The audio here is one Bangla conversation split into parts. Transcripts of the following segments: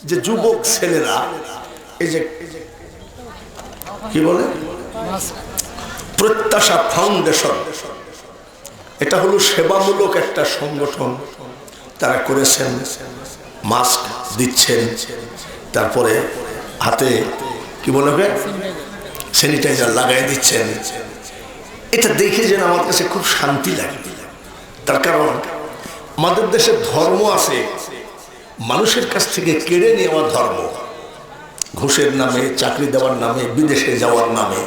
যে যুবক ছেলেরা এই যে কি বলে প্রত্যাশা ফাউন্ডেশন, এটা হলো সেবামূলক একটা সংগঠন। তারা করেছেন, মাস্ক দিচ্ছেন, তারপরে হাতে কি বলবে স্যানিটাইজার লাগাই দিচ্ছেন। এটা দেখে যেন আমার কাছে খুব শান্তি লাগে। তার কারণ আমাদের দেশে ধর্ম আছে মানুষের কাছ থেকে কেড়ে নেওয়া ধর্ম, ঘুষের নামে, চাকরি দেওয়ার নামে, বিদেশে যাওয়ার নামে।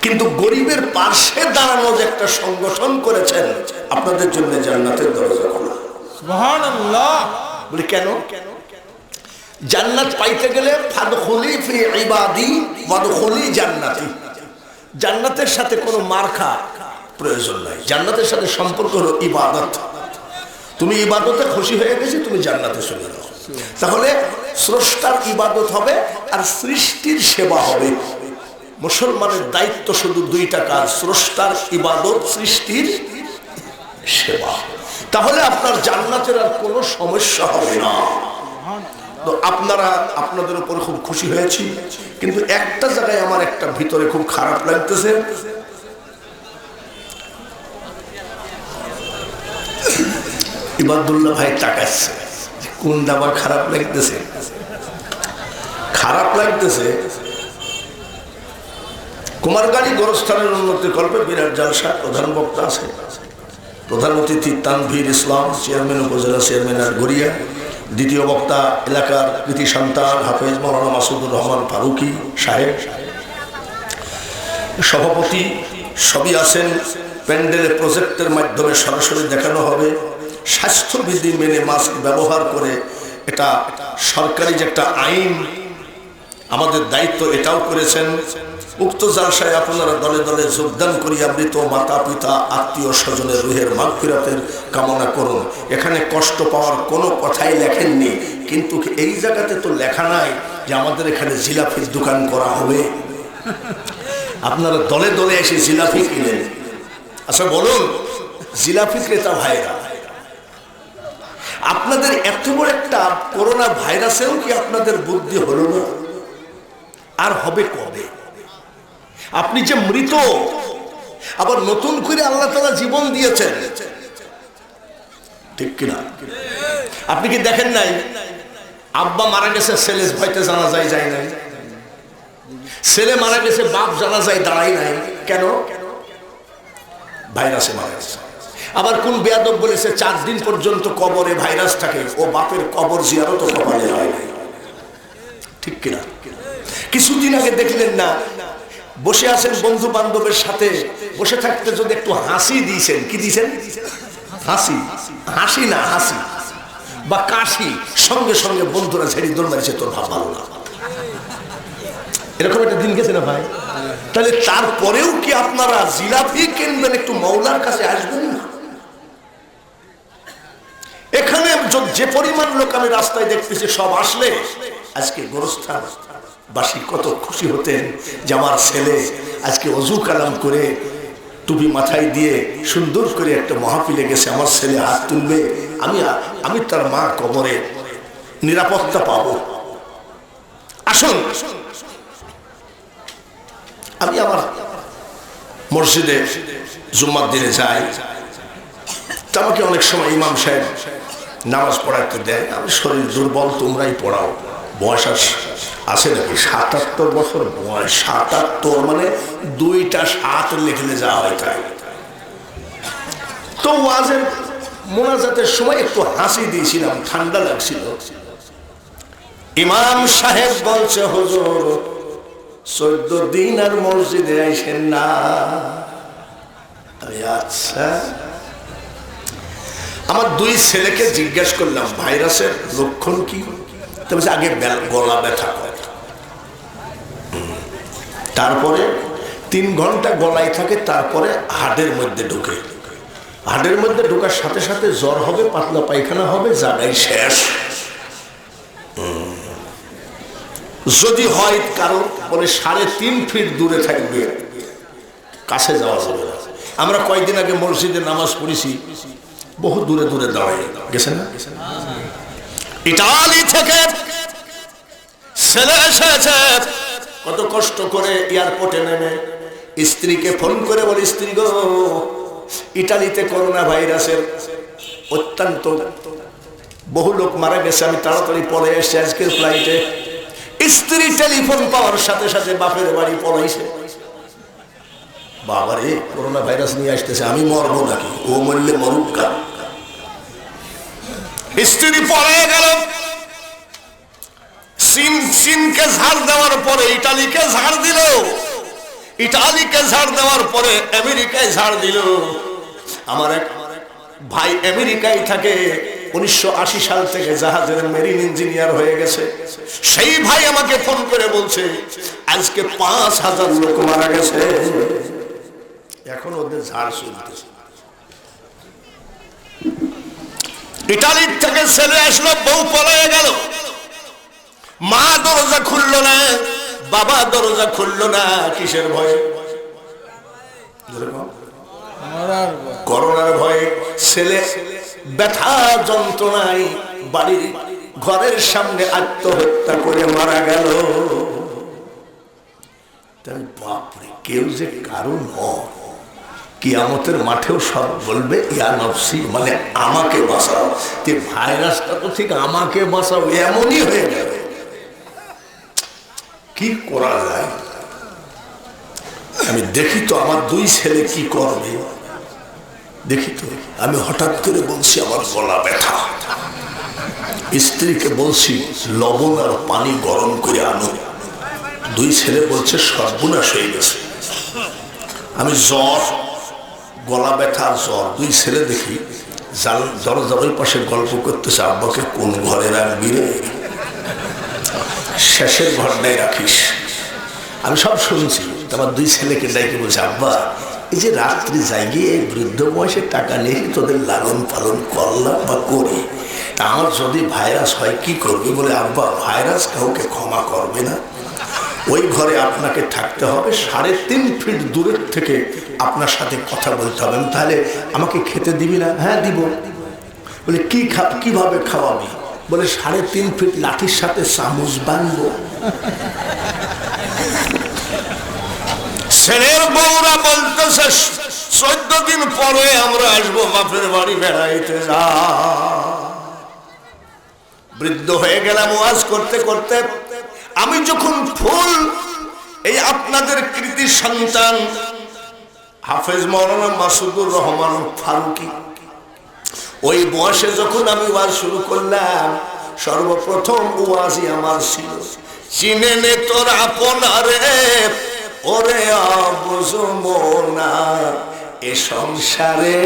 কিন্তু গরিবের পাশে দাঁড়ানো যে একটা সংগঠন করেছেন, আপনাদের জন্য জান্নাতের দরজা খোলা। সুবহানাল্লাহ। বলি কেন? জান্নাত পাইতে গেলে ফাদখুলি ফি ইবাদি ওয়াদখুলি জান্নাতি। জান্নাতের সাথে কোনো মার্কা প্রয়োজন নাই। জান্নাতের সাথে সম্পর্ক হলো ইবাদত। তুমি ইবাদতে খুশি হয়ে গেছে, তুমি জান্নাতে চলে যাও। তাহলে স্রষ্টার ইবাদত হবে আর সৃষ্টির সেবা হবে। মুসলমানের দায়িত্ব শুধু দুইটা কাজ, স্রষ্টার ইবাদত, সৃষ্টির সেবা। তাহলে আপনার জান্নাতের আর কোনো সমস্যা হবে না। তো আপনারা আপনাদের উপর খুব খুশি হয়েছি, কিন্তু একটা জায়গায় আমার একটা ভিতরে খুব খারাপ লাগতেছে। ইবাদুল্লাহ ভাই তাকাচ্ছে, কোন দাবা খারাপ লাগতেছে? খারাপ লাগতেছে কুমারগাড়ি গোরস্থানের উন্নতির কল্পে বিরাট জালসা, প্রধান বক্তা আছে, প্রধান অতিথি তানভীর ইসলাম, চেয়ারম্যান উপজেলা চেয়ারম্যান আর গড়িয়া। দ্বিতীয় বক্তা এলাকার কৃতি সন্তান হাফেজ মৌলানা মাসুদুর রহমান ফারুকি সাহেব। সভাপতি সবই আছেন। প্যান্ডেলে প্রজেক্টের মাধ্যমে সরাসরি দেখানো হবে। স্বাস্থ্যবিধি মেনে মাস্ক ব্যবহার করে, এটা সরকারি যে একটা আইন, আমাদের দায়িত্ব, এটাও করেছেন। উক্ত জালসায় আপনারা দলে দলে যোগদান করিয়া মৃত মাতা পিতা আত্মীয় স্বজনের রুহের মাগফিরাতের কামনা করুন। এখানে কষ্ট পাওয়ার কোনো কথাই লেখেননি, কিন্তু এই জায়গাতে তো লেখা নাই যে আমাদের এখানে জিলাপির দোকান করা হবে। আপনারা দলে দলে এসে জিলাপি কিনেন। আচ্ছা বলুন, জিলাপি ক্রেতা ভাইরা, আপনাদের এত বড় একটা করোনা ভাইরাসেও কি আপনাদের বুদ্ধি হলো না? আর হবে কবে? আপনি যে মৃত, আবার নতুন করে আল্লাহ তাআলা জীবন দিয়েছেন, ঠিক কিনা? আপনি কি দেখেন নাই আব্বা মারা গেছে, ছেলে ভয়তে জানাজায় যায় নাই? ছেলে মারা গেছে, বাপ জানাজায় দাঁড়ায় নাই কেন? ভাইরাসে মারা গেছে। আবার কোন বেয়াদব বলেছে 4 দিন পর্যন্ত কবরে ভাইরাস থাকে, ও বাপের কবর জিয়ারত কপালে হয় নাই, ঠিক কিনা? কিছুদিন আগে দেখলেন না, বসে আছেন বন্ধু বান্ধবের সাথে, বসে থাকতে যদি একটু হাসি দিয়েছেন, কি দিয়েছেন? হাসি, হাসি না হাসি বা কাশি, সঙ্গে সঙ্গে বন্ধুরা ছেড়ে দৌড় মারিছে, তোর ভাব ভালো না। এরকম একটা দিন গেছে না ভাই? তাহলে তারপরেও কি আপনারা জিলাপি কিনবেন, একটু মওলার কাছে আসবেন না? এখানে যে পরিমাণ লোক আমি রাস্তায় দেখতেছি, সব আসলে আজকে গোরস্থান বাসী কত খুশি হতেন যে আমার ছেলে আজকে ওযু কালাম করে টুপি মাথায় দিয়ে সুন্দর করে একটা মাহফিলে গেছে, আমার ছেলে হাত তুলবে, আমি তার মা কবরে নিরাপত্তা পাবো। আসুন, আমি আমার মসজিদে জুম্মার দিনে যাই, তা আমাকে অনেক সময় ইমাম সাহেব নামাজ পড়াতে দেয়। আমি শরীর দুর্বল, তোমরাই পড়াও। বয়স আছে নাকি? ৭৭ বছর বয়স। ৭৭ মানে 2টা 7 লিখলে যাওয়া হয় তাই। তো ওয়াজের মোনাজাতের সময় একটু হাসি দিয়েছিলাম, ঠান্ডা লাগছিল। ইমাম সাহেব বলছে, হুজুর 14 দিন আর মসজিদে আইসেন না। আচ্ছা, আমার 2 ছেলেকে জিজ্ঞেস করলাম ভাইরাসের লক্ষণ কি? তবে আগে গলা ব্যথা করে, তারপরে 3 ঘন্টা গলায় থাকে, তারপরে হাড়ের মধ্যে ঢুকে। হাড়ের মধ্যে ঢোকার সাথে সাথে জ্বর হবে, পাতলা পায়খানা হবে, জায়গায় শেষ। যদি হয় কারো বলে 3.5 ফিট দূরে থাকবে, কাছে যাওয়া যাবে না। আমরা কয়েকদিন আগে মসজিদে নামাজ পড়েছি, বহু দূরে দূরে দাঁড়ায় গেছে না? ইতালি থেকে ছেলে এসেছে কত কষ্ট করে এয়ারপোর্টে নেমে স্ত্রীকে ফোন করে বলে, স্ত্রী গো, ইটালিতে করোনা ভাইরাসের অত্যন্ত বহু লোক মারা গেছে, আমি তাড়াতাড়ি পরে এসে আজকের ফ্লাইটে। স্ত্রী টেলিফোন পাওয়ার সাথে সাথে বাপের বাড়ি পলাইছে। বাবারে, করোনা ভাইরাস নিয়ে আসতেছে, আমি মরবো নাকি? ও মরলে মরুক গা। স্ত্রী পড়ে গেল। চীনকে ঝাড় দেওয়ার পরে ইটালিকে ঝাড় দিল, ইটালিকে ঝাড় দেওয়ার পরে আমেরিকায় ঝাড় দিল। আমার এক ভাই আমেরিকায় থাকে, 1980 সাল থেকে জাহাজের মেরিন ইঞ্জিনিয়ার হয়ে গেছে। সেই ভাই আমাকে ফোন করে বলছে আজকে 5000 লোক মারা গেছে, এখন ওদের ঝাড় চলতেছে। ইটালির থেকে ছেলে আসলো, বউ পলায়ে গেল। মা দরজা খুললো না, বাবা দরজা খুললো না। কিসের ভয়ে? করোনার ভয়ে। ছেলে ব্যথা যন্ত্রণায় বাড়ির ঘরের সামনে আত্মহত্যা করে মারা গেল। বাপরে, কেউ যে কারণ কিয়ামতের মাঠেও সব বলবে ইয়া নফসি, মানে আমাকে বাঁচাও। ভাইরাসটা তো ঠিক আমাকে বাঁচাও এমনই হয়ে গেল। কি করা যায়? আমি দেখি তো আমার 2 ছেলে কি করবে, দেখি তো। আমি হঠাৎ করে বলছি আমার গলা ব্যথা, স্ত্রীকে বলছি লবণ আর পানি গরম করে আনো। 2 ছেলে বলছে সর্বনাশ হয়ে গেছে। আমি জ্বর, গলা ব্যথা আর জ্বর, 2 ছেলে দেখি দরজার পাশে গল্প করতেছে, আব্বাকে কোন ঘরে রাখবি রে, শেষের ঘরটায় রাখিস। আমি সব শুনছি। আমার 2 ছেলেকে ডাইকে বলছে, আব্বা এই যে রাত্রি জাগিয়ে বৃদ্ধ বয়সে টাকা নিয়ে তোদের লালন পালন করলাম বা করি, তা আমার যদি ভাইরাস হয় কি করবে? বলে, আব্বা ভাইরাস কাউকে ক্ষমা করবে না, ওই ঘরে আপনাকে থাকতে হবে, 3.5 ফিট দূরের থেকে আপনার সাথে কথা বলতে হবে। তাহলে আমাকে খেতে দিবি না? হ্যাঁ দিব। বলে কিভাবে খাওয়াবি? বলে 3.5 ফিট লাঠির সাথে চামচ বাঁধবো। ছেলের বউরা বলতেছে 14 দিন পরে আমরা আসবো বাপের বাড়ি বেড়াইতে। যা, বৃদ্ধ হয়ে গেলাম ওয়াজ করতে করতে। আমি যখন ফুল এই আপনাদের কৃতি সন্তান হাফেজ মাওলানা মাসুদুর রহমান ফারুকি, ওই বয়সে যখন আমি ওয়াজ শুরু করলাম, সর্বপ্রথম ওয়াজই আমার ছিল চিনে নে তোর আপনারে, ওরে বুঝবো না এ সংসারে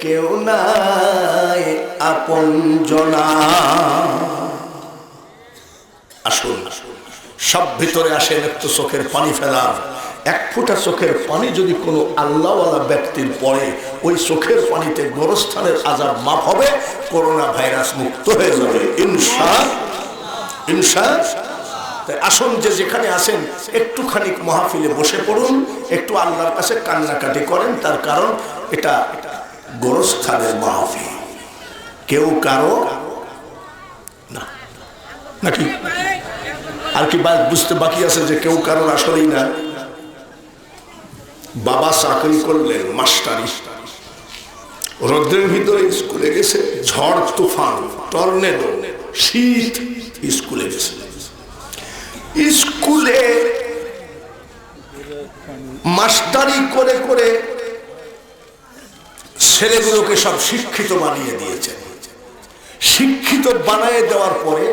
কেউ নাই আপনজনা। আসুন সব ভিতরে আসেন, একটু চোখের পানি ফেলার। 1 ফোঁটা চোখের পানি যদি কোনো আল্লাহওয়ালা ব্যক্তির পড়ে, ওই চোখের পানিতে গোরস্থানের আযাব মাফ হবে, করোনা ভাইরাস মুক্ত হয়ে যাবে ইনশাআল্লাহ। তাই আসুন, যে যেখানে আছেন একটুখানি মাহফিলে বসে পড়ুন, একটু আল্লাহর কাছে কান্নাকাটি করেন। তার কারণ এটা গোরস্থানের মাহফিল, কেউ কারো না, নাকি? আর কি বুঝতে বাকি আছে যে কেউ কারোর আসলেই না? বাবা চাকরি করলেন মাস্টারি, রোদ্রের ভিতরে স্কুলে গেছে, ঝড় তুফান টর্নেডো শীত, স্কুলে গেছে। স্কুলে মাস্টারি করে করে ছেলেগুলোকে সব শিক্ষিত বানিয়ে দিয়েছে। শিক্ষিত বানিয়ে দেওয়ার পরে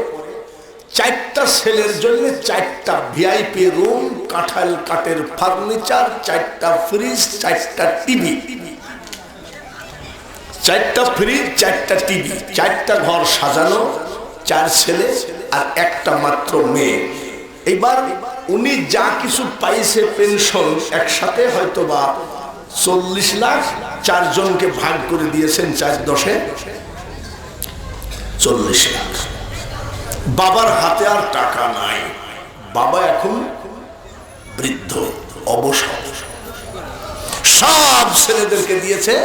4টা ছেলের জন্য 4টা ভিআইপি রুম, কাঁঠাল কাঠের ফার্নিচার, 4টা ফ্রিজ, 4টা টিভি, 4টা ফ্রিজ, 4টা টিভি, 4টা ঘর সাজানো, 4 ছেলে আর একটা মাত্র মেয়ে। এবার উনি যা কিছু পাইছে পেনশন একসাথে হয়তো বা 40 লাখ, 4 জনকে ভাগ করে দিয়েছেন, 4×10 40 লাখ। বাবার হাতে আর টাকা নাই, বাবা এখন বৃদ্ধ অবসর। সব ছেলেদেরকে দিয়েছে,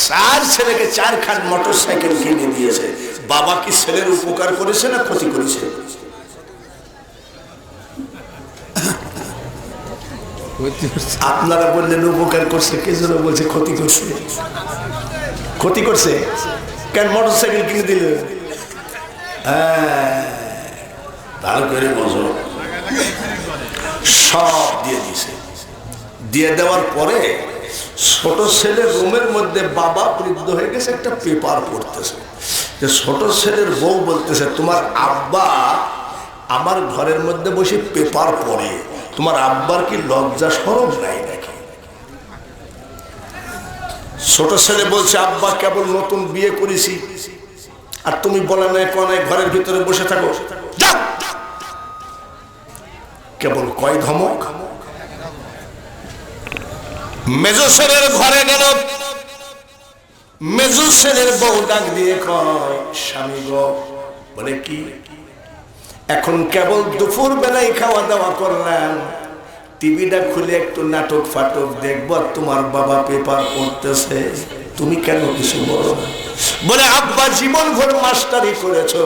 4 ছেলেকে 4 খান মোটরসাইকেল কিনে দিয়েছে। বাবা কি ছেলের উপকার করেছে না ক্ষতি করেছে? আপনারা বললেন উপকার করছে, কে যেন বলছে ক্ষতি করছে। ক্ষতি করছে কেন? মোটরসাইকেল কিনে দিল। হ্যাঁ, ভালো করে বোঝো। সব দিয়ে দিছে। দিয়ে দেওয়ার পরে ছোট ছেলের রুমের মধ্যে বাবা বৃদ্ধ হয়ে গেছে, একটা পেপার পড়তেছে। যে ছোট ছেলের বউ বলতেছে, তোমার আব্বা আমার ঘরের মধ্যে বসে পেপার পড়ে, তোমার আব্বার কি লজ্জা শরম নাই নাকি? ছোট ছেলে বলছে, আব্বা কেবল নতুন বিয়ে করেছি, আর তুমি বলে নাই কোনায় ঘরের ভিতরে বসে থাকো। কেবল কয় ধমক। মেজো ছেলের ঘরে গেল, মেজো ছেলের বউ ডাক দিয়ে কয়, স্বামী গো। বলে কি? এখন কেবল দুপুর বেলায় খাওয়া দাওয়া করলাম, টিভিটা খুলে একটু নাটক ফাটক দেখবো, আর তোমার বাবা পেপার পড়তেছে, তুমি কেন কিছু বলো না? বলে আব্বা জীবন ভর মাস্টারি করেছো,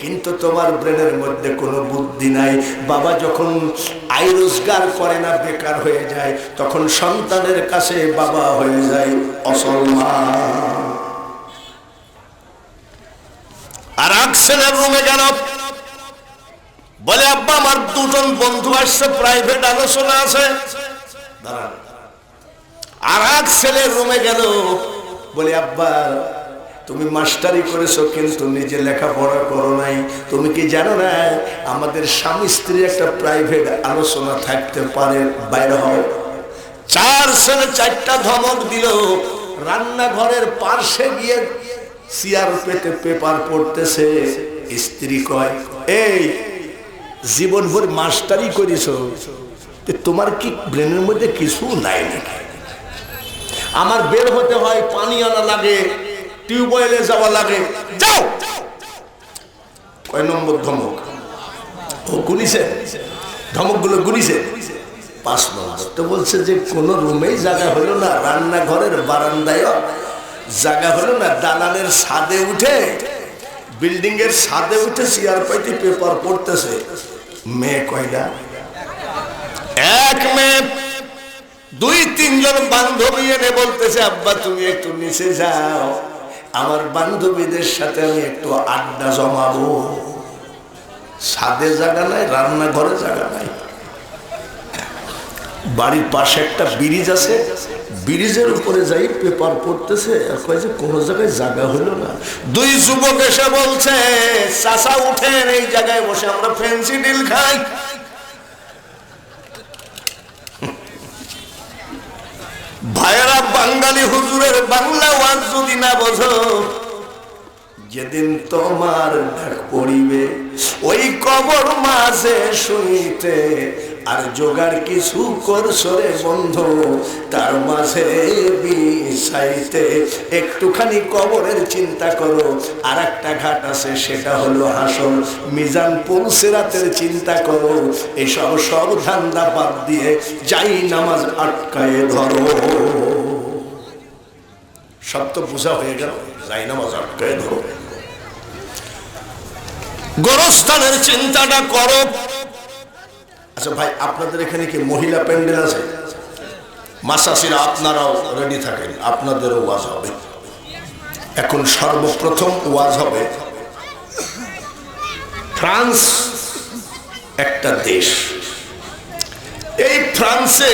কিন্তু তোমার ব্রেনের মধ্যে কোনো বুদ্ধি নাই। বাবা যখন আয় রোজগার করে না, বেকার হয়ে যায়, তখন সন্তানের কাছে বাবা হয়ে যায় অসম্মান। আর এক ছেলের রুমে গেল, বলে আব্বা আমার দুজন বন্ধু আসছে, প্রাইভেট আলোচনা আছে। আর এক ছেলের রুমে গেল, বলে আব্বা তুমি মাস্টারি করেছো, কিন্তু নিজে লেখাপড়া করো নাই, তুমি কি জানো না আমাদের স্বামী স্ত্রী একটা প্রাইভেট আলোচনা থাকতে পারে, বাইরে হও। চার ছেলে চারটা ধমক দিল। রান্নাঘরের পার্শ্বে গিয়ে চেয়ার পেতে পেপার পড়তেছে। স্ত্রী কয়, এই জীবন ভর মাস্টারি করেছ, তোমার কি ব্রেনের মধ্যে কিছু নাই নাকি? আমার বের হতে হয়, পানি আনা লাগে, টিউবওয়েলে যাওয়া লাগে, যাও। কয় নম্বর ধমক? ও গুনিছে, ধমকগুলো গুনিছে 5 নম্বর। তো বলছে যে কোন রুমেই জায়গা হলো না, রান্নাঘরের বারান্দায় জায়গা হলো না, দালানের ছাদে উঠে, বিল্ডিং এর ছাদে উঠে চেয়ার পাইতে পেপার পড়তেছে। মেয়ে কয়টা? এক মেয়ে। 2-3 জন বান্ধবী এনে বলতেছে, আব্বা তুমি একটু নিচে যাও, আমার বান্ধবীদের সাথে আমি একটু আড্ডা জমাবো। ছাদে জায়গা নাই, রান্নাঘরে জায়গা নাই। বাড়ির পাশে একটা ব্রিজ আছে, ব্রিজের উপরে যাই পেপার পড়তেছে, কয় যে কোনো জায়গায় জায়গা হলো না। 2 যুবক এসে বলছে, চাচা উঠেন, এই জায়গায় বসে আমরা ফেন্সি ডিল খাই। ভাইয়েরা, বাঙালি হুজুরের বাংলা ওয়াজ যদি না বোঝো, যেদিন তোমার ডাক পড়িবে ওই কবর মাঝে শুইতে, আর জোগাড় কিছু করছো রে বন্ধু তার মাঝে বিছাইতে। একটুখানি কবরের চিন্তা করো, আর একটা ঘাট আছে, সেটা হলো হাসর, মিজান পুলসিরাতের চিন্তা করো। এইসব সব ধান্দা বাদ দিয়ে যাই নামাজ আটকায়ে ধরো। সব তো বোঝা হয়ে গেল, যাই নামাজ আটকায়ে ধরো। গোরস্থানের চিন্তাটা করো। আচ্ছা ভাই, আপনাদের এখানে কি মহিলা প্যান্ডেল আছে? মাসাসিরা আপনারাও রেডি থাকেন, আপনাদেরও ওয়াজ হবে। এখন সর্বপ্রথম ওয়াজ হবে ফ্রান্স, একটা দেশ। এই ফ্রান্সে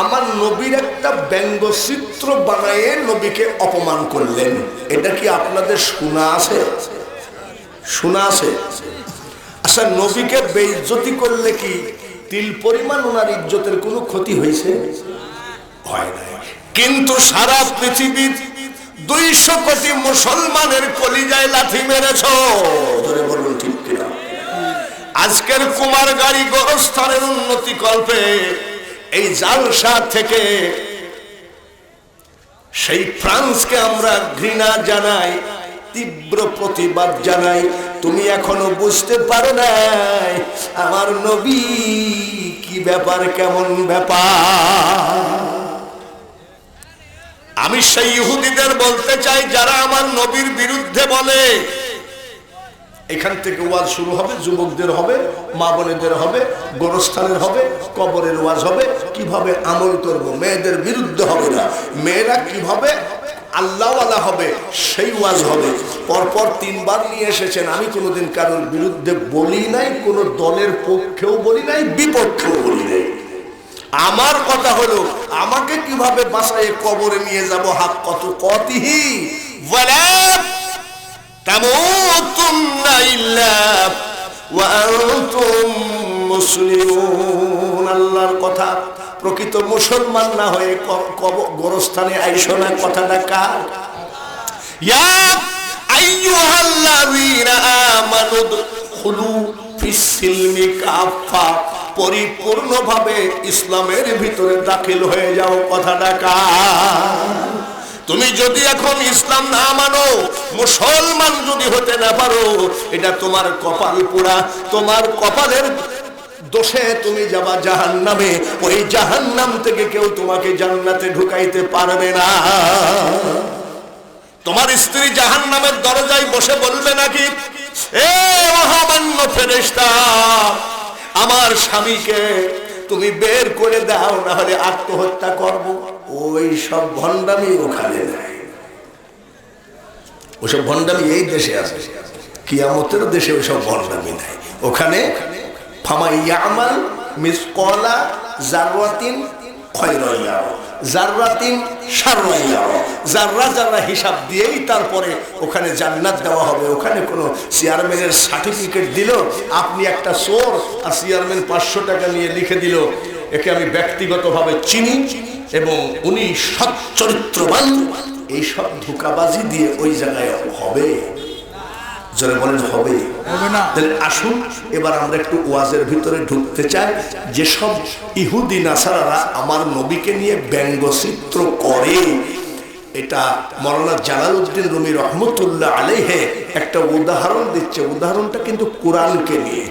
আমার নবীর একটা ব্যঙ্গচিত্র বানায়ে নবীকে অপমান করলেন। এটা কি আপনাদের শোনা আছে? শোনা আছে? আচ্ছা, নবীকে বেইজ্জতি করলে কি তিল পরিমাণ ওনার ইজ্জতের কোনো ক্ষতি হয়েছে? হয় নাই। কিন্তু সারা পৃথিবীর 200 কোটি মুসলমানের কলিজায় লাথি মেরেছ, ধরে বলুন ঠিক কিনা? আজকের কুমারগাড়ি গোরস্থানের উন্নতি কল্পে এই জালসা থেকে সেই ফ্রান্সকে আমরা ঘৃণা জানাই, তীব্র প্রতিবাদ জানাই। তুমি এখনো বুঝতে পারো নাই আমার নবী কি ব্যাপার, কেমন ব্যাপার। আমি সেই ইহুদিদের বলতে চাই, যারা আমার নবীর বিরুদ্ধে বলে, এখান থেকে ওয়াজ শুরু হবে, যুবকদের হবে, মা বোনেদের হবে, গোরস্থানের হবে, কবরের ওয়াজ হবে, কিভাবে আমল করব, মেয়েদের বিরুদ্ধে হবে না, মেয়েরা কিভাবে আল্লাহওয়ালা হবে সেই ওয়াজ হবে। পরপর 3 বার নিয়ে এসেছেন, আমি কোনোদিন কারোর বিরুদ্ধে বলি নাই, কোনো দলের পক্ষেও বলি নাই, বিপক্ষেও বলি নাই। আমার কথা হলো আমাকে কিভাবে বাসায় কবরে নিয়ে যাব, হাক কত কতিহি ওয়ালা তামুতুন্না ইল্লা ওয়া আনতুম মুসলিমুন। আল্লাহর কথা, প্রকৃত মুসলমান না হয়ে গোরস্থানে আইসো না, কথাটা কার? ইয়া আইয়ুহাল্লাযীনা আমানু দুখুলু ফিস সিলমি কাফা, পরিপূর্ণভাবে ইসলামের ভিতরে দাখিল হয়ে যাও, কথাটা কার? তুমি যদি এখন ইসলাম না মানো, মুসলমান যদি হতে না পারো, এটা তোমার কপাল পোড়া, তোমার কপালের দোষে তুমি যাবা জাহান্নামে। ওই জাহান্নাম থেকে কেউ তোমাকে জান্নাতে ঢুকাইতে পারবে না। তোমার স্ত্রী জাহান্নামের দরজায় বসে বলবে নাকি, এ মহামান্য ফেরেশতা, আমার স্বামীকে তুমি বের করে দাও, না হলে আত্মহত্যা করব? ওই সব ভণ্ডামি ওখানে নাই, ওসব ভণ্ডামি এই দেশে আছে, কিয়ামতের দেশে ওইসব ভণ্ডামি নাই। ওখানে ফামান ইয়ামাল মিসকালা যাররাতিন খায়রান ইয়ারা, যাররাতিন শাররান ইয়ারা, যাররা যাররা হিসাব দিয়েই তারপরে ওখানে জান্নাত দেওয়া হবে। ওখানে কোনো চেয়ারম্যানের সার্টিফিকেট দিল, আপনি একটা চোর, আর চেয়ারম্যান 500 টাকা নিয়ে লিখে দিল, একে আমি ব্যক্তিগতভাবে চিনি এবং উনি সৎ চরিত্রবান, এইসব ধোঁকাবাজি দিয়ে ওই জায়গায় হবে? জোরে বলেন হবে না? তাহলে আসুন এবার আমরা একটু ওয়াজের ভিতরে ঢুকতে চাই। যেসব ইহুদি নাসারারা আমার নবীকে নিয়ে ব্যঙ্গচিত্র করে, এটা মাওলানা জালালউদ্দিন রুমি রহমতুল্লাহ আলাইহি একটা উদাহরণ দিচ্ছে। উদাহরণটা কিন্তু কোরআনকে নিয়ে,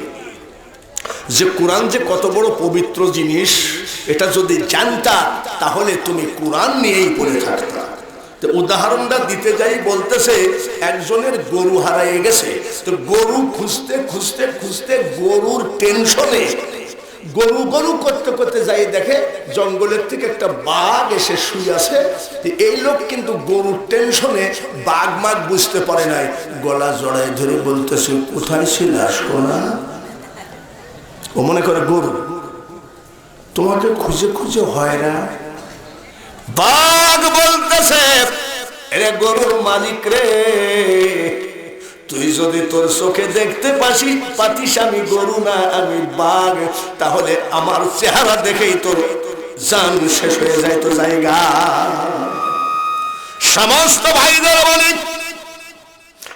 যে কোরআন যে কত বড় পবিত্র জিনিস, এটা যদি জানতা তাহলে তুমি কোরআন নিয়েই পড়ে থাকতা। তো উদাহরণটা দিতে যাই, বলতেছে একজনের গরু হারিয়ে গেছে, তো গরু খুঁজতে খুঁজতে খুঁজতে গরুর টেনশনে গরু গরু করতে করতে যাই দেখে জঙ্গলের থেকে একটা বাঘ এসে শুয়ে আছে। এই লোক কিন্তু গরুর টেনশনে বাঘ মাঘ বুঝতে পারে নাই, গলা জড়াই ধরে বলতেছে, কোথায় ছিলাস সোনা? ও মনে করে গরু, তোমাকে খুঁজে খুঁজে হয় না। বাঘ বলতেছে, এরে গরুর মালিক রে, তুই যদি তোর চোখে দেখতে পাতিস আমি গরু না আমি বাঘ, তাহলে আমার চেহারা দেখেই তোর জান শেষ হয়ে যায় তো জায়গা। সমস্ত ভাইদের বলি,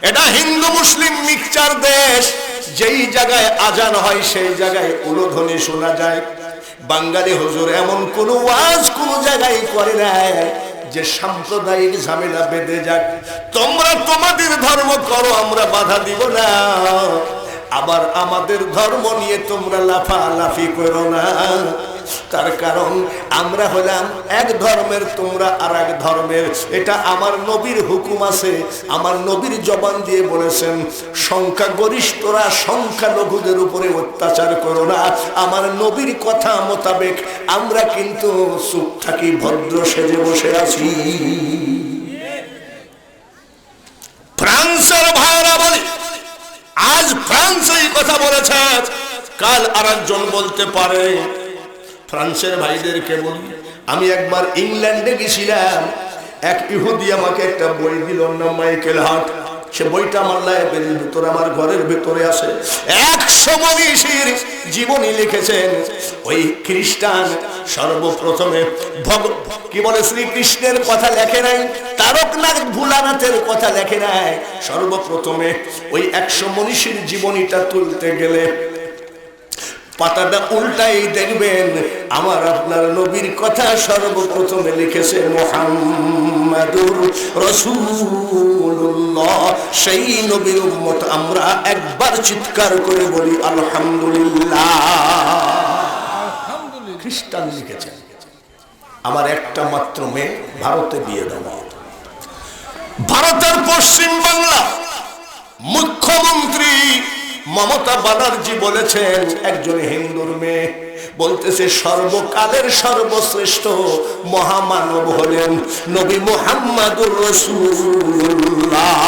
এটা হিন্দু মুসলিম মিক্সচার দেশ, যেই জায়গায় আজান হয় সেই জায়গায় উলুধ্বনি শোনা যায়। বাঙালি হুজুর এমন কোন ওয়াজ কোন জায়গায় করে নাই যে সাম্প্রদায়িক ঝামেলা বেঁধে যাক। তোমরা তোমাদের ধর্ম করো, আমরা বাধা দিব না, আবার আমাদের ধর্ম নিয়ে তোমরা লাফালাফি করো না। তার কারণ আমরা হলাম এক ধর্মের, তোমরা আর এক ধর্মের। এটা আমার নবীর হুকুম আছে, আমার নবীর জবান দিয়ে বলেছেন, সংখ্যাগরিষ্ঠরা সংখ্যালঘুদের উপরে অত্যাচার করো না। আমার নবীর কথা মোতাবেক আমরা কিন্তু চুপ থাকি, ভদ্র সেজে বসে আছি। ফ্রান্সের ভাইরা বলে, আজ ফ্রান্স এই কথা বলেছে, কাল আর একজন বলতে পারে। ফ্রান্সের ভাইদেরকে বলি, আমি একবার ইংল্যান্ডে গেছিলাম, এক ইহুদি আমাকে একটা বই দিল, নাম মাইকেল হার্ট। সে বইটা আমার লাইব্রেরির ভিতরে, আমার ঘরের ভিতরে আছে। 100 মনীষীর জীবনী লিখেছেন। ওই খ্রিস্টান সর্বপ্রথমে কি বলে, শ্রীকৃষ্ণের কথা লেখে নাই, তারকনাথ ভোলানাথের কথা লেখে নাই। সর্বপ্রথমে ওই 100 মনীষীর জীবনীটা তুলতে গেলে পাতাটা উল্টাই দেখবেন আমার আপনার নবীর কথা সর্বপ্রথমে লিখেছে মুহাম্মাদুর রাসূলুল্লাহ। সেই নবীর উম্মত আমরা একবার চিৎকার করে বলি আলহামদুলিল্লাহ। খ্রিস্টান লিখেছেন। আমার একটা মাত্র মেয়ে, ভারতে বিয়ে দেওয়া, ভারতের পশ্চিম বাংলা মুখ্যমন্ত্রী মমতা ব্যানার্জি বলেছেন, একজন হিন্দুর মেয়ে বলতেছে সর্বকালের সর্বশ্রেষ্ঠ মহামানব হলেন নবী মুহাম্মদুর রাসূলুল্লাহ।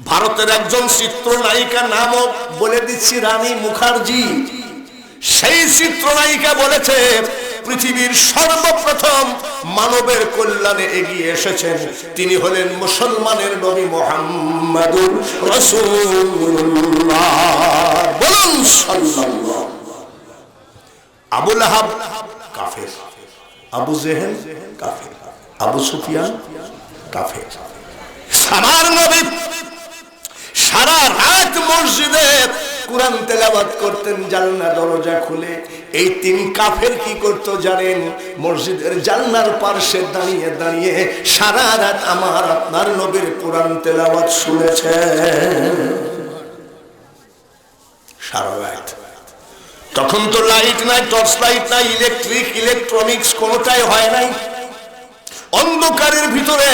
ভারতের একজন চিত্রনায়িকা নামও বলে দিচ্ছি, রানী মুখার্জি। সেই চিত্রনায়িকা বলেছে পৃথিবীর সর্বপ্রথম মানবের কল্যাণে এগিয়ে এসেছেন তিনি হলেন মুসলমানের নবী মুহাম্মদুর রাসূলুল্লাহ। বলুন সাল্লাল্লাহু। আবু লাহাব কাফের, আবু জেহেল কাফের, আবু সুফিয়ান কাফের। আমার নবী সারা রাত মসজিদে কুরআন তেলাওয়াত করতেন, জানলা দরজা খুলে। এই তিন কাফের কি করতো জানেন? মসজিদের জানলার পাশে দাঁড়িয়ে দাঁড়িয়ে সারা রাত আমার আপনার নবীর কুরআন তেলাওয়াত শুনেছে। সারা রাত। তখন তো লাইট নাই, টর্চ লাইট নাই, ইলেকট্রনিক্স কোনোটাই হয় নাই। অন্ধকারের ভিতরে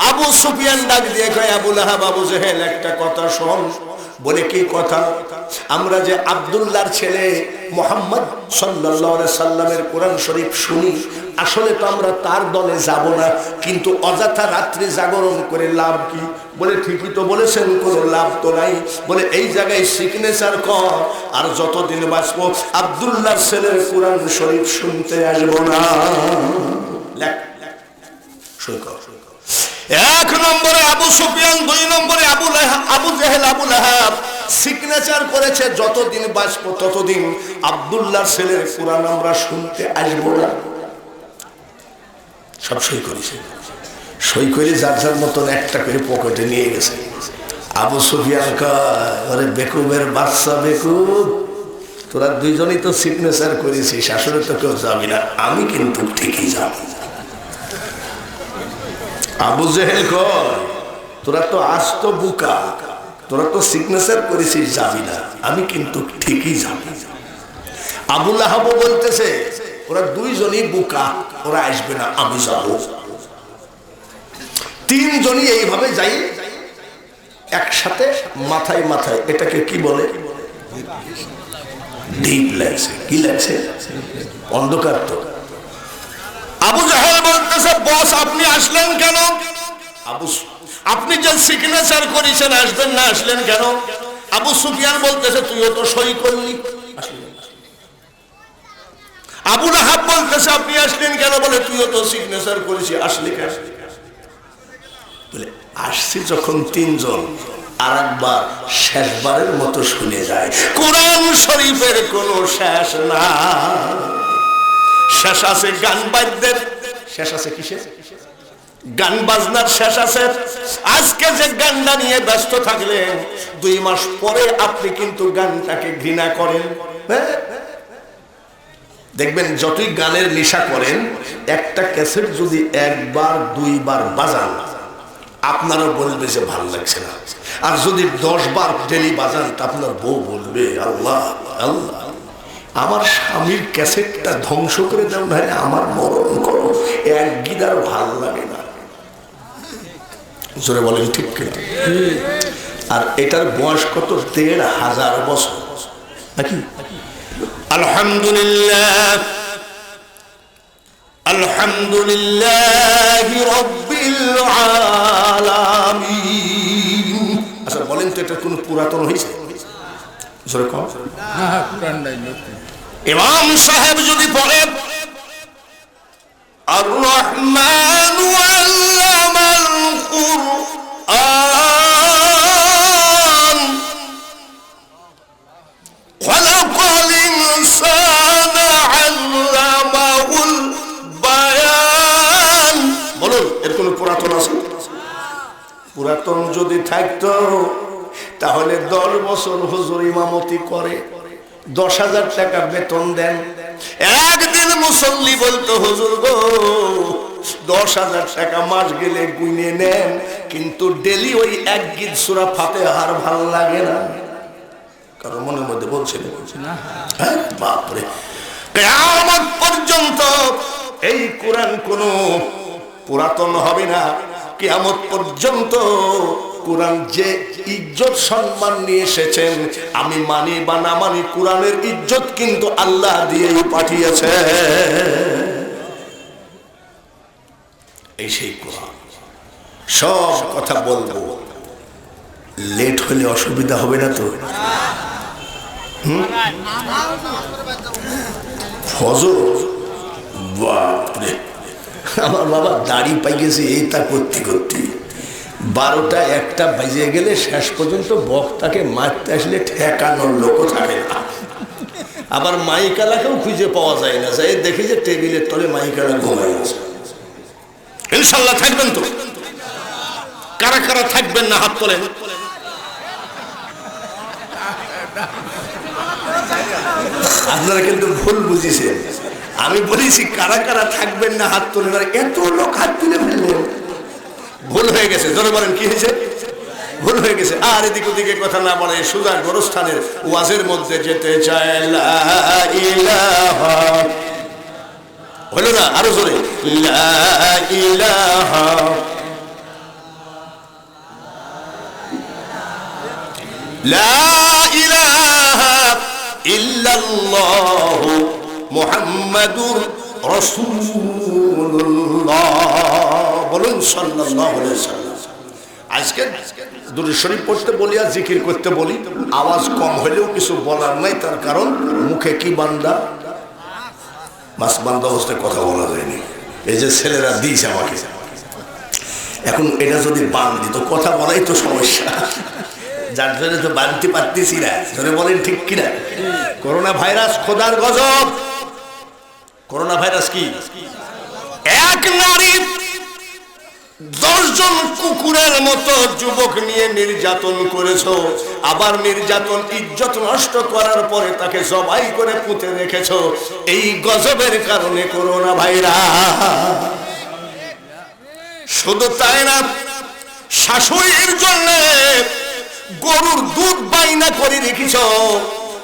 আবু সুফিয়ান ডাক দিয়ে কয়, আবু লাহাব, আবু জেহেল, একটা কথা শোন। বলে কি কথা? আমরা যে আব্দুল্লাহর ছেলে মুহাম্মদ সাল্লাল্লাহু আলাইহি সাল্লামের কোরআন শরীফ শুনি, আসলে তো আমরা তার দলে যাব না, কিন্তু অযথা রাত্রি জাগরণ করে লাভ কি? বলে ঠিকই তো বলেছেন, কোনো লাভ তো নাই। বলে এই জায়গায় সিগনেচার কর, আর যতদিন বাঁচবো আব্দুল্লাহর ছেলের কোরআন শরীফ শুনতে আসবো না। লেখ, সই কর। এক নম্বরে আবু সুফিয়ান, দুই নম্বরে আবু জেহেল, আবু লাহাব সিগনেচার করেছে, যতদিন বাঁচবো ততদিন আব্দুল্লাহর ছেলের কোরআন আমরা শুনতে আসবো না। সব সই করেছে। সই করে যার যার মতন একটা করে পকেটে নিয়ে গেছে। আবু সুফিয়ান কয়, বেকুবের বাচ্চা বেকুব, তোরা দুইজনই তো সিগনেচার করেছিস, আসলে তো কেউ যাবি না, আমি কিন্তু ঠিকই যাব। আবু জেহেল কয়, তোরা তো আজ তো বুকা, তোরা তো সিগনেচার করেছিস, যাবি না, আমি কিন্তু ঠিকই যাব। আবু লাহাব বলতেছে, ওরা দুইজনই বুকা, ওরা আসবে না, আমি যাব। তিনজনই এইভাবে যাই একসাথে, মাথায় মাথায়। এটাকে কি বলে? ডিপ লাগছে। কি লাগছে? অন্ধকার তো। আবু জাহেল বলতেছে, বস আপনি আসলেন কেন? আপনি যে সিগনেচার করেছেন আসবেন না, আসলেন কেন? আবু সুফিয়ান বলতেছে, তুইও তো সই করলি। আবু লাহাব বলতেছে, আপনি আসলেন কেন? বলে তুইও তো সিগনেচার করেছিস, আসলি কেন? বলে আসছি যখন তিনজন, আর একবার শেষবারের মতো শুনে যায়, কোরআন শরীফের কোনো শেষ না। শেষ আছে গান বাদ্যের, শেষ আছে কিসের? গান বাজনার শেষ আছে। আজকে যে গানটা নিয়ে ব্যস্ত থাকলেন, 2 মাস পরে আপনি কিন্তু গানটাকে ঘৃণা করেন। দেখবেন যতই গানের নেশা করেন, একটা ক্যাসেট যদি একবার 2 বার বাজান, আপনারও বলবে যে ভালো লাগছে না। আর যদি 10 বার ডেলি বাজান, তা আপনার বউ বলবে, আল্লাহ আল্লাহ, আমার স্বামীর ক্যাসেটটা ধ্বংস করে দাও, না আমার মরণ করো, এক গিদার ভাল লাগে না। জোরে বলেন ঠিক কিনা? আর এটার বয়স কত? 1500 বছর নাকি? আলহামদুলিল্লাহ, আলহামদুলিল্লাহি রাব্বিল আলামিন। আচ্ছা বলেন তো, এটা কোন পুরাতন হয়েছে? জোরে কম। ইমাম সাহেব যদি বলেন, আর রহমান আল্লামাল কুরআন খালাকাল ইনসানা আল্লামাহুল বায়ান। বলুন, এর কোন পুরাতন আছে? পুরাতন যদি থাকতো তাহলে 10 বছর হুজুর ইমামতি করে, 10,000 টাকা বেতন দেন। একদিন মুসল্লি বলতো, হুজুর গো 10,000 টাকা মাস গেলে গুনে নেন, কিন্তু ডেলি ওই এক গীত সূরা ফাতিহার ভালো লাগে না। কারণ মনের মধ্যে বলছে না, বাপরে, কিয়ামত পর্যন্ত এই কোরআন কোনো পুরাতন হবে না। কিয়ামত পর্যন্ত কোরআন যে ইজ্জত সম্মান নিয়ে এসেছেন, আমি মানি বা না মানি, কোরআনের ইজ্জত কিন্তু আল্লাহ দিয়েই পাঠিয়েছে। এই সেই কোরআন। সব কথা বলবো, লেট হলে অসুবিধা হবে না তো? ফজর, বাপরে, আমার বাবা দাড়ি পাই গেছে এইটা করতে করতে 12টা 1টা বাজে গেলে শেষ পর্যন্ত বক্তাকে মারতে আসলে ঠেকানোর লোক থাকে না। আবার মাইকালাকেও খুঁজে পাওয়া যায় না, যাই দেখি যে টেবিলের তলে মাইকালা ঘুমাই আছে। ইনশাল্লাহ থাকবেন তো? কারা কারা থাকবেন না হাত তোলেন। আপনারা কিন্তু ভুল বুঝেছেন, আমি বলেছি কারা কারা থাকবেন না হাত তোলেন, আর এত লোক হাত তুলে ফেললেন। ভুল হয়ে গেছে, জোরে বলেন কি হয়েছে? ভুল হয়ে গেছে। আর এদিক ওদিকে কথা না বলে সুজা গোরস্থানের ওয়াজের মধ্যে যেতে চায়। লা ইলাহা, হলো না? আরো জোরে, লা ইলাহা লা ইলাহা ইল্লাল্লাহু মুহাম্মাদুর রাসূলুল্লাহ। বলুন সাল্লাল্লাহু আলাইহি ওয়াসাল্লাম। আজকে দুরূদ শরীফ পড়তে বলি আর জিকির করতে বলি, আওয়াজ কম হলেও কিছু বলার নাই, তার কারণ মুখে কি বান্দা, মাছ বান্দা অবস্থায় কথা বলা যায়নি। এই যে ছেলেরা দিয়েছে আমাকে, এখন এটা যদি বান্ধি তো কথা বলাই তো সমস্যা, যার জন্য তো বাঁধতে পারতেছি না। ধরে বলেন ঠিক কিনা? করোনা ভাইরাস খোদার গজব। করোনা ভাইরাস কি? এক নারী 10 জন কুকুরের মতো যুবক নিয়ে নির্যাতন করেছো, আবার নির্যাতন ইজ্জত নষ্ট করার পরে তাকে জবাই করে পুঁতে রেখেছো। এই গজবের কারণে করোনা ভাইরাস। শুধু তাই না, শাশুড়ির জন্য গরুর দুধ বাইনা করে রেখেছ,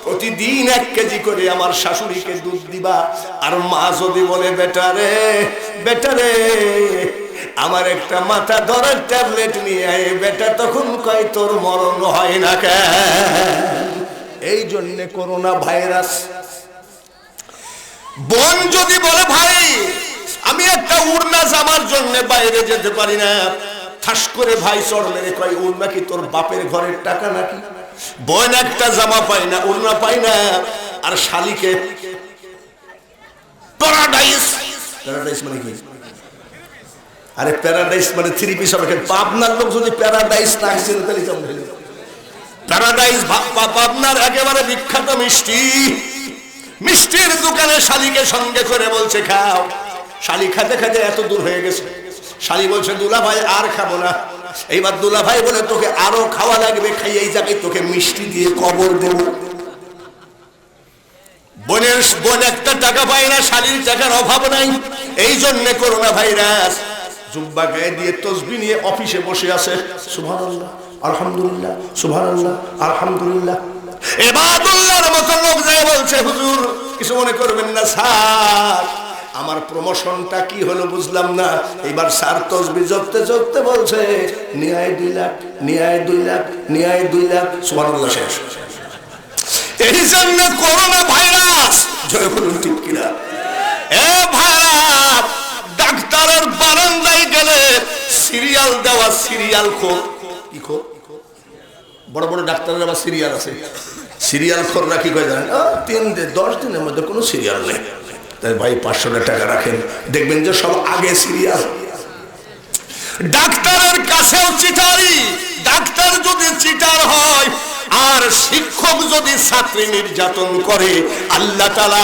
প্রতিদিন 1 কেজি করে আমার শাশুড়িকে দুধ দিবা। আর মা যদি বলে বেটারে বেটারে আমার একটা মাথা ধরার ট্যাবলেট নিয়ে আয়, বেটা তখন কয় তোর মরণ হয় না কেন? এই জন্যে করোনা ভাইরাস। বোন যদি বলে ভাই আমি একটা উড়না জামার জন্য বাইরে যেতে পারি না, ঠাস করে ভাই চড় মেরে কয় উড়না কি তোর বাপের ঘরের টাকা নাকি? বোন একটা জামা পায় না, উড়না পায় না, আর শালিকে প্যারাডাইস। প্যারাডাইস মানে কি? আরে প্যারাডাইস মানে 3 পিস হবে। পাবনার লোক যদি প্যারাডাইস না আসছিল তাহলে কেমন হইল? প্যারাডাইস পাবনার একেবারে বিখ্যাত মিষ্টি। মিষ্টির দোকানে শালিকে সঙ্গে করে বলছে খাও। শালি খাতে খাতে এত দূর হয়ে গেছে, শালি বলছে দুলা ভাই আর খাবো না। এইবার দুলা ভাই বলে তোকে আরো খাওয়া লাগবে, খাই এই জায়গায় তোকে মিষ্টি দিয়ে কবর দেব। বোন একটা টাকা পায় না, শালির টাকার অভাব নাই। এই জন্য করোনা ভাইরাস। জুব্বা গায়ে দিয়ে তসবিহ নিয়ে অফিসে বসে আছে, সুবহানাল্লাহ আলহামদুলিল্লাহ, সুবহানাল্লাহ আলহামদুলিল্লাহ। ইবাদুল্লাহর মতো লোক যায় বলছে হুজুর কিছু মনে করবেন না স্যার, আমার প্রমোশনটা কি হলো বুঝলাম না। এবার স্যার তসবিহ জপতে জপতে বলছে নিয়ায় 2 লাখ, নিয়ায় 2 লাখ, নিয়ায় 2 লাখ, সুবহানাল্লাহ শেষ। এই জন্য করোনা ভাইরাস। জয় বলুন ঠিক কিনা? এ ভাইরা, ডাক্তারের বারান্দায় গেলে সিরিয়াল দেওয়া, সিরিয়াল খোর। কি খোর? বড় বড় ডাক্তারের আবার সিরিয়াল আছে। সিরিয়াল খোররা কি করে জানেন? 10 দিনের মধ্যে কোনো সিরিয়াল নেই। তাই ভাই 500 টাকা রাখেন, দেখবেন যে সব আগে সিরিয়াল। ডাক্তারের কাছেও চিটারি। ডাক্তার যদি চিটার হয় আর শিক্ষক যদি ছাত্রী নির্যাতন করে, আল্লাহ তাআলা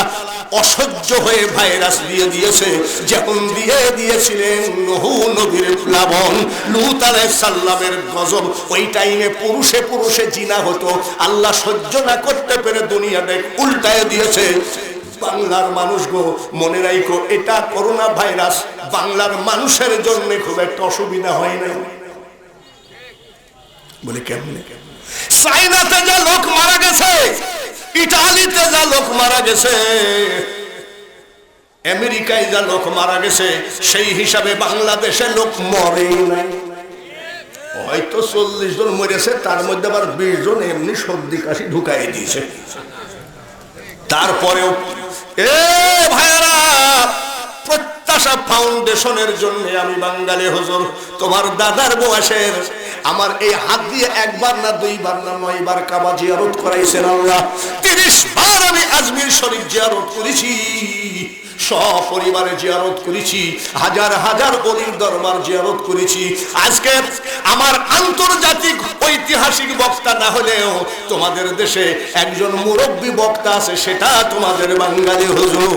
অসহ্য হয়ে ভাইরাস দিয়ে দিয়েছে, যেমন দিয়ে দিয়েছিলেন নূহ নবীর প্লাবন, লূত আলাইহিস সালামের গজব। ওই টাইমে পুরুষে পুরুষে জিনা হতো, আল্লাহ সহ্য না করতে পেরে দুনিয়াটাকে উল্টায় দিয়েছে। বাংলার মানুষ গো, মনে রাখো এটা করোনা ভাইরাস বাংলার মানুষের জন্য খুব একটা অসুবিধা হয় না। বলে কেমনে? চাইনাতে যা লোক মারা গেছে, ইটালিতে যা লোক মারা গেছে, আমেরিকায় যা লোক মারা গেছে, সেই হিসাবে বাংলাদেশে লোক মরেই নাই। হয়তো 40 জন মরেছে, তার মধ্যে আবার 20 জন এমনি সর্দি কাশি ঢুকাই দিয়েছে। তারপরেও ভাইয়ারা, প্রত্যাশা ফাউন্ডেশনের জন্য আমি বাঙালি হুজুর তোমার দাদার বয়সের আমার এই হাত দিয়ে 1 বার না 2 বার না 9 বার কাবা জিয়ারত করাইছেন আল্লাহ। 30 বার আমি আজমির শরীফ জিয়ারত করেছি, সপরিবারে জিয়ারত করেছি, হাজার হাজার ওলির দরবার জিয়ারত করেছি। আজকে আমার আন্তর্জাতিক ঐতিহাসিক বক্তা না হলেও তোমাদের দেশে একজন মুরব্বী বক্তা আছে, সেটা তোমাদের বাঙালি হুজুর।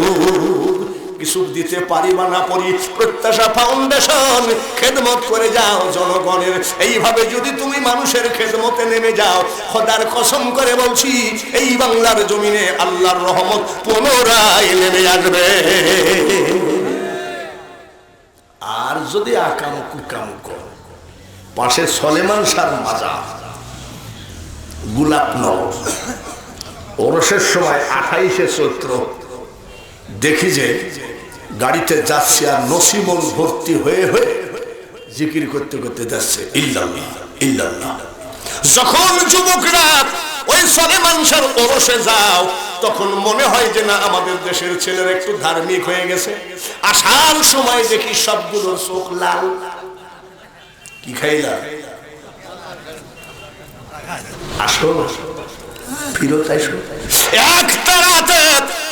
কিছু দিতে পারি বা না পারি, প্রত্যাশা ফাউন্ডেশন খেদমত করে যাও জনগণের। এইভাবে যদি তুমি মানুষের খেদমতে নেমে যাও, খোদার কসম করে বলছি এই বাংলার জমিনে আল্লাহর রহমত পুনরায় নেমে আসবে। আর যদি আকাম কুকাম কর, পাশে সলেমান শাহ মাজার, গোলাপনগর, ওরসের সময় 28শে চৈত্র দেখি যে গাড়িতে যাচ্ছে আর নসিমন ভর্তি হয়ে হয়ে জিকির করতে করতে যাচ্ছে ইল্লাল্লাহ ইল্লাল্লাহ। যখন যুবকরা ওই সলেমান শাহর ওরসে যাও, তখন মনে হয় যে না আমাদের দেশের ছেলেরা একটু ধার্মিক হয়ে গেছে। আসার সময় দেখি সবগুলোর চোখ লাল। কি খাইলা? আসো ফিরত আইসো। একটা রাতে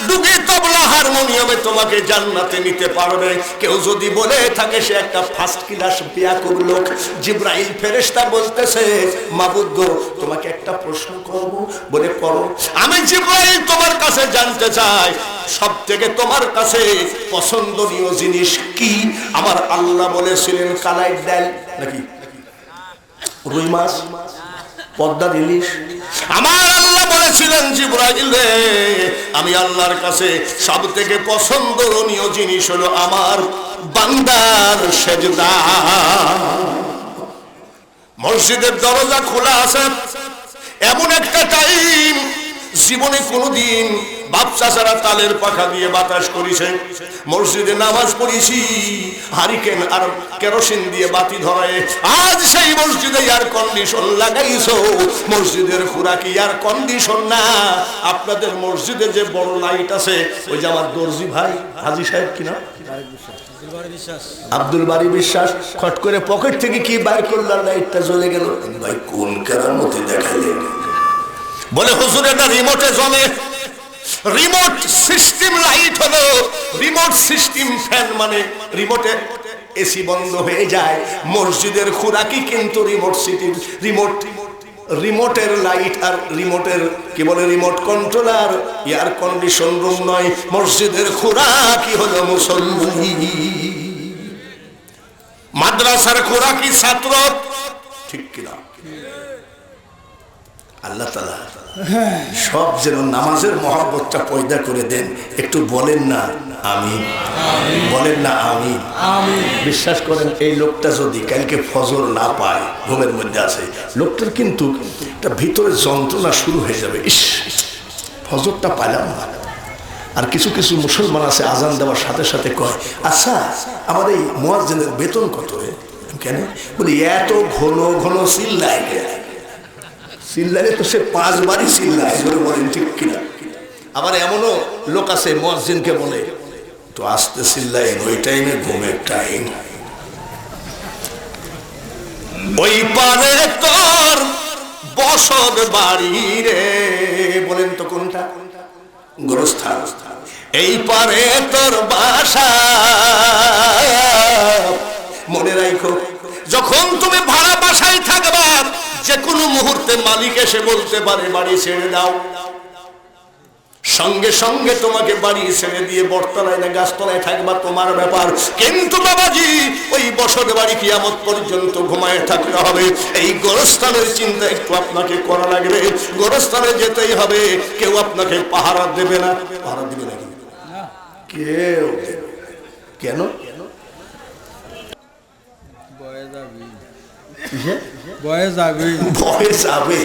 ডুগে তবলা হারমোনিয়ামে তোমাকে জান্নাতে নিতে পারবে। কেউ যদি বলে থাকে সে একটা ফার্স্ট ক্লাস বেয়াকুব লোক, জিবরাইল ফেরেশতা বলতেছে মাবুদ গো তোমাকে একটা প্রশ্ন করব, বলে করো। আমি জিবরাইল তোমার কাছে জানতে চাই সব থেকে তোমার কাছে পছন্দনীয় জিনিস কি? আমার আল্লাহ বলেছিলেন কালাই ডাল নাকি রুই মাছ, পদ্মার ইলিশ। আমার আল্লাহ বলেছিলেন জিবরাইল রে, আমি আল্লাহর কাছে সব থেকে পছন্দনীয় জিনিস হলো আমার বান্দার সেজদা। মসজিদের দরজা খোলা আছে, এমন একটা টাইম জীবনে কোনোদিন বাপ চাচারা তালের পাখা দিয়ে বাতাস করেছে, মসজিদে নামাজ পড়েছি হারিকেন আর কেরোসিন দিয়ে বাতি ধরায়। আজ সেই মসজিদে এয়ার কন্ডিশন লাগাইছো, মসজিদের খুরাকি এয়ার কন্ডিশন না। আপনাদের মসজিদে যে বড় লাইট আছে, ওই যে আমার দর্জি ভাই হাজী সাহেব কিনা আব্দুল বারী বিশ্বাস খট করে পকেট থেকে কি বাইর করলাম, লাইটটা জ্বলে গেল। ভাই কোন কেরামতি দেখালেন? বলে হুজুর এটা রিমোটে জ্বলে। রিমোট সিস্টেম লাইট হলো রিমোট সিস্টেম ফ্যান, মানে রিমোটে এসি বন্ধ হয়ে যায়। মসজিদের খুরাকি কিন্তু রিমোট সিটি, রিমোটের লাইট আর রিমোটের কি বলে remote controller, air condition room নয়। মসজিদের খুরাকি হলো মুসল্লি, মাদ্রাসার খুরাকি ছাত্র। ঠিক কিনা? আল্লাহ তাআলা সব যেন নামাজের মহব্বতটা পয়দা করে দেন। একটু বলেন না আমিন, বলেন না আমিন। বিশ্বাস করেন এই লোকটা যদি কালকে ফজর না পায়, ঘুমের মধ্যে আছে, লোকটার কিন্তু একটা ভিতরে যন্ত্রণা শুরু হয়ে যাবে, ইস ফজরটা পাইলাম না। আর কিছু কিছু মুসলমান আছে আজান দেওয়ার সাথে সাথে কয় আচ্ছা আমার এই মুয়াজ্জিনের বেতন কত? কেন? বলি এত ঘন ঘন চিল্লায়, চিল্লালে তো সে 5 বারই চিল্লায়, বলেন ঠিক কিনা? আবার এমনও লোক আছে মুয়াজ্জিনকে বলে তো আস্তে চিল্লায়, ওই টাইমে ঘুমের টাইম। ওই পারে তোর বসত বাড়ি রে, বলেন তো কোনটা? গোরস্থান। এই পারে তোর বাসা। মনে রাখো যখন তুমি ভাড়া বাসায় থাকবা, যে কোনো মুহূর্তে মালিক এসে বলতে পারে বাড়ি ছেড়ে দাও। সঙ্গে সঙ্গে তোমাকে বাড়ি ছেড়ে দিয়ে বটতলায় না গাছতলায় থাকবা, তোমার ব্যাপার। কিন্তু বাবাজি ওই বসত বাড়ি কিয়ামত পর্যন্ত ঘুমায় থাকতে হবে। এই গোরস্থানের চিন্তা একটু আপনাকে করা লাগবে। গোরস্থানে যেতেই হবে, কেউ আপনাকে পাহারা দেবে না। পাহারা দিবে না কেউ? কেন? ভয়ে যাবে।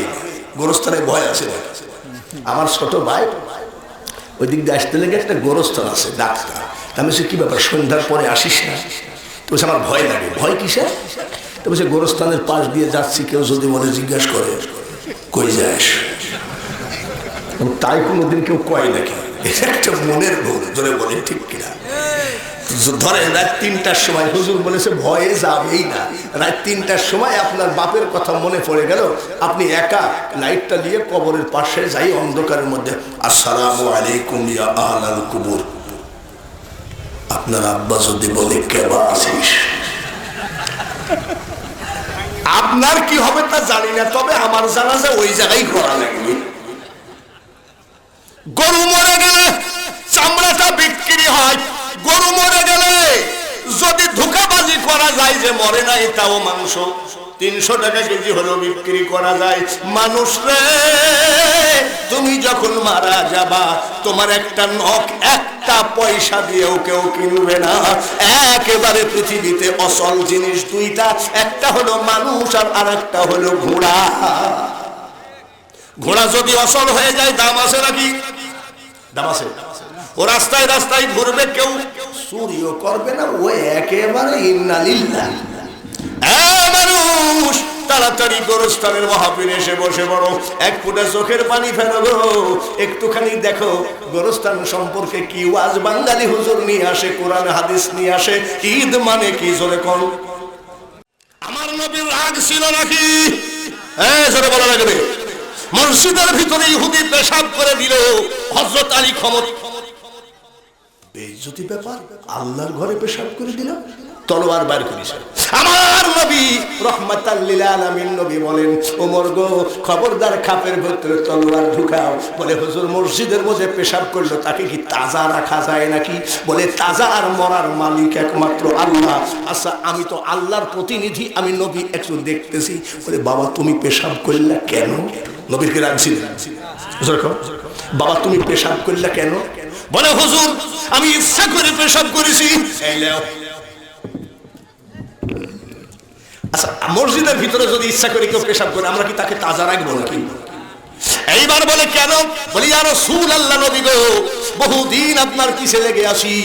গোরস্থানে ভয় আছে। আমার ছোট ভাই ওই দিক দিয়ে আসতে লেগে একটা গোরস্থান আছে, ডাক্তার। আমি সে কি ব্যাপার সন্ধ্যার পরে আসিস না? তো আমার ভয় লাগে। ভয় কিসে? তবে সে গোরস্থানের পাশ দিয়ে যাচ্ছি, কেউ যদি বলে জিজ্ঞাসা করে কই যাস, তাই কোনোদিন কেউ কয় নাকি? এটা একটা মনের ভুল, ধরে বলে ঠিক কিনা? ধরেন রাত 3টার সময় হুজুর বলেছে ভয়ে যাবেই না, রাত 3টার সময় আপনার বাপের কথা মনে পড়ে গেল, আপনি একা লাইটটা দিয়ে কবরের পাশে যাই অন্ধকারের মধ্যে, আসসালামু আলাইকুম ইয়া আহলাল কুবুর। আপনার আব্বা যদি বলে কেবা আছিস, আপনার কি হবে তা জানি না, তবে আমার জানাজা ওই জায়গায় করা লাগবে। গরু মরে গেলে চামড়াটা বিক্রি হয়, গরু মরে গেলে যদি ধোঁকাবাজি করা যায় যে মরে নাই, তাও মাংস 300 টাকা কেজি হলেও বিক্রি করা যায়। মানুষ রে, তুমি যখন মারা যাবা, তোমার একটা নখ একটা পয়সা দিয়েও কেউ কিনবে না। একেবারে পৃথিবীতে অসল জিনিস দুইটা, একটা হলো মানুষ আর আরেকটা হলো ঘোড়া। ঘোড়া যদি অসল হয়ে যায় দাম আছে নাকি? দাম আছে। ও রাস্তায় রাস্তায় ঘুরবে, কেউ চুরিও করবে না, ও একেবারে ইন্নালিল্লাহ। মানুষ তাড়াতাড়ি গোরস্থানের মাহফিলে এসে বসে বড়, এক ফুটা চোখের পানি ফেলো গো, একটুখানি দেখো গোরস্থান সম্পর্কে কি ওয়াজ বাঙালি হুজুর নিয়ে আসে, কোরআন হাদিস নিয়ে আসে। ঈদ মানে কি জোরে কোন? আমার নবীর রাগ ছিল নাকি? জোরে বলা লাগবে। মসজিদের ভিতরে ইহুদি পেশাব করে দিল, হযরত আলী ক্ষমতা, বেইজ্জতি ব্যাপার, আল্লাহর ঘরে পেশাব করে দিল, তলোয়ার বার করেছে। আমার নবী রাহমাতাল লিল আলামিন নবী বলেন, ওমর গো খবরদার খাপের ভিতরে তলোয়ার ঢুকাও। বলে হুজুর মসজিদের মধ্যে পেশাব করলো, তাকে কি তাজা রাখা যায় নাকি? বলে তাজা আর মরার মালিক একমাত্র আল্লাহ। আচ্ছা আমি তো আল্লাহর প্রতিনিধি, আমি নবী একটু দেখতেছি। বলে বাবা তুমি পেশাব করলা কেন? নবীকে রাখছিলেন, বাবা তুমি পেশাব করলা কেন? বলে হুজুর আমি ইচ্ছা করে পেশাব করেছি। আচ্ছা মসজিদের ভিতরে যদি ইচ্ছা করে কেউ পেশাব করে, আমরা কি তাকে তাজা রাখবো নাকি? এইবার বলে কেন? বলি ইয়া রাসূলুল্লাহ নবী গো, বহুদিন আপনার পিছে লেগে আসি,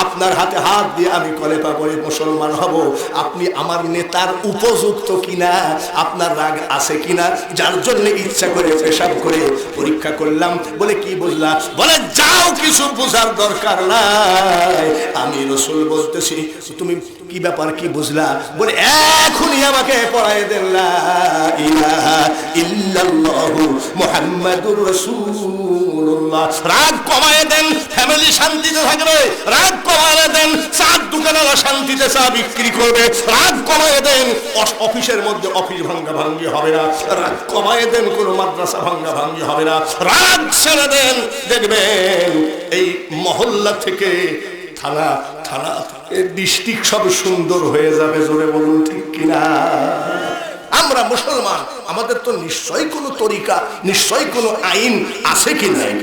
আপনার হাতে হাত দিয়ে আমি কলেমা পড়ে মুসলমান হব, আপনি আমার নেতার উপযুক্ত কিনা, আপনার রাগ আছে কিনা, যার জন্য ইচ্ছা করে পেশাব করে পরীক্ষা করলাম। বলে কি বুঝলা? বলে যাও, কিছু বোঝার দরকার নাই, আমি রাসূল বলতেছি। তুমি কি ব্যাপার, কি বুঝলা? বলে এখনই আমাকে পড়ায় দেন লা ইলাহা ইল্লাল্লাহু মুহাম্মাদুর রাসূলুল্লাহ। রাগ কমায় দেন, ফ্যামিলি শান্তিতে থাকবে। রাগ কমায় দেন, চার দোকানেরা শান্তিতে চা বিক্রি করবে। রাগ কমায় দেন, অফিসের মধ্যে অফিস ভাঙ্গা ভাঙ্গি হবে না। রাগ কমায় দেন, কোনো মাদ্রাসা ভাঙ্গা ভাঙ্গি হবে না। রাগ ছেড়ে দেন, দেখবেন এই মহল্লা থেকে থানা, থানা ডিস্ট্রিক্ট সব সুন্দর হয়ে যাবে। জোরে বলুন ঠিক কিনা? আমরা মুসলমান, আমাদের তো নিশ্চয়ই কোনো তরিকা, নিশ্চয়ই কোনো আইন আছে কি নাই।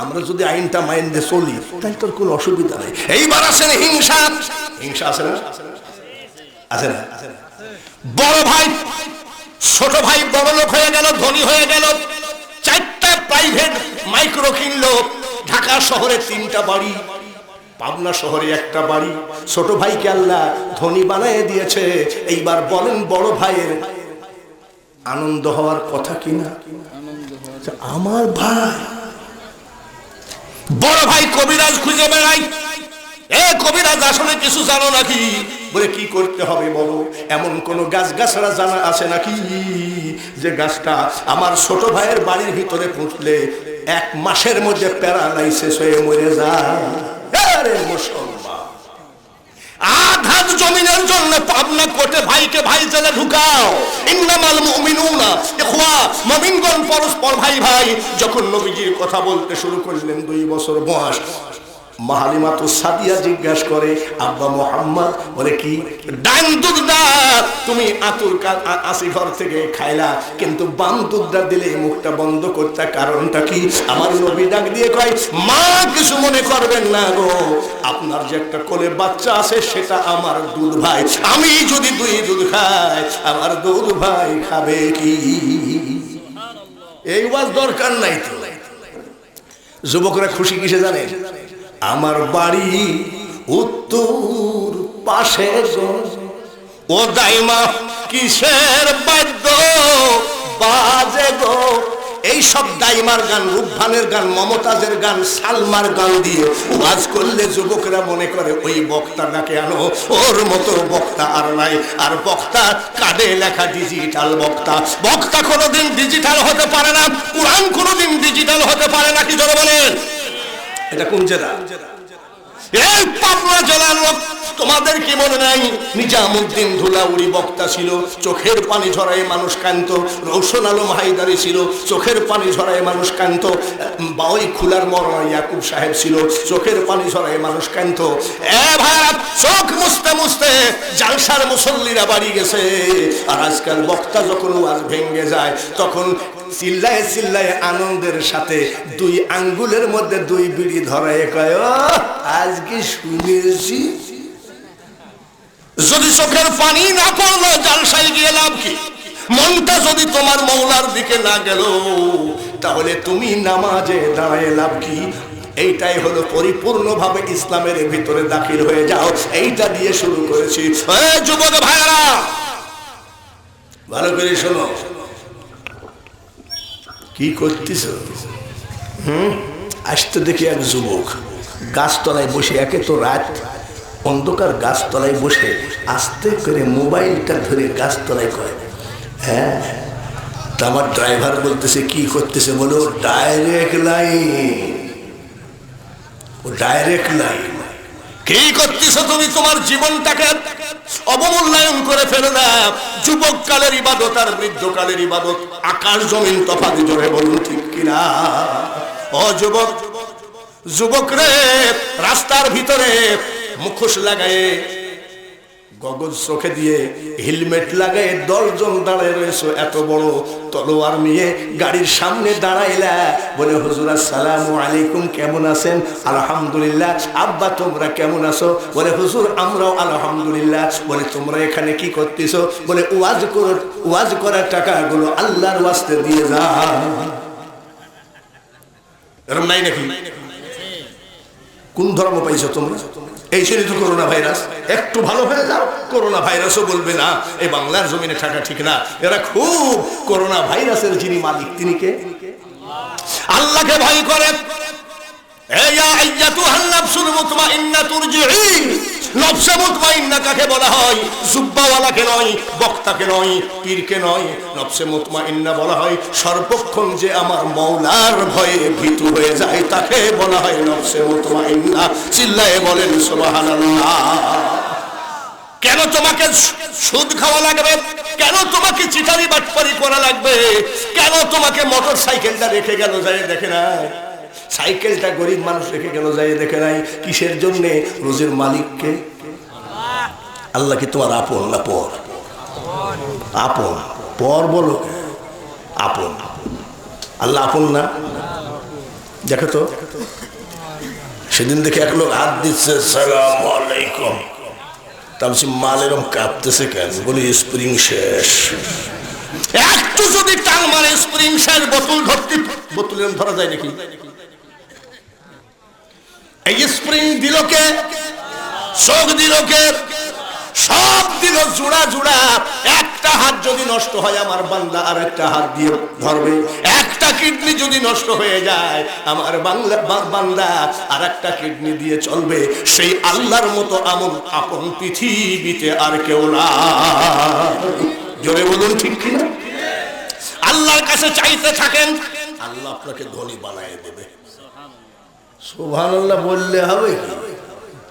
আমরা যদি আইনটা মাইন্ডে চলি তাই তোর কোনো অসুবিধা নেই। এইবার আসেন হিংসা। হিংসা আছে না? আছে না? বড় ভাই ছোট ভাই বড় লোক হয়ে গেল, ধনী হয়ে গেল, 4টা প্রাইভেট মাইক্রো কিনলো, ঢাকা শহরে 3টা বাড়ি, পাবনা শহরে 1টা বাড়ি। ছোট ভাইকে আল্লাহ ধনী বানিয়ে দিয়েছে। এইবার বলেন বড় ভাইয়ের আনন্দ হওয়ার কথা কিনা? আমার ভাই, বড় ভাই কবিরাজ খুঁজে বেড়াই। কবিরাজ আসলে কিছু জানো নাকি? বলে কি করতে হবে বলো? এমন কোন গাছ গাছড়া জানা আছে নাকি যে গাছটা আমার ছোট ভাইয়ের বাড়ির ভিতরে পুঁতলে 1 মাসের মধ্যে প্যারালাইসিস হয়ে মরে যায়? মুসলমান আধাত জমিনের জন্য পাবনা কোটে ভাইকে ভাই জেলে ঢুকাও। ইন্নামাল মুমিনুনা ইখওয়া, মুমিনগণ পরস্পর ভাই ভাই। যখন নবীজির কথা বলতে শুরু করলেন 2 বছর বয়স, মাহালিমা তো সাদিয়া জিজ্ঞাসা করে আব্বা মোহাম্মদ, বলে কি? ডান দুধটা তুমি আতুর আসি ঘর থেকে খাইলা, কিন্তু বাম দুধটা দিলে মুখটা বন্ধ করতে, কারণটা কি? আমার নবী ডাক দিয়ে কয়, মা কিছু মনে করবেন না গো, আপনার যে একটা কোলে বাচ্চা আছে সেটা আমার দুধ ভাই, আমি যদি 2 দুধ খাই আমার দুধ ভাই খাবে কি? এই ওয়াজ দরকার নাই তো। যুবকরা খুশি কিসে জানেন? আমার বাড়ি উত্তর পাশে ও দাইমা কিসের বাদ্য বাজে গো, এই সব দাইমার গান, রূপভানের গান, মমতাজের গান, সালমার গান দিয়ে ওয়াজ করলে যুবকরা মনে করে ওই বক্তাটাকে আনো, ওর মতো বক্তা আর নাই। আর বক্তা কাঁধে লেখা ডিজিটাল বক্তা। বক্তা কোনোদিন ডিজিটাল হতে পারে না, কোরআন কোনোদিন ডিজিটাল হতে পারে না। কি জোরে বলেন? এটা কোন জেলা? এই পাবনা জেলার লোক। তোমাদের কি মনে নাই নিজামুদ্দিন ধুলাউড়ি বক্তা ছিল, চোখের পানি ঝরায় মানুষ কান্ত। রৌশন আলম হায়দারি ছিল, চোখের পানি ঝরায় মানুষ কান্ত। বাউই খুলার মরনা ইয়াকুব সাহেব ছিল, চোখের পানি ঝরায় মানুষ কান্ত। এ ভাইরা, চোখ মুছতে মুছতে জালসার মুসল্লিরা বাড়ি গেছে। আর আজকাল বক্তা যখন ওয়াজ ভেঙে যায় তখন চিল্লায় চিল্লায় আনন্দের সাথে দুই আঙ্গুলের মধ্যে দুই বিড়ি ধরায় কয়, আজকে শুনেছি। যদি চোখের পানি না পড়লো জালসায় গিয়ে লাভ কি? মনটা যদি তোমার মওলার দিকে না গেল তাহলে তুমি নামাজে দাঁড়ায় লাভ কি? এইটাই হলো পরিপূর্ণভাবে ইসলামের ভিতরে দাখিল হয়ে যাও। এইটা দিয়ে শুরু করেছি। যুবক ভাইরা ভালো করে শোনো, কি করতেছ? আসতে দেখি এক যুবক গাছতলায় বসে, একে তো রাত, অন্ধকার, গাছতলায় বসে আস্তে করে মোবাইলটা ধরে গাছতলায় করে। হ্যাঁ, তা আমার ড্রাইভার বলতেছে কি করতেছে? বলো ডাইরেক্ট লাইন। ও ডাইরেক্ট লাইন। কি করতেছ তুমি? তোমার জীবনটাকে অবমূল্যায়ন করে ফেলে না। যুবক কালের ইবাদত আর বৃদ্ধকালের ইবাদত আকাশ জমিন তফাৎ। জোরে বলুন ঠিক কিনা? ও যুবক, যুবক রে, রাস্তার ভিতরে মুখোশ লাগায়ে, গগল চোখে দিয়ে, হেলমেট লাগায়ে 10 জন দাঁড়ায় রয়েছে। এত বড় তলোয়ার নিয়ে গাড়ির সামনে দাঁড়াইলা, বলে হুজুর আসসালামু আলাইকুম, কেমন আছেন? আলহামদুলিল্লাহ। আব্বা তোমরা কেমন আছো? বলে হুজুর আমরাও আলহামদুলিল্লাহ। বলে তোমরা এখানে কি করতেছো? বলে ওয়াজ করার টাকাগুলো আল্লাহর ওয়াস্তে দিয়ে যা। এরকম নাই নাকি? কোন ধর্ম পাইছো তোমরা? এই শরীর তো করোনা ভাইরাস, একটু ভালো হয়ে যাও করোনা ভাইরাসও বলবে না। এই বাংলার জমিনে থাকা ঠিক না। এরা খুব করোনা ভাইরাসের যিনি মালিক তিনি কে? আল্লাহকে ভয় করে। নফসে মুতমাইন্না কাকে বলা হয়? জুব্বাওয়ালাকে নয়, বক্তাকে নয়, পীরকে নয়। নফসে মুতমাইন্না বলা হয় সর্বক্ষণ যে আমার মওলার ভয়ে ভীতু হয়ে যায় তাকে বলা হয় নফসে মুতমাইন্না। চিল্লায়ে বলেন সুবহানাল্লাহ। কেন তোমাকে সুদ খাওয়া লাগবে? কেন তোমাকে চিটারি বাটপারি করা লাগবে? কেন তোমাকে মোটর সাইকেলটা রেখে গেল যায় দেখে না? সাইকেলটা গরিব মানুষ রেখে গেল যায় দেখে নাই? কিসের জন্য? রোজের মালিককে। আল্লাহ কি তোমার আপন না পর? আপন। পর বলো, আপন। আল্লাহ আপন না? দেখো তো, সেদিন দেখে এক লোক হাত দিচ্ছে, সালামু আলাইকুম। তারপর মাল এরকম কাঁপতেছে কেন? বলি স্প্রিং শেষ। একটু যদি টান মারে স্প্রিং শেষ। বোতল ধরতে, বোতল এরকম ধরা যায় নাকি? এই স্প্রিং দিল কে? শোক দিল কে? সব দিল জোড়া জোড়া। একটা হাত যদি নষ্ট হয় আমার বান্দা আর একটা হাত দিয়ে ধরবে। একটা কিডনি যদি নষ্ট হয়ে যায় আমার বান্দা আর একটা কিডনি দিয়ে চলবে। সেই আল্লাহর মতো আপন পৃথিবীতে আর কেউ না। জোরে বলুন ঠিক কিনা? আল্লাহর কাছে চাইতে থাকেন, আল্লাহ আপনাকে ধনী বানায় দেবে। সুবহানাল্লাহ বললে হবে কি?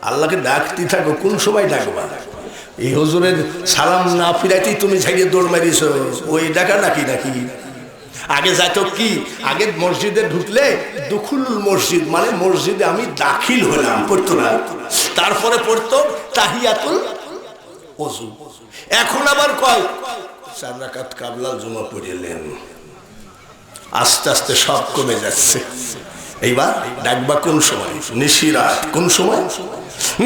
আল্লাহকে ডাকতে থাকো। কোন সময় ডাকবা? এই হুজুরের সালাম না ফিরাইতেই তুমি ঝাড়িয়ে দৌড় মারিস, ওই ডাকা নাকি? নাকি আগে যাইত কি? আগে মসজিদে ঢুকলে দুখুল মসজিদ মানে মসজিদে আমি দাখিল হলাম পড়তো না, তারপরে পড়তো তাহিয়াতুল ওযু। এখন আবার কয় 4 রাকাত কাবলাল জুমা পড়িলেন। আস্তে আস্তে সব কমে যাচ্ছে। এইবার ডাকবা কোন সময়? নিশিরাত। কোন সময়?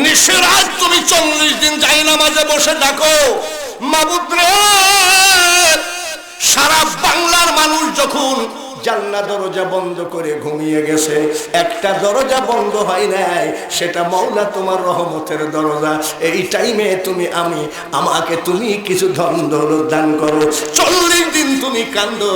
নিশিরাত। তুমি 40 দিন যাই নামাজে বসে ডাকো, মাবুদ রে, সারা বাংলার মানুষ যখন জান্নাত দরজা বন্ধ করে ঘুমিয়ে গেছে, একটা দরজা বন্ধ হয় নাই, সেটা মাওলা তোমার রহমতের দরজা। এই টাইমে আমাকে তুমি কিছু ধন দৌলত দান করো। 40 দিন তুমি কান্দো,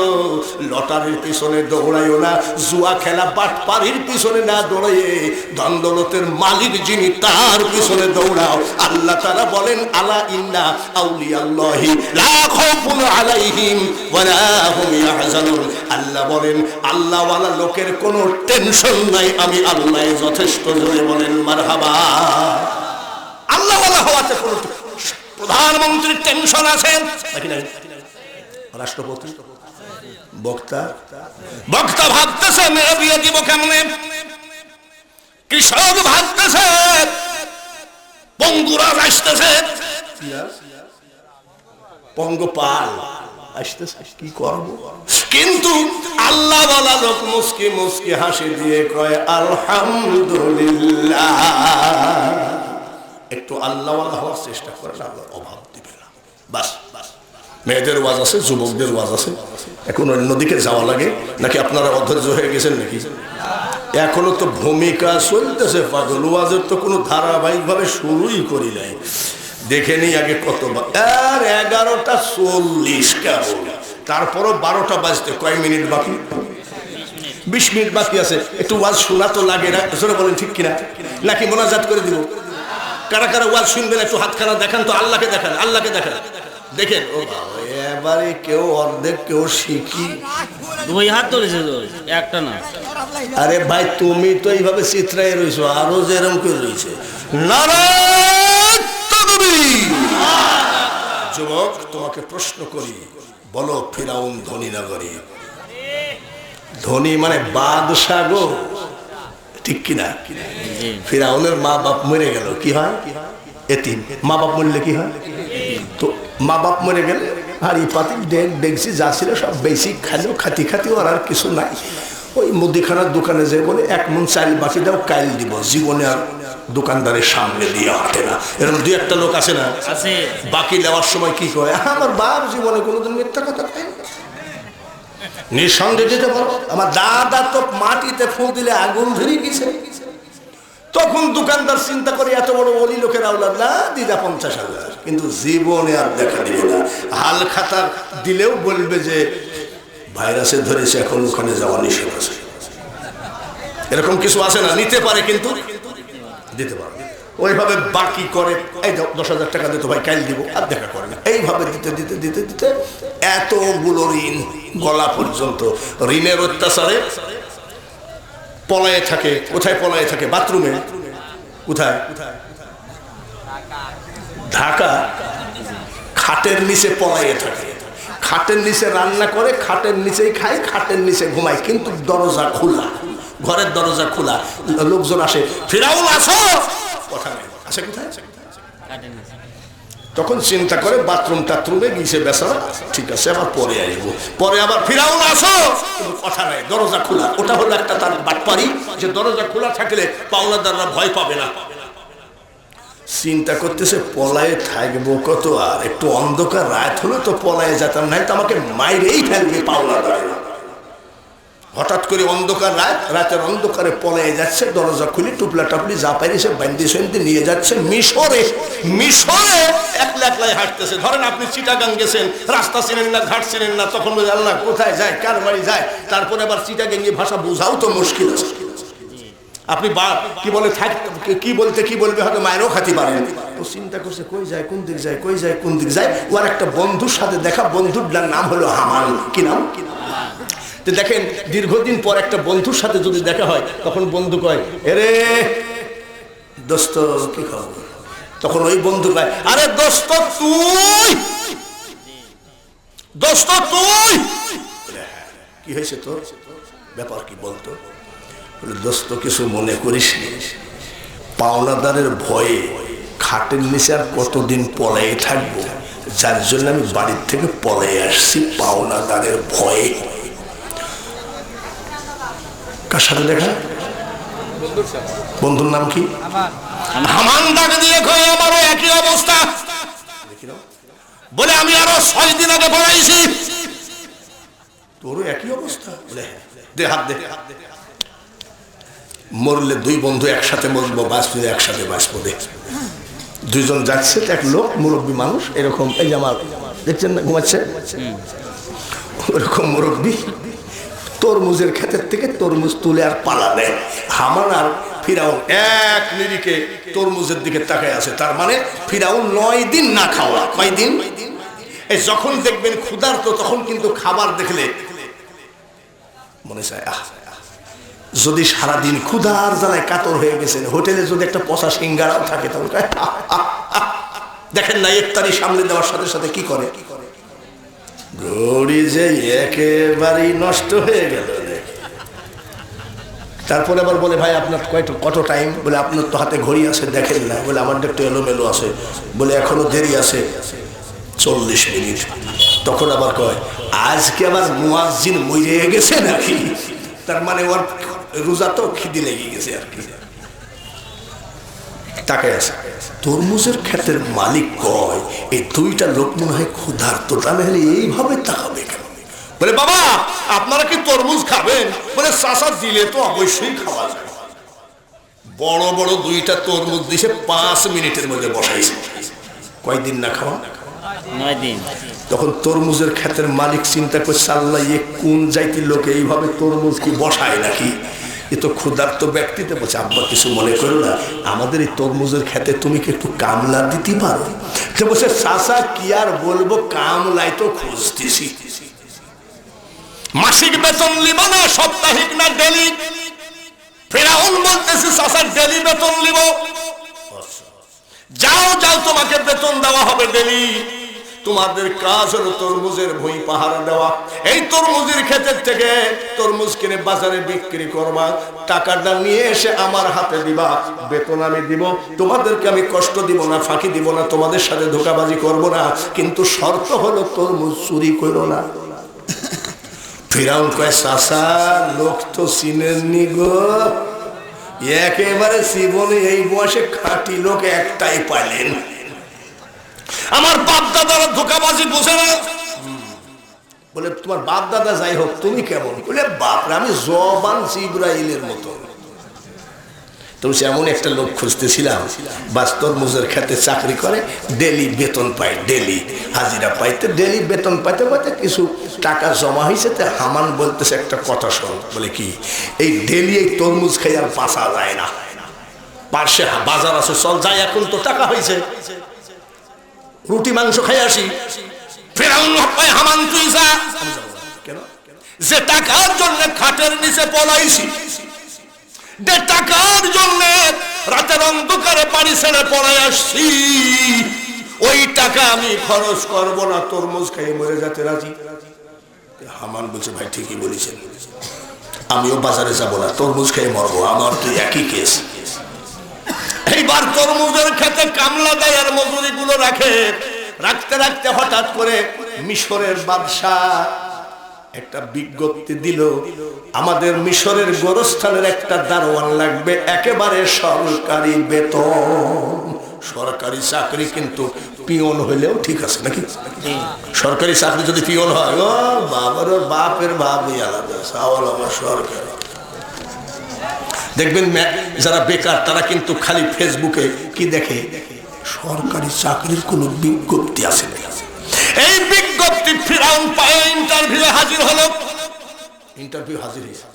লটারির পিছনে দৌড়াইও না, জুয়া খেলা বাটপাড়ির পিছনে না দৌড়াইয়ে ধন দৌলতের মালিক যিনি তার পিছনে দৌড়াও। আল্লাহ তাআলা বলেন আলা ইন্না আউলিয়াল্লাহি লা খাউফুন আলাইহিম ওয়া লা হুম ইয়াহজানুন। আল্লাহ বলেন আল্লাহওয়ালা লোকের কোনো টেনশন নাই, আমি আল্লাহ যথেষ্ট। জোরে বলেন মারহাবা। আল্লাহওয়ালা হওয়াতে কোনো প্রধানমন্ত্রীর টেনশন আছে নাকি নাই? রাষ্ট্রপতি বক্তা ভাবতেছে মেয়ে বিয়ে দিব কেমনে, কৃষক ভাবতেছে পঙ্গুরাজ আসতেছে, পঙ্গপাল আসতেছে, কি করব? কিন্তু আল্লাহ ওয়ালা লোক মুস্কি মুস্কি হাসি দিয়ে কয় আলহামদুলিল্লাহ। একটু আল্লাহ ওয়ালা হওয়ার চেষ্টা করেন, আল্লাহ অভাব দিবে না। বাস মেয়েদের ওয়াজ আছে, যুবকদের ওয়াজ আছে। এখন অন্যদিকে যাওয়া লাগে নাকি? আপনারা অধৈর্য হয়ে গেছেন নাকি? এখনো তো ভূমিকা চলতেছে, পাগল ওয়াজের তো কোনো ধারাবাহিক ভাবে শুরুই করি নাই। দেখে নি আগে কতবার, আর 11:40 কেবল, তারপরও 12টা বাজতে কয় মিনিট বাকি? 20 মিনিট বাকি আছে। একটু ওয়াজ শোনা তো লাগে না? বলেন ঠিক কিনা? নাকি মোনাজাত করে দিব? কারা কারা ওয়াজ শুনবেন একটু হাতখানা দেখান তো, আল্লাহকে দেখান, আল্লাহকে দেখান। দেখেন ও বাবা, এবারে কেউ অর্ধেক, কেউ শিখি। দুই হাত ধরেছে, একটা না। আরে ভাই তুমি তো এইভাবে চিত্রায় রয়েছো, আরো যেরকম করে রয়েছে। নারায়ণ তাকবীর। যুবক তোমাকে প্রশ্ন করি, বলো ফিরাউন ধনী না গরিব? ধনী মানে বাদশাহ গো, ঠিক কিনা? ফিরাউনের মা বাপ মরে গেল, কি হয়? এতিম। মা বাপ মরলে কি হয়? তো মা বাপ মরে গেলে হাড়ি পাতি দেখছি যা ছিল সব বেশি খালো, খাতি ওর আর কিছু নাই। ওই মুদিখানার দোকানে যে বলে 1 মণ চাল বাকি দাও, কাইল দিব। জীবনে আর দোকানদারের সামনে দিয়ে হাঁটে না। এরকম 2-1টা লোক আছে না? বাকি দেওয়ার সময় কি করে, আমার বাপ জীবনে কোনোদিন মিথ্যা কথা কয় না, নিঃসন্দেহে দিতে পারো। আমার দাদা তো মাটিতে ফু দিলে আগুন ধরে গেছে। তখন দোকানদার চিন্তা করে এত বড় ওলি লোকের আওলাদ না, দিদা 50,000, কিন্তু জীবনে আর দেখা দিবে না। হাল খাতা দিলেও বলবে যে ভাইরাসে ধরেছে, এখন ওখানে যাওয়া নিষেধ আছে। এরকম কিছু আছে না? নিতে পারে কিন্তু দিতে পারে। ওইভাবে বাকি করে, এই 10,000 টাকা দিতে ভাই কাল দিব, আর দেখা করে না। এইভাবে দিতে দিতে দিতে দিতে এতগুলো ঋণ গলা পর্যন্ত। ঋণের অত্যাচারে পলায়ে থাকে। কোথায় পলায়ে থাকে? বাথরুমে। কোথায়? ঢাকা। খাটের নিচে পলায়ে থাকে, খাটের নিচে রান্না করে, খাটের নিচেই খায়, খাটের নিচে ঘুমায়, কিন্তু দরজা খোলা, ঘরের দরজা খোলা। লোকজন আসে, ফিরাউন আসো, কথা নেই, আসে কোথায়? তখন চিন্তা করে বাথরুম টাথরুমে গিয়েছে বেচারা, ঠিক আছে আবার পরে আসবো। পরে আবার ফিরাউন আসো, কথা নাই, দরজা খোলা। ওটা হলো একটা তার বাটপারি, যে দরজা খোলা থাকলে পাওনাদাররা ভয় পাবে না। চিন্তা করতেছে পলায়ে থাকবো কত, আর একটু অন্ধকার রাত হলো তো পলায়ে যেতাম, নাই তো আমাকে মাইরেই ফেলবে পাওনাদার। হঠাৎ করে অন্ধকার রাত, রাতের অন্ধকারে পলায়ে যাচ্ছে, দরজা খুলে টুপলা টাপলি যা পাইছে বান্দি সন্ধি নিয়ে যাচ্ছে মিশরে। মিশরে একলা একলাই হাঁটতেছে। ধরেন আপনি চিটাগাং গেছেন, রাস্তা চিনেন না, ঘাট চিনেন না, তখন বলে আল্লাহ কোথায় যায়, কার বাড়ি যায়। তারপরে আবার চিটাগাঙ্গি ভাষা বোঝাও তো মুশকিল আছে। আপনি কি বলে থাক, কি বলতে কি বলবে হয়তো মায়েরও খাতি পারেন। ও চিন্তা করছে কই যায়, কোন দিক যায়, কই যায়, কোন দিক যায়। ওর একটা বন্ধুর সাথে দেখা, বন্ধুর নাম হলো হামান। কি নাম? তো দেখেন দীর্ঘদিন পর একটা বন্ধুর সাথে যদি দেখা হয়, তখন বন্ধু কয় এরে দোস্ত কি খবর? তখন ওই বন্ধু কয় আরে দোস্ত তুই, দোস্ত তুই। কি হয়েছে তোর? ব্যাপার কি বলতো? দোস্ত কিছু মনে করিস নি, পাওনাদারের ভয়ে খাটের নিচে আর কতদিন পলায়ে থাকবো, যার জন্য আমি বাড়ির থেকে পলায়ে আসছি পাওনাদারের ভয়ে। কার সাথে দেখা? বন্ধুর নাম কি? হামান। ডাক দিয়ে কয় আমারও একই অবস্থা, বলে আমি আরো 6 দিন আগে পলাইছি। তোরও একই অবস্থা? বলে হ্যাঁ। দে হাত দে। মরলে দুই বন্ধু একসাথে মরবো, বাঁচলে একসাথে বাঁচবো। দে। দুইজন যাচ্ছে, এক লোক মুরব্বী মানুষ এরকম, এই যে আমার দেখছেন না ঘুমাচ্ছে, ওরকম মুরব্বী তরমুজের ক্ষেতের থেকে তরমুজ তুলে আর পালা দেয়। হামান আর ফিরাউন এক নিরিখে তরমুজের দিকে তাকায় আছে। তার মানে ফিরাউন 9 দিন না খাওয়া। কয় দিন? এই যখন দেখবেন ক্ষুধার্ত তখন কিন্তু খাবার দেখলে মনে চায় আহ। যদি সারাদিন ক্ষুধার জ্বালায় কাতর হয়ে গেছেন, হোটেলে যদি একটা পচা সিঙ্গারাও থাকে তাহলে দেখেন না ইফতারি সামনে দেওয়ার সাথে সাথে কি করে, ঘড়ি যে একেবারেই নষ্ট হয়ে গেল। তারপরে আবার বলে ভাই আপনার কত টাইম? বলে আপনার তো হাতে ঘড়ি আছে, দেখেন না? বলে আমার একটু এলোমেলো আছে। বলে এখনো দেরি আছে 40 মিনিট। তখন আবার কয় আজকে আবার মুয়াজ্জিন মরে গেছে নাকি? তার মানে ওর রোজা তো খিদে লেগে গেছে আর কি। তাকে আছে তরমুজের ক্ষেতের মালিক কয় এই দুইটা লোক মনে হয় ক্ষুধার্ত, তাহলে এইভাবে তাকাবে কেন? বলে বাবা আপনারা কি তরমুজ খাবেন? বলে চাচা দিলে তো অবশ্যই খাওয়া যায়। বড় বড় দুইটা তরমুজ দিছে, 5 মিনিটের মধ্যে বসাইছে। কয়দিন না খাওয়া? 9 দিন। তখন তরমুজের ক্ষেতের মালিক চিন্তা করছে আল্লাহ কোন জাতির লোক এইভাবে তরমুজ কি বসায় নাকি? এ তো ক্ষুধার্ত ব্যক্তিতে বলছে আব্বা কিছু মনে করো না, আমাদের এই তরমুজের ক্ষেতে তুমি কি একটু কামলা দিতে পারো? তো বলছে চাচা কি আর বলবো, কামলাই তো খুঁজতেছি। মাসিক বেতন লিব না, সাপ্তাহিক না ডেলি? ফেরাউন বলতেছে চাচা ডেলি বেতন লিব। যাও যাও তোমাকে বেতন দেওয়া হবে ডেলি। তোমাদের কাজ হলো তরমুজের ভুঁই পাহারা দেওয়া। এই তরমুজের ক্ষেতের থেকে তরমুজ কিনে বাজারে বিক্রি করবা, টাকাটা নিয়ে এসে আমার হাতে দিবা, বেতন আমি দিব। তোমাদেরকে আমি কষ্ট দিব না, ফাঁকি দিব না, তোমাদের সাথে ধোঁকাবাজি করব না, কিন্তু শর্ত হলো তরমুজ চুরি করো না। ফিরাউন কয় চাচা লোক তো চিনেননি গো, একেবারে জীবনে এই বয়সে খাঁটি লোক একটাই পাইলেন। আমার বাপ দাদারা ধোঁকাবাজি বোঝে না। বলে তোমার বাপ দাদা যাই হোক তুমি কেমন? বলে বাপরা আমি জবান জিব্রাইলের মতো। তো এমন একটা লোক খুঁজতেছিলাম, তরমুজের ক্ষেতে চাকরি করে, ডেলি বেতন পায়, ডেলি হাজিরা পাইতে, ডেলি বেতন পাইতে পাইতে কিছু টাকা জমা হয়েছে। তা হামান বলতেছে একটা কথা শোন। বলে কি? এই ডেলি এই তরমুজ খেয়ে আর বাঁচা যায় না, পার্শ্বে বাজার আছে, চল যাই, এখন তো টাকা হয়েছে, রুটি মাংস খাই আসি। ফেরাউন কয় হামান তুই যা। কেন? যে টাকার জন্য খাটের নিচে পলাইছি, যে টাকার জন্য রাতের অন্ধকারে বাড়ি ছেড়ে পড়ে আসছি, ওই টাকা আমি খরচ করব না, তরমুজ খেয়ে মরে যেতে রাজি। হামান বলছে ভাই ঠিকই বলেছেন, আমিও বাজারে যাব না, তরমুজ খেয়ে মরবো, আমার তো একই কেস। এইবার তরমুজের ক্ষেতে কামলা দেয় আর মজুরি গুলো রাখে। রাখতে রাখতে হঠাৎ করে মিশরের বাদশাহ একটা বিজ্ঞপ্তি দিল, আমাদের মিশরের গোরস্থানের একটা দারোয়ান লাগবে, একেবারে সরকারি বেতন, সরকারি চাকরি, কিন্তু পিয়ন হইলেও ঠিক আছে নাকি? সরকারি চাকরি যদি পিয়ন হয়, ও বাবার বাপের ভাবই আলাদা, সাওয়াল আমার সরকারি। দেখবেন যারা বেকার তারা কিন্তু খালি ফেসবুকে কি দেখে, সরকারি চাকরির কোন বিজ্ঞপ্তি আছে না। এই বিজ্ঞপ্তি ফিরাউন পায়ে ইন্টারভিউ হাজির হলো। ইন্টারভিউ হাজির হয়েছে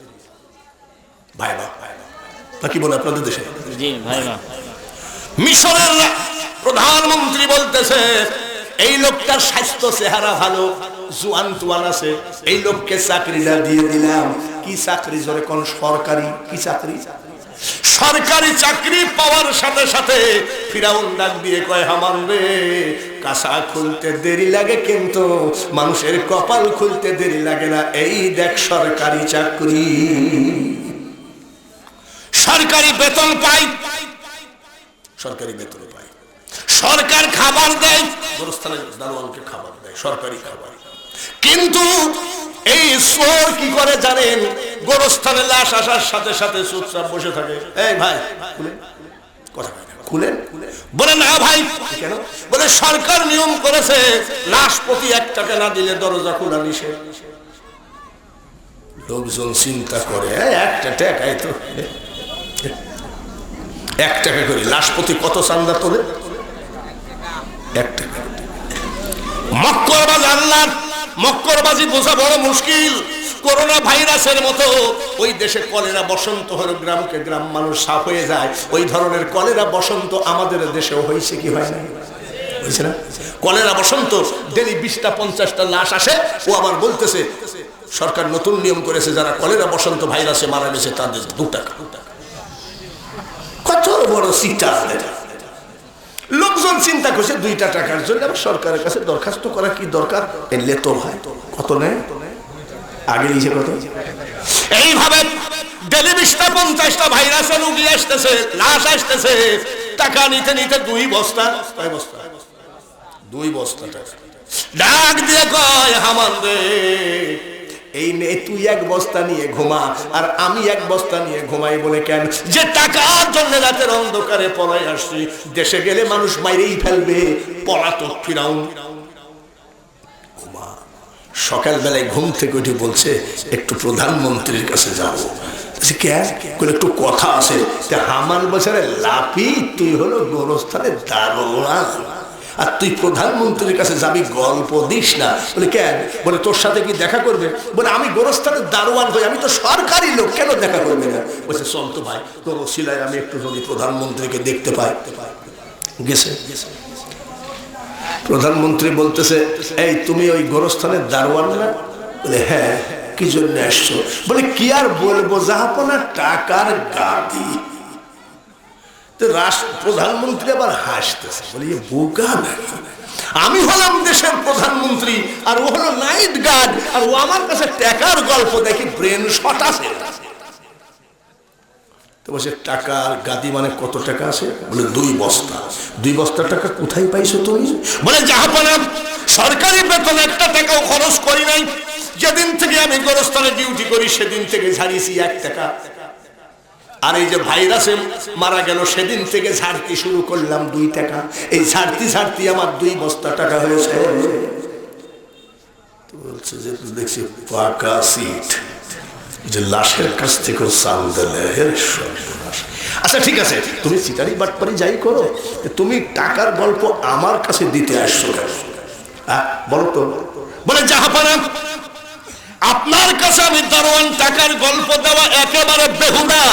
ভাইবা, নাকি বলে আপনাদের দেশে? জি ভাইবা। মিশরের প্রধানমন্ত্রী বলতেছে এই লোকটার স্বাস্থ্য চেহারা ভালো, জোয়ান তোয়ান আছে, এই লোককে চাকরিটা দিয়ে দিলাম। কি চাকরি? জোরে কোন? সরকারি। কি চাকরি? সরকারি চাকরি পাওয়ার সাথে সাথে ফিরাউন ডাক দিয়ে কয় হামান রে, কাঁসা খুলতে দেরি লাগে কিন্তু মানুষের কপাল খুলতে দেরি লাগে না। এই দেখ সরকারি চাকরি, সরকারি বেতন পাই, সরকারি বেতন পাই, সরকার খাবার দেয়, গোরস্থানের দারোয়ানকে খাবার দেয়, সরকারি খাবার। কিন্তু এই চোর কি করে জানেন? গোরস্থানে লাশ আসার সাথে সাথে চুপচাপ বসে থাকে। এই ভাই খুলেন, কথা খুলেন। বলে না ভাই। কেন? বলে সরকার নিয়ম করেছে লাশ প্রতি 1 টাকা না দিলে দরজা খোলা নিষেধ। লোকজন চিন্তা করে একটা টাকায় তো 1 টাকা করে লাশ প্রতি কত চান্দা তোলে? 1 টাকা। মক্করবাজ আল্লাহ, মক্করবাজি বোঝা বড় মুশকিল। করোনা ভাইরাসের মতো ওই দেশে কলেরা বসন্ত হলো, গ্রামকে গ্রাম মানুষ সাফ হয়ে যায়। ওই ধরনের কলেরা বসন্ত আমাদের দেশেও হয়েছে কি হয় না? হয়েছে না? কলেরা বসন্ত ডেলি 20টা 50টা লাশ আসে। ও আবার বলতেছে সরকার নতুন নিয়ম করেছে, যারা কলেরা বসন্ত ভাইরাসে মারা গেছে তাদের 2 টাকা। কত বড় চিটা! লোকজন চিন্তা করছে 2টা টাকার জন্য আবার সরকারের কাছে দরখাস্ত করা কি দরকার? এলে তো ভাই কত নেয় আগে নিচে কত। এইভাবে ডেলি 20টা 50টা ভাইরাসের রোগী আসতেছে, লাশ আসতেছে। টাকা নিতে নিতে 2 বস্তা, 2 বস্তা টাকা। ডাক দিয়ে কয় হামান রে, এই নে তুই 1 বস্তা নিয়ে ঘুমা আর আমি 1 বস্তা নিয়ে ঘুমাই। বলে কেন? যে টাকার জন্য রাতের অন্ধকারে পলাই আসছি, দেশে গেলে মানুষ মাইরেই ফেলবে, পলাতক ফিরাউন। ঘুমা। সকালবেলায় ঘুম থেকে উঠে বলছে একটু প্রধানমন্ত্রীর কাছে যাবো। একটু কথা আছে। হামান বলছে লাপি, তুই হলো গোরস্থানের দারোয়ান আর তুই প্রধানমন্ত্রীর কাছে যাবি, গল্প দিস না। বলে কেন? বলে তোর সাথে কি দেখা করবে? বলে আমি গোরস্থানের দারোয়ান হই, আমি তো সরকারি লোক, কেন দেখা করবে না? বলছে চল তো ভাই, তোর ওসিলায় আমি একটু যদি প্রধানমন্ত্রীকে দেখতে পাই। গেছে। প্রধানমন্ত্রী বলতেছে এই তুমি ওই গোরস্থানের দারোয়ান না? বলে হ্যাঁ। কি জন্য আসছো? বলে কি আর বলবো জাহাপনা, টাকার গাদি। প্রধানমন্ত্রী আবার হাসতেছে, বলি বোকা নাকি? আমি হলাম দেশের প্রধানমন্ত্রী আর ও হলো নাইট গার্ড, আর ও আমার কাছে টাকার গল্প দেখি, ব্রেন শট আছে। তো বলছে টাকার গাদি মানে কত টাকা আছে? বলে 2 বস্তা। 2 বস্তা টাকা কোথায় পাইছো তুমি? বলে জাহাপনা সরকারি বেতন 1 টাকাও খরচ করি নাই। যেদিন থেকে আমি গোরস্থানে ডিউটি করি সেদিন থেকে ঝাড়িয়েছি 1 টাকা। আর এই যে ভাইরাসে মারা গেল সেদিন থেকে ঝাড়তি শুরু করলাম 2 টাকা। এই ঝাড়তি ঝাড়তি আমার 2 বস্তা টাকা হয়েছে। বলছে যে দেখছি পাকা সিট, যে লাশের কাছ থেকে চাল দিলে। আচ্ছা ঠিক আছে, তুমি চিটারি বাটপারি যাই করো, তুমি টাকার গল্প আমার কাছে দিতে আসছো কেন? বলো তো। বলে জাহাপানা আপনার কাছে আমি দারোয়ান, টাকার গল্প দেওয়া একেবারে বেহুদা।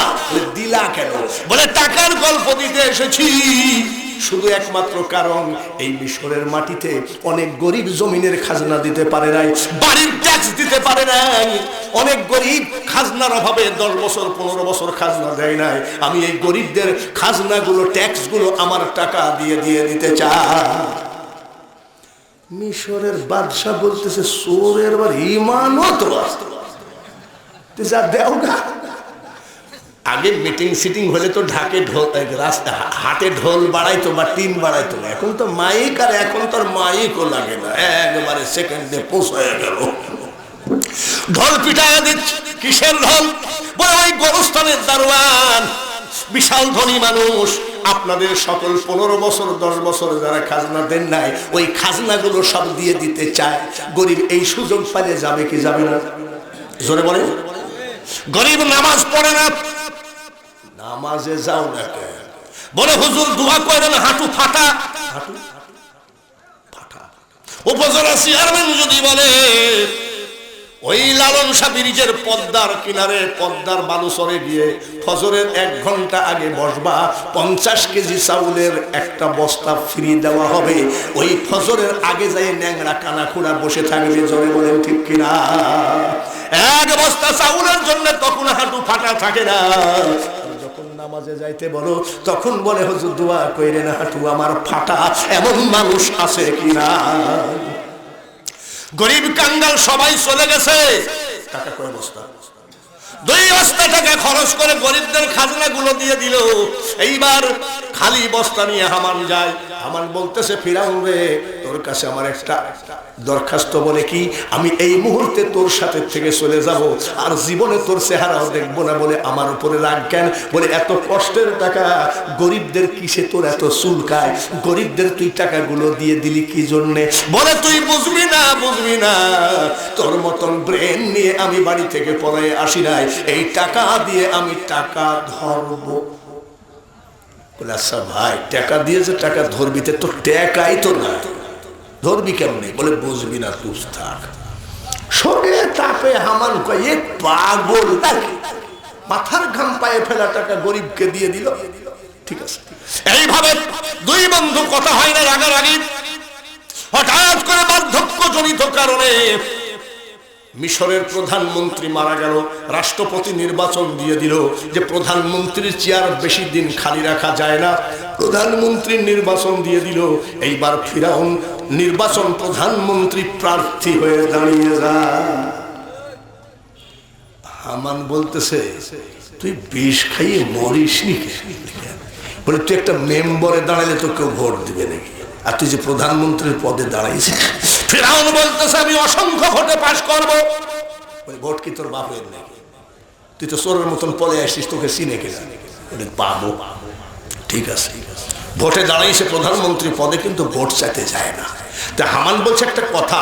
দিলা কেন? বলে টাকার গল্প দিতে এসেছি শুধু একমাত্র কারণ, এই মিশরের মাটিতে অনেক গরিব জমিনের খাজনা দিতে পারে নাই, বাড়ির ট্যাক্স দিতে পারে নাই। অনেক গরিব খাজনার অভাবে 10 বছর 15 বছর খাজনা দেয় নাই। আমি এই গরিবদের খাজনাগুলো, ট্যাক্সগুলো আমার টাকা দিয়ে দিতে চাই। মিশরের বাদশাহ বলতেছে চোরের বার ইমানও তো যা দেও গা। আগে মিটিং সিটিং হলে তো ঢাকে ঢোল, রাস্তা হাটে ঢোল বাড়াইতো বা টিন বাড়াইতো, এখন তো মাইক, আর এখন তো মাইকও লাগে না, একবারে সেকেন্ডে পৌঁছায় গেল। ঢোল পিটায় দিচ্ছে। কিসের ঢোল? বলে ওই গোরস্থানের দারোয়ান, বিশাল ধনী মানুষ, আপনাদের সকল 15 বছর 10 বছর যারা খাজনা দেন নাই, ওই খাজনাগুলো সব দিয়ে দিতে চায়। গরিব এই সুযোগ পাইলে যাবে কি যাবে না? জোরে বলে। গরিব নামাজ পড়ে না, নামাজে যাও না কেন? বলে হুজুর দোয়া করেন হাঁটু ফাটা। হাঁটু ফাটা। উপজেলা চেয়ারম্যান যদি বলে ওই লালন শাহ ব্রিজের পদ্মার কিনারে, পদ্মার বালুচরে গিয়ে ফজরের 1 ঘন্টা আগে বসবা, 50 কেজি চাউলের একটা বস্তা ফ্রি দেওয়া হবে। ওই ফজরের আগে যাই ন্যাংরা কানা খুঁড়া বসে থাকবে। জোরে বলেন ঠিক কিনা? 1 বস্তা চাউলের জন্য তখন হাঁটু ফাটা থাকে না। যখন নামাজে যাইতে বলো তখন বলে হুজুর দোয়া কইরেন হাঁটু আমার ফাটা। এমন মানুষ আছে কিনা? গরিব কাঙ্গাল সবাই চলে গেছে। টাকা কয় বস্তা? 2 বস্তা। বস্তা টাকা খরচ করে গরিবদের খাজনাগুলো দিয়ে দিল। এইবার খালি বস্তা নিয়ে হামান যায়। হামান বলতেছে, ফিরাউন রে, তোর কাছে আমার একটা দরখাস্ত। বলে কি? আমি এই মুহূর্তে তোর সাথে থেকে চলে যাব, আর জীবনে তোর চেহারাও দেখবো না। বলে আমার উপরে রাগ কেন? বলে এত কষ্টের টাকা, গরিবদের কিসে তোর এত চুলকায়? গরিবদের তুই টাকাগুলো দিয়ে দিলি কি জন্যে? বলে তুই বুঝবি না, বুঝবি না, তোর মতন ব্রেন নিয়ে আমি বাড়ি থেকে পড়ে আসি নাই, এই টাকা দিয়ে আমি টাকা ধরবো। বলে আচ্ছা ভাই, টাকা দিয়ে যে টাকা ধরবি, তো টাকাই তো না, ধরবি কেমনে? বলে বুঝবি না, তুই থাক। সঙ্গে তাপে হামান কয়, এ পাগল নাকি? মাথার ঘাম পায়ে ফেলা টাকা গরিবকে দিয়ে দিল। ঠিক আছে, এইভাবে দুই বন্ধু কথা হয় না, রাগারাগি। হঠাৎ করে বার্ধক্যজনিত কারণে মিশরের প্রধানমন্ত্রী মারা গেল। রাষ্ট্রপতি নির্বাচন দিয়ে দিল যে প্রধানমন্ত্রীর চেয়ার বেশি দিন খালি রাখা যায় না। প্রধানমন্ত্রীর নির্বাচন দিয়ে দিল। এইবার ফিরাউন নির্বাচন প্রধানমন্ত্রী প্রার্থী হয়ে দাঁড়িয়ে যায়। হামান বলতেছে, তুই বিষ খাইয়ে মরিস নি? বলে তুই একটা মেম্বারে দাঁড়ালে তো কেউ ভোট দিবে নাকি? আর তুই যে প্রধানমন্ত্রীর পদে দাঁড়াইছিস। ফিরাউন বলতেছে, আমি অসংখ্য ভোটে পাস করবো। বলে ভোট কি তোর বাপের নাকি? তুই তো চোরের মতন পলে আসছিস, তোকে চিনে কে? পাবো। ঠিক আছে, ভোটে দাঁড়াইছে প্রধানমন্ত্রী পদে, কিন্তু ভোট চাইতে যায় না। তা হামান বলছে একটা কথা,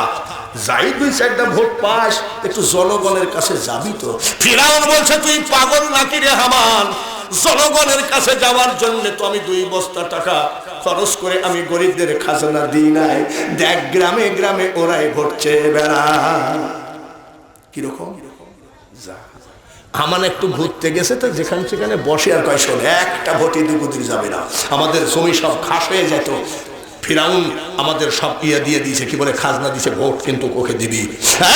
যাই দুই চারটা ভোট পাস, একটু জনগণের কাছে যাবি তো। ফিরাউন বলছে, তুই পাগল নাকি রে হামান? জনগণের কাছে যাওয়ার জন্য তো আমি 2 বস্তা টাকা খরচ করে আমি গরিবদের খাজনা দিই নাই। দেখ গ্রামে গ্রামে ওরাই ভোট চেয়ে বেড়া। কিরকম? হামান একটু ঘুরতে গেছে, তো যেখানে সেখানে বসে আর কয়, শোন, একটা ভোটই দুপুর যাবে না, আমাদের জমি সব খাস হয়ে যেত। ফিরাউন আমাদের সব দিয়ে দিয়েছে, কি বলে খাজনা দিয়েছে, ভোট কিন্তু ওকে দিবি।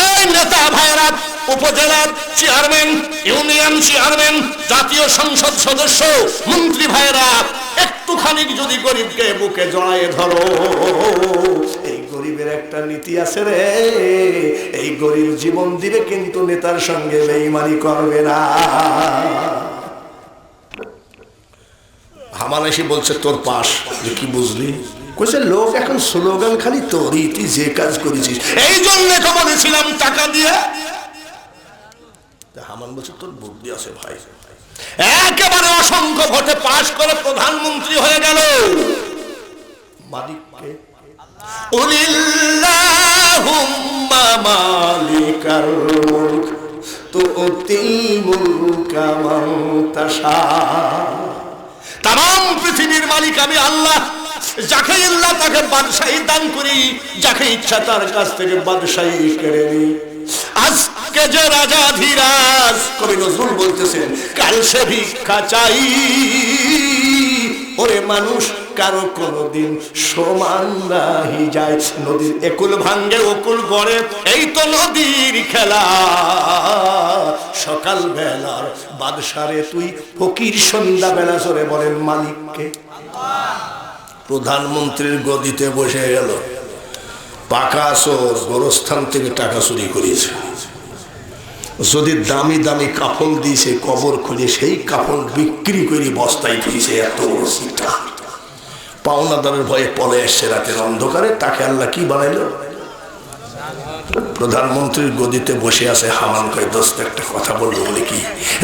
এই নেতা ভাইরা, উপজেলার চেয়ারম্যান, ইউনিয়ন চেয়ারম্যান, জাতীয় সংসদ সদস্য, মন্ত্রী ভাইরা, একটুখানি যদি গরিবকে বুকে জড়ায় ধরো। এই গরিবের একটা নীতি আছে রে, এই গরিব জীবন দিবে, কিন্তু নেতার সঙ্গে বেঈমানি করবে না। হামান এসে বলছে, তোর পাশ। কি বুঝলি? কইছে, লোক এখন স্লোগান খালি তোরই, তুই যে কাজ করেছিস এই জন্য তো বলেছিলাম টাকা দিয়ে। হামান বলছে, তোর বুদ্ধি আছে ভাই। একেবারে অসংখ্য ভোটে পাশ করে প্রধানমন্ত্রী হয়ে গেল। মালিককে উলিল্লাহুম্মা মালিকাল মুলক তুতিল মুলকা মান তাশা। তাম পৃথিবীর মালিক আমি আল্লাহ, যাকে ইল্লা তাকে বাদশাহী দান করি, যাকে ইচ্ছা তার কাছ থেকে বাদশাহী কেড়ে নিই। আজকে যে রাজা ধীরাজ, কবি নজরুল বলতেছেন, কাল সে ভিক্ষা চাই। ওরে মানুষ কারো কোনদিন সমান নাহি যায়, নদীর একুল ভাঙ্গে ওকুল গড়ে, এই তো নদীর খেলা। সকাল বেলার বাদশারে তুই ফকির, সন্ধ্যা বেলা জোরে বলেন মালিককে। প্রধানমন্ত্রীর গদিতে বসে গেল, পাকা চোর, গোরস্থান থেকে টাকা চুরি করেছে। যদি দামি দামি কাফন দিয়েছে, কবর খুঁজে সেই কাফন বিক্রি করে বস্তায় দিয়েছে। এত বড় চিন্তা, পাওনাদারের ভয়ে পলে এসছে রাতের অন্ধকারে। তাকে আল্লাহ কি বানাইল? প্রধানমন্ত্রীর গদিতে বসে আছে। হামান কয়, দোস্ত একটা কথা বলবো। বলে কি?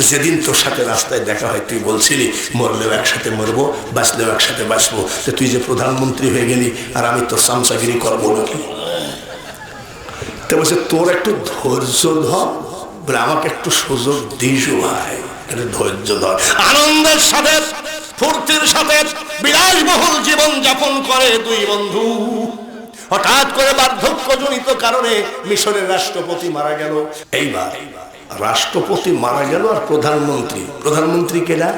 যেদিন তোর সাথে রাস্তায় দেখা হয় তুই বলছিলি মরলেও একসাথে মরবো, বাঁচলেও একসাথে বাঁচবো। তুই যে প্রধানমন্ত্রী হয়ে গেলি, আর আমি তোর চামচাগিরি করবো নাকি? তো বলছে, তোর একটু ধৈর্য ধর, বলে আমাকে একটু সুযোগ দিস ভাই, ধৈর্য ধর। আনন্দের সাথে, ফুর্তির সাথে বিলাসবহুল জীবন যাপন করে দুই বন্ধু। হঠাৎ করে বার্ধক্যজনিত কারণে মিশরের রাষ্ট্রপতি মারা গেল। এইবার রাষ্ট্রপতি মারা গেল, আর প্রধানমন্ত্রী কেনা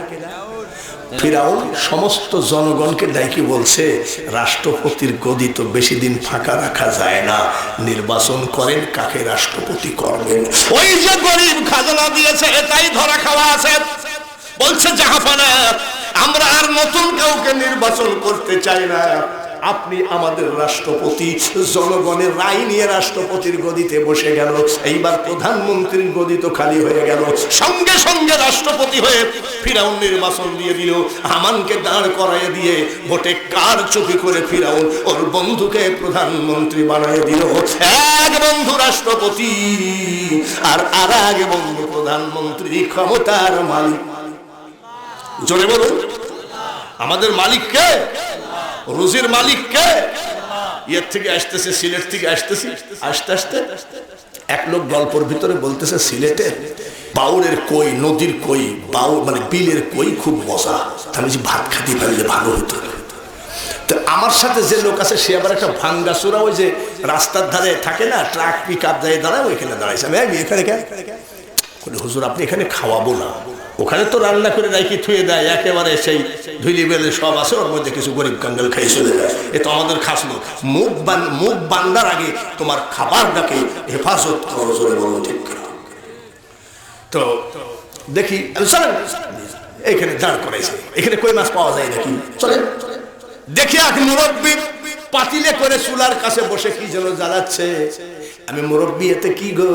ফিরাউন সমস্ত জনগণকে ডাকি বলছে, রাষ্ট্রপতির গদি তো বেশি দিন ফাঁকা রাখা যায় না, নির্বাচন করেন কাকে রাষ্ট্রপতি করবেন। ওই যে গরিব খাজনা দিয়েছে এটাই ধরা খাওয়া আছে। বলছে, জাহাপানা, আমরা আর নতুন কাউকে নির্বাচন করতে চাই না, আপনি আমাদের রাষ্ট্রপতি, জনগণের রায় নিয়ে রাষ্ট্রপতির গদিতে বসে গেল, এইবার প্রধানমন্ত্রীর গদি তো খালি হয়ে গেল। সঙ্গে সঙ্গে রাষ্ট্রপতি হয়ে ফিরাউন নির্বাচন দিয়ে দিল, হামানকে দাঁড় করাইয়ে দিয়ে ভোটে কারচুপি করে ফিরাউন ওর বন্ধুকে প্রধানমন্ত্রী বানিয়ে দিল। এক বন্ধু রাষ্ট্রপতি আর এক বন্ধু প্রধানমন্ত্রী, ক্ষমতার মালিক। জোরে বলুন, আমাদের মালিক কে? রুজির মালিক কে? ইয়ের থেকে আসতেছে, সিলেট থেকে আসতেছি, আস্তে আস্তে এক লোক গল্পের ভিতরে বলতেছে সিলেটে বাউরের কই, নদীর কই, বাউর মানে বিলের কই খুব মজা, আমি যে ভাত খাতে পারলে ভালো হতো। তো আমার সাথে যে লোক আছে সে আবার একটা ভাঙ্গা চূড়া, ওই যে রাস্তার ধারে থাকে না, ট্রাক পিক আপ যায় দাঁড়ায়, ওইখানে দাঁড়াইছে। আমি এখানে কেন? হুজুর আপনি এখানে খাওয়াবো না, ওখানে তো রান্না করে রাখি থুয়ে দেয়, একেবারে সেই ধুলি বেলে সব আছে, ওর মধ্যে কিছু গরিব কাঙ্গাল খাই চলে যায়। এ তো আমাদের খাসলো, মুখ বান্দার আগে তোমার খাবারটাকে হেফাজত করো। জোরে বলো ঠিক। তো দেখি চলেন, এইখানে দাঁড় করাইছে, এখানে কই মাছ পাওয়া যায় নাকি, চলেন দেখি। এক মুরব্বী পাতিলে করে চুলার কাছে বসে কি যেন জ্বালাচ্ছে। আমি মুরব্বী এতে কি গো?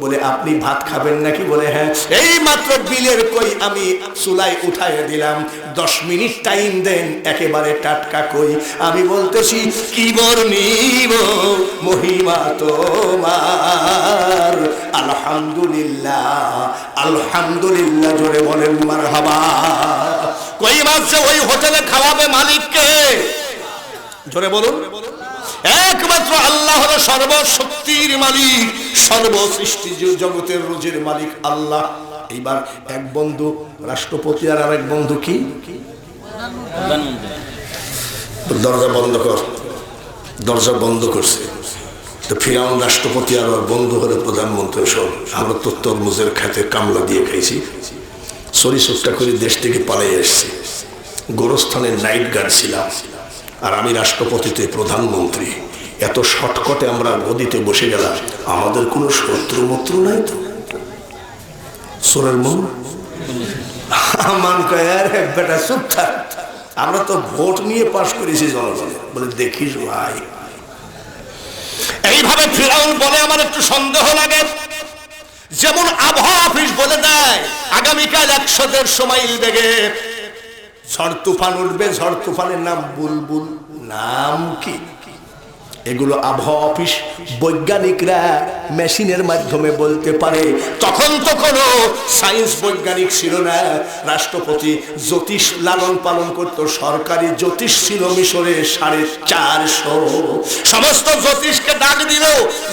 বলে আপনি ভাত খাবেন নাকি? বলে হ্যাঁ। এই মাত্র বিলের কই আমি চুলায় উঠায় দিলাম, 10 মিনিট টাইম দেন, একেবারে টাটকা কই। আমি বলতেছি কি বর্ণিব মহিমা তোমার, আলহামদুলিল্লাহ আলহামদুলিল্লাহ, জোরে বলেন মারহাবা। কই মাছ ওই হোটেলে খাওয়াবে মালিককে? জোরে বলুন। একমাত্র আল্লাহ হলো সর্বশক্তির মালিক, সর্বসৃষ্টি জগতের রুজির মালিক আল্লাহ। এইবার এক বন্ধু রাষ্ট্রপতি আর আরেক বন্ধু কি দরজা বন্ধ কর, দরজা বন্ধ করছে। তো ফিরাউন রাষ্ট্রপতি আর ওর বন্ধু হলো প্রধানমন্ত্রী। সব আমরা তো তরমুজের খেতে কামলা দিয়ে খাইছি, সরি সুট্টা করে দেশ থেকে পালিয়ে এসছি, গোরস্থানের নাইট গার্ড ছিলাম, আর আমি রাষ্ট্রপতিতে প্রধানমন্ত্রী। এত শর্টকটে আমরা গদিতে বসে গেলাম, আমাদের কোনো শত্রু মত্র নাই তো? সোরের মন আমান কয়ার বেটা চুপ থাক, আমরা তো ভোট নিয়ে পাশ করেছি জনগণের। বলে দেখিস ভাই, এইভাবে ফিরাউন বলে আমার একটু সন্দেহ লাগে। যেমন আবহাওয়া অফিস বলে দেয় আগামীকাল 100-150 মাইল বেগে ঝড় তুফান উঠবে, ঝড় তুফানের নাম বুলবুল। নাম কি? এগুলো আবহাওয়া অফিস বৈজ্ঞানিকরা মেশিনের মাধ্যমে বলতে পারে। তখন তো কোনো সায়েন্স বৈজ্ঞানিক ছিল না। রাষ্ট্রপতি জ্যোতিষ লালন পালন করতো, সরকারি জ্যোতিষ ছিল মিশরে 450। সমস্ত জ্যোতিষকে ডাক দিল,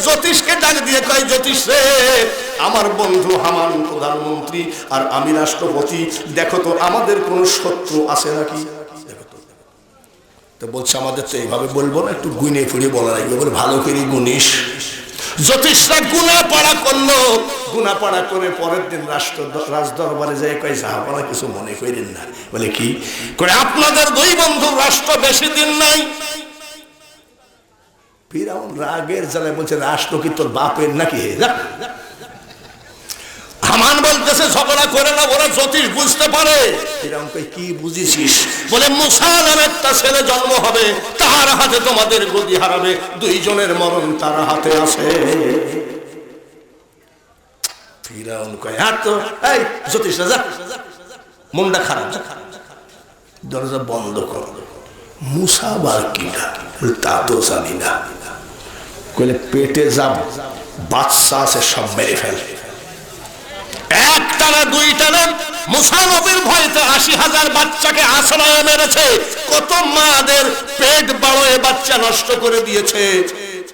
জ্যোতিষকে ডাক দিয়ে কয় জ্যোতিষ রে, আমার বন্ধু হামান প্রধানমন্ত্রী আর আমি রাষ্ট্রপতি, দেখো তো আমাদের কোনো শত্রু আছে নাকি। বলছে আমাদের তো এইভাবে বলবো না, একটু গুনে ফুড়ে বলা লাগবে। বলে ভালো করে গুনিস। জ্যোতিষরা গুনা পাড়া করলো, গুনা পাড়া করে পরের দিন রাজ দরবারে যায়, কয় সাহাবারা কিছু মনে করেন না। বলে কি করে? আপনাদের দুই বন্ধুর রাষ্ট্র বেশি দিন নাই। ফিরাউন রাগের জ্বালায় বলছে রাষ্ট্র কি তোর বাপের নাকি? হামান বলতেছে ঝগড়া করে না, ওরা জ্যোতিষ বুঝতে পারে। ফিরাউন কই কি বুঝিছিস? বলে মুসা নামে একটা ছেলে জন্ম হবে, তার হাতে তোমাদের গদি হারাবে, দুইজনের মরণ তার হাতে আছে। ফিরাউন কয় হ্যাঁ তো, এই জ্যোতিষ যা, মনটা খারাপ, দরজা বন্ধ কর। মুসা বার কিনা? তা তো জানি না। কইলে পেটে যা বাচ্চা আছে সব মেরে ফেলে। একটা না দুইটা না, মুসা নবীর ভয়তে 80,000 বাচ্চাকে আশ্রয় মেরেছে, কত মাদের পেট বাড়য়ে বাচ্চা নষ্ট করে দিয়েছে।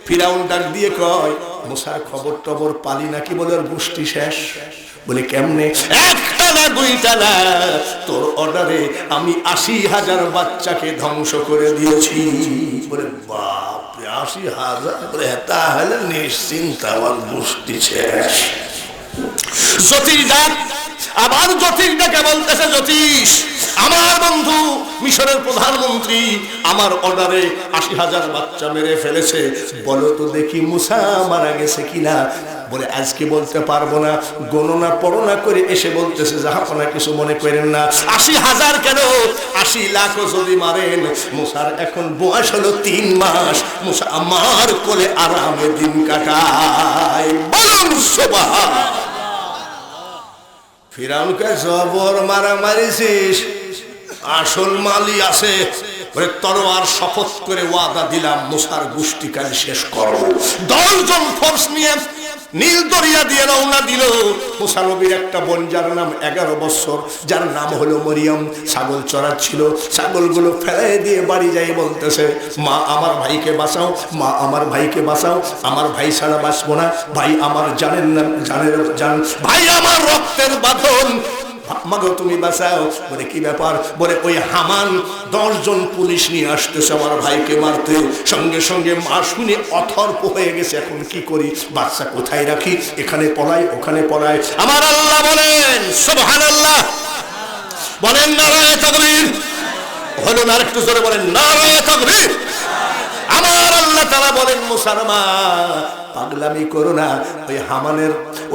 ফিরাউন ডাক দিয়ে কয় মুসা খবর টবর পালি নাকি? বলে ওর গোষ্ঠী শেষ। বলে কেমনে? একটা না দুইটা না, তোর অর্ডারে আমি 80,000 বাচ্চাকে ধ্বংস করে দিয়েছি। বলে বাপরে 80,000? বলে তাহলে নিশ্চিন্ত আমার গোষ্ঠী শেষ। জ্যোতিষ ডাক, আবার জ্যোতিষ ডাকে বলতেছে জ্যোতিষ আমার বন্ধু মিশরের প্রধানমন্ত্রী আমার অর্ডারে ৮০,০০০ বাচ্চা মেরে ফেলেছে, বলো তো দেখি মুসা মারা গেছে কিনা। বলে আজকে বলতে পারবো না, গণনা পড়না করে এসে বলতেছে জাহাপনা কিছু মনে করেন না, ৮০,০০০ কেন ৮০ লাখ যদি মারেন, মুসার এখন বয়স হলো ৩ মাস, মুসা আমার কোলে আরামে দিন কাটায়। বলুন সুবহান। ফিরাউনকে জবর মারামারিছিস, আসল মালি আছে। তরোয়ার শপথ করে ওয়াদা দিলাম মুসার গোষ্ঠীকাল শেষ করব। ১০ জন ফোর্স নিয়ে নীল দরিয়া দিয়ে রওনা দিল। মুসা নবীর একটা বোন যার নাম 11 বছর, যার নাম হলো মরিয়ম, ছাগল চড়াচ্ছিল। ছাগলগুলো ফেলাই দিয়ে বাড়ি যাই বলতেছে, মা আমার ভাইকে বাঁচাও, মা আমার ভাইকে বাঁচাও, আমার ভাই ছাড়া বাঁচবো না, ভাই আমার জানেন না, জান ভাই আমার রক্তের বাঁধন, মাগো তুমি বাঁচাও। বলে কি ব্যাপার? বলে ওই হামান 10 জন পুলিশ নিয়ে আসতেছে আমার ভাইকে মারতে। সঙ্গে সঙ্গে মা শুনে অথর্ব হয়ে গেছে, এখন কি করি, বাচ্চা কোথায় রাখি, এখানে পলাই ওখানে পলাই। আমার আল্লাহ বলেন সুবহানাল্লাহ, বলেন নারায়ে তাকবীর। হলো না, আরেকটু জোরে বলেন নারায়ে তাকবীর। আমার আল্লাহ তাআলা বলেন মুসার মা পাগলামি করো না,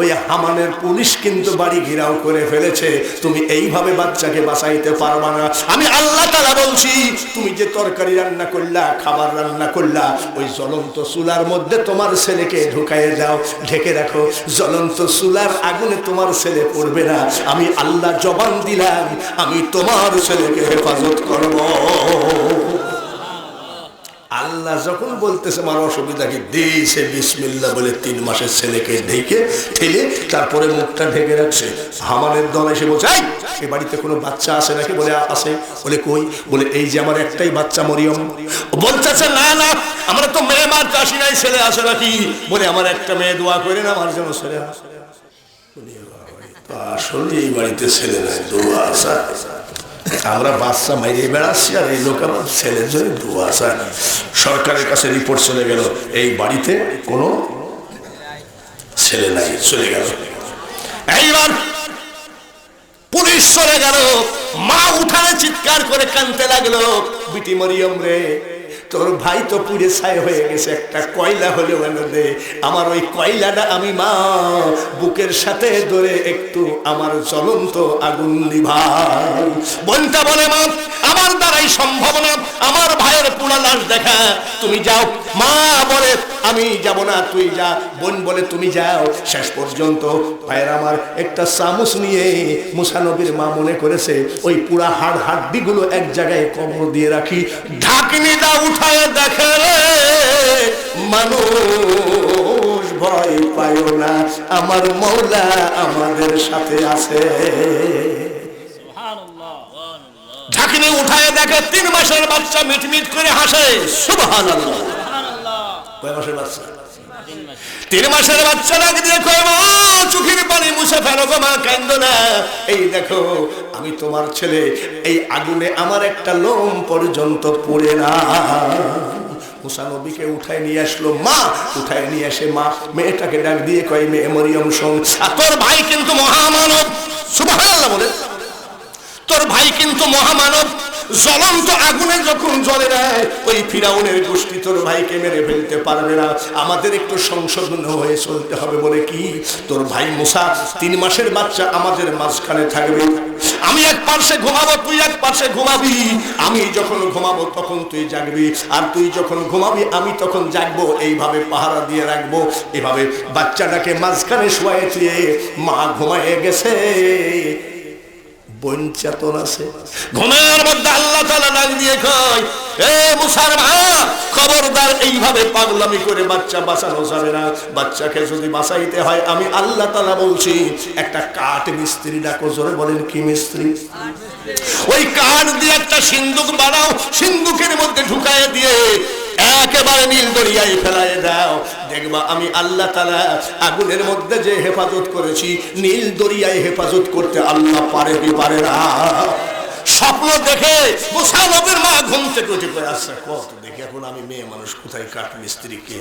ওই হামানের পুলিশ কিন্তু বাড়ি ঘেরাও করে ফেলেছে, তুমি এইভাবে বাচ্চাকে বাঁচাইতে পারবা না। আমি আল্লাহ তাআলা বলছি, তুমি যে তরকারি রান্না করলা, খাবার রান্না করলা, ওই জ্বলন্ত চুলার মধ্যে তোমার ছেলেকে ঢুকাইয়ে দাও, ঢেকে রাখো, জ্বলন্ত চুলার আগুনে তোমার ছেলে পড়বে না। আমি আল্লাহ জবান দিলাম, আমি তোমার ছেলেকে হেফাজত করব। আল্লাহ যখন বলতেছে আমার অসুবিধা কি, দিয়েছে বিসমিল্লাহ বলে 3 মাসের ছেলেকে ঢেকে ঠেলে তারপরে মুখটা ঢেকে রাখছে। হামানের দল এসে বলছে, এই বাড়িতে কোনো বাচ্চা আছে নাকি? বলে আছে। বলে কই? বলে এই যে আমার একটাই বাচ্চা মরিয়ম। বলতেছে না না, আমরা তো মেয়ে মারতে আসি নাই, ছেলে আসে নাকি? বলে আমার একটা মেয়ে দোয়া করে না, আমার জন্য ছেলে আসে। আসলে এই বাড়িতে ছেলে নাই, দোয়া আসা। আমরা বাচ্চা মাইরে বেড়াচ্ছি আর এই লোক আমার ছেলের জন্য দোয়া চায়। সরকারের কাছে রিপোর্ট চলে গেল, এই বাড়িতে কোনো ছেলে নাই, চলে গেল। এইবার পুলিশ চলে গেল, মা উঠানে চিৎকার করে কাঁদতে লাগলো, বিটি মরিয়ম রে, তোর ভাই তো পুড়ে ছাই হয়ে গেছে, একটা কয়লা হলেও এনে দে, আমার ওই কয়লাটা আমি মা বুকের সাথে ধরে একটু আমার জ্বলন্ত আগুন নিভাই। বোনটা বলে মা আমার দ্বারাই সম্ভব না আমার ভাইয়ের পুরা লাশ দেখা, তুমি যাও। মা বলে আমি যাব না, তুই যা। বোন বলে তুমি যাও। শেষ পর্যন্ত ভাইয়ের আমার একটা চামচ নিয়ে মুসা নবীর মা মনে করেছে ওই পুরা হাড্ডিগুলো এক জায়গায় কবর দিয়ে রাখি, ঢাকনিটা উঠায় দেখে রে মানুষ ভয় পায় না, আমার মওলা আমাদের সাথে আছে। ঢাকনি উঠায় দেখে 3 মাসের বাচ্চা মিটমিট করে হাসে। সুবহানাল্লাহ। কয় মাসের বাচ্চা? 3 মাসের বাচ্চা ডাক দিয়ে কয় মা চোখের পানি মুছে ফেলো গো মা, কাঁদো না, এই দেখো আমি তোমার ছেলে, এই আগুনে আমার একটা লোম পর্যন্ত পুড়ে না। মুসা নবীকে উঠায় নিয়ে আসলো মা, উঠায় নিয়ে এসে মা মেয়েটাকে ডাক দিয়ে কয় মেয়ে মরিয়ম শোন, তোর ভাই কিন্তু মহামানব। সুবহানাল্লাহ বলে, তোর ভাই কিন্তু মহামানব, জ্বলন্ত আগুনে যখন জ্বলে নেয় ওই ফিরাউনের গোষ্ঠী তোর ভাইকে মেরে ফেলতে পারবে না, আমাদের একটু সংশোধন হয়ে চলতে হবে। বলে কি? তোর ভাই মুসা 3 মাসের বাচ্চা আমাদের মাঝখানে থাকবে, আমি এক পাশে ঘুমাবো, তুই এক পাশে ঘুমাবি, আমি যখন ঘুমাবো তখন তুই জাগবি, আর তুই যখন ঘুমাবি আমি তখন জাগবো, এইভাবে পাহারা দিয়ে রাখবো। এভাবে বাচ্চাটাকে মাঝখানে শোয়ায় দিয়ে মা ঘুমায় গেছে, বোন চেতন আছে। ঘুমের মধ্যে আল্লাহ তাআলা ডাক দিয়ে কয়, এ মুসার মা খবরদার, এইভাবে পাগলামি করে বাচ্চা বাঁচানো যাবে না, বাচ্চাকে যদি বাঁচাইতে হয় আমি আল্লাহ তাআলা বলছি একটা কাঠ মিস্ত্রি ডাকো। জোরে বলেন কি মিস্ত্রি? ওই কাঠ দিয়ে একটা সিন্দুক বানাও, সিন্দুকের মধ্যে ঢুকায় দিয়ে একেবারে নীল দরিয়ায় ফেলায় দাও, দেখবা আমি আল্লাহ তাআলা আগুনের মধ্যে যে হেফাজত করেছি নীল দরিয়ায় হেফাজত করতে আল্লাহ পারে কি পারে না। স্বপ্ন দেখে মুসা নবীর মা ঘুম থেকে উঠে পড়ে আসছে, কত দেখি এখন আমি মেয়ে মানুষ, কোথায় কাঠ মিস্ত্রিকে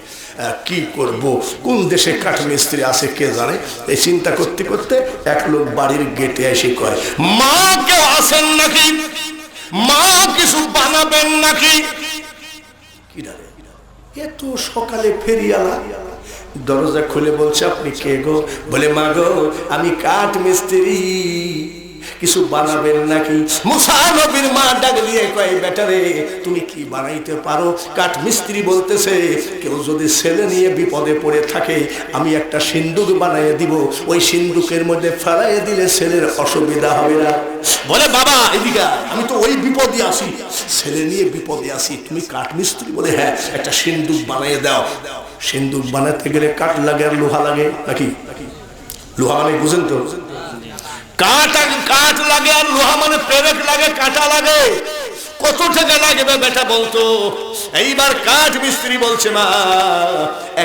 কি করব, কোন দেশে কাঠ মিস্ত্রি আছে কে জানে। এই চিন্তা করতে করতে এক লোক বাড়ির গেটে এসে কয়, মা কেউ আছেন নাকি? মা কিছু বানাবেন নাকি? এত সকালে ফেরিয়ালা দরজা খুলে বলছে, আপনি কে গো? বলে, মা গো, আমি কাঠ মিস্ত্রি, কিছু বানাবেন নাকি? মুসা নবীর মা ডাক দিয়ে কয়, বেটারে তুমি কি বানাইতে পারো? কাঠ মিস্ত্রি বলতেছে, কেউ যদি ছেলে নিয়ে বিপদে পড়ে থাকে আমি একটা সিন্দুক বানাইয়ে দিব, ওই সিন্দুকের মধ্যে ফেলাইয়ে দিলে ছেলের অসুবিধা হবে না। বলে, বাবা এদিকে, আমি তো ওই বিপদে আছি, ছেলে নিয়ে বিপদে আছি, তুমি কাঠ মিস্ত্রি? বলে, হ্যাঁ, একটা সিন্দুক বানাইয়ে দাও। সিন্দুক বানাতে গেলে কাঠ লাগে আর লোহা লাগে নাকি? লোহা মানে বুঝেন তো, কাঠ লাগে আর লোহা মানে পেরেক লাগে, কাঁটা লাগে। কত টাকা লাগবে বেটা বলতো? এইবার কাঠ মিস্ত্রি বলছে, মা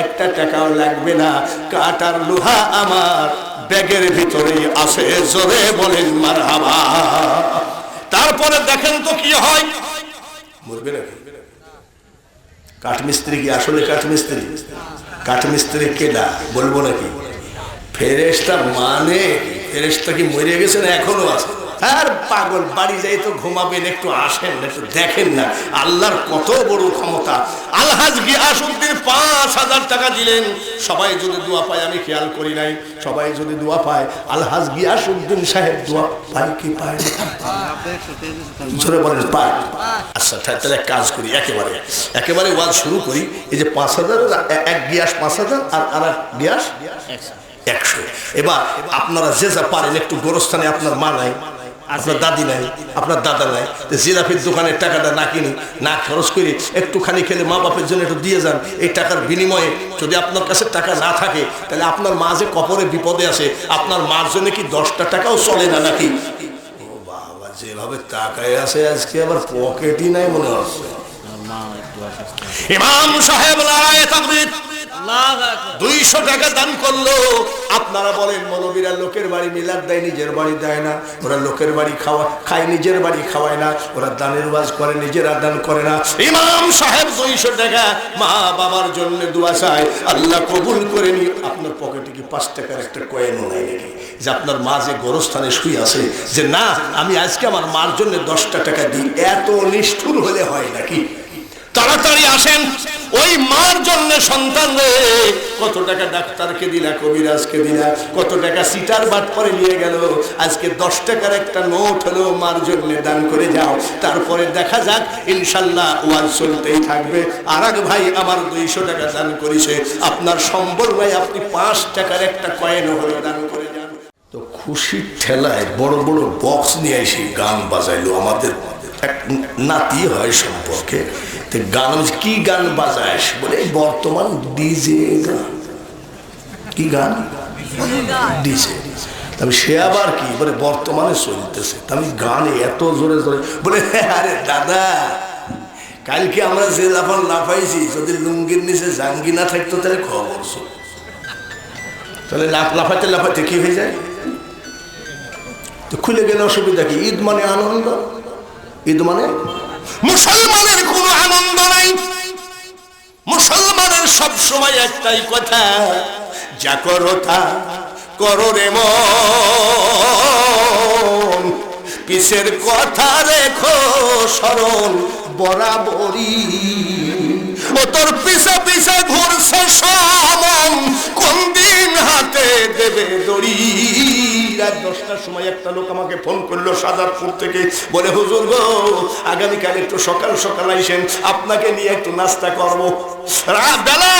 একটা টাকাও লাগবে না, কাঠ আর লোহা আমার ব্যাগের ভিতরেই আছে, জোরে বলেন মারহাবা। তারপরে দেখেন তো কি হয়, মরবে নাকি? কাঠ মিস্ত্রি কি আসলে কাঠ মিস্ত্রি? কাঠ মিস্ত্রি কেডা বলবো নাকি? ফেরেশতা মানে ফেরেশতা কি মরে গেছে না এখনো আছে? আর পাগল, বাড়ি যাই তো ঘুমাবেন, একটু আসেন না, একটু দেখেন না আল্লাহর কত বড় ক্ষমতা। আলহাজ গিয়াসউদ্দিন ৫,০০০ টাকা দিলেন, সবাই যদি দোয়া পায়, আমি খেয়াল করি নাই, সবাই যদি দোয়া পায়, আলহাজ গিয়াসউদ্দিন সাহেব দোয়া পায় কি পায় না? জোরে বলেন পায়। আচ্ছা তাহলে কাজ করি, একেবারে ওয়াজ শুরু করি। এই যে ৫,০০০, এক গিয়াস ৫,০০০ আর এক গিয়াস ১০০। এবার আপনারা যে যা পারেন, একটু গোরস্থানে আপনার মা নাই, আপনার দাদি নাই, আপনার দাদা নাই, জিলাপির দোকানের টাকাটা না কিনি, না খরচ করি, একটুখানি খেলে মা বাপের জন্য একটু দিয়ে যান। এই টাকার বিনিময়ে যদি আপনার কাছে টাকা না থাকে, তাহলে আপনার মা যে কবরে বিপদে আছে, আপনার মার জন্য কি 10টা টাকাও চলে না নাকি? ও বাবা, যেভাবে টাকায় আছে আজকে আবার পকেটই নাই মনে হচ্ছে। ইমাম সাহেব নারায়ে তাকবীর 200 টাকা দান করলো। আপনারা বলেন, মৌলবীরা লোকের বাড়ি মিলাদ দেয়, নিজের বাড়ি দেয় না। ওরা লোকের বাড়ি খায়, নিজের বাড়ি খাওয়ায় না। ওরা দানের ওয়াজ করে, নিজেরা দান করে না। ইমাম সাহেব 200 টাকা মা বাবার জন্য দোয়া চায়, আল্লাহ কবুল করে নি। আপনার পকেটে কি 5 টাকার একটা কয়েনও নাই নাকি? যে আপনার মা যে গোরস্থানে শুয়ে আছে, যে না আমি আজকে আমার মার জন্য 10টা টাকা দিই, এত নিষ্ঠুর হলে হয় নাকি? তাড়াতাড়ি আসেন, ওই মার জন্য সন্তান রে কত টাকা ডাক্তারকে দিলা, কবিরাজকে দিলা, কত টাকা সিটার বাট করে নিয়ে গেল, আজকে 10 টাকার একটা নোট হলো মার জন্য দান করে যাও। তারপরে দেখা যাক, ইনশাল্লাহ ওয়াজ চলতেই থাকবে। আর এক ভাই আমার 200 টাকা দান করেছে, আপনার সম্বল ভাই আপনি 5 টাকার একটা কয়েন হলো দান করে যান। তো খুশির ঠেলায় বড় বড় বক্স নিয়ে এসে গান বাজাইলো। আমাদের এক নাতি হয় সম্পর্কে, গান, কি গান বাজায়? বলে বর্তমান ডিজে গান। কি গান? ডিজে। তবে সে আবার কি বলে বর্তমানে চলতেছে, আমি গানে এত জোরে জোরে বলে, আরে দাদা কালকে আমরা যে লাফান লাফাইছি, যদি লুঙ্গির নিচে জাঙ্গি না থাকতো তাহলে খবর ছিল। তাহলে লাফাইতে লাফাইতে কি হয়ে যায়? তো খুলে গেলে অসুবিধা কি? ঈদ মানে আনন্দ, ঈদ মানে মুসলমানের কোনো আনন্দ নাই। মুসলমানের সব সময় একটাই কথা, যা করো তা করো রে মন, পিছের কথা রেখো স্মরণ বরাবরই। ও তোর পিছে পিছে ঘুরছে সমন, কোন দিন হাতে দেবে দড়ি। রাত 10টার সময় একটা লোক আমাকে ফোন করলো সাদাতপুর থেকে, বলে হুজুর গো আগামীকাল একটু সকাল সকাল আইসেন, আপনাকে নিয়ে একটু নাস্তা করবো। রাত বেলা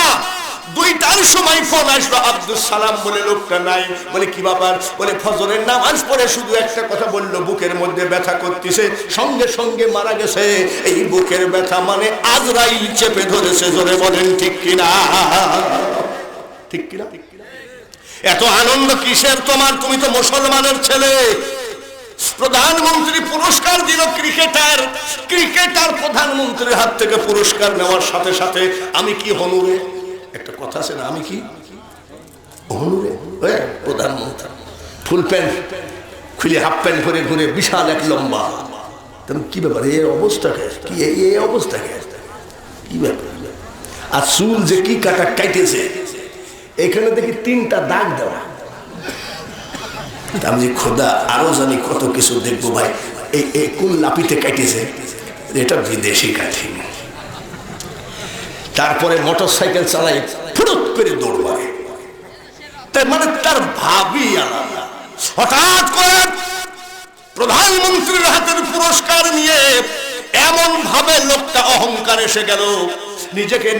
2টার সময় ফোন আসলো, আব্দুল সালাম বলে লোকটা নাই। বলে কি ব্যাপার? বলে ফজরের নামাজ পড়ে শুধু একটা কথা বললো, বুকের মধ্যে ব্যথা করতেছে, সঙ্গে সঙ্গে মারা গেছে। এই বুকের ব্যথা মানে আজরাইল চেপে ধরেছে। জোরে বলেন ঠিক কিনা? ঠিক কিনা? এত আনন্দ কিসের তোমার? তুমি তো মুসলমানের ছেলে। প্রধানমন্ত্রী পুরস্কার দিল ক্রিকেটার প্রধানমন্ত্রীর হাত থেকে পুরস্কার নেওয়ার সাথে সাথে আমি কি হনুরে? একটা কথা আছে না, আমি কি হনুরে? প্রধানমন্ত্রী ফুল প্যান্ট খুলে হাফ প্যান্ট পরে ঘুরে, বিশাল এক লম্বা। কি ব্যাপার? এই অবস্থাকে কি, এই অবস্থাকে কি ব্যাপার? আর চুল যে কি কাটা কাইতেছে, এখানে দেখি 3টা দাগ দেওয়া। আমি খোদা আরো জানি কত কিছু দেখবো ভাই। এই কোন লাপিতে কাটিছে, এটা বিদেশি কাঠি। তারপরে মোটর সাইকেল চালাই ফুটুক করে দৌড় মারে, তার মানে তার ভাবই আলাদা। হঠাৎ করে প্রধানমন্ত্রীর হাতের পুরস্কার নিয়ে এমন ভাবে লোকটা অহংকার এসে গেল, নিজেকে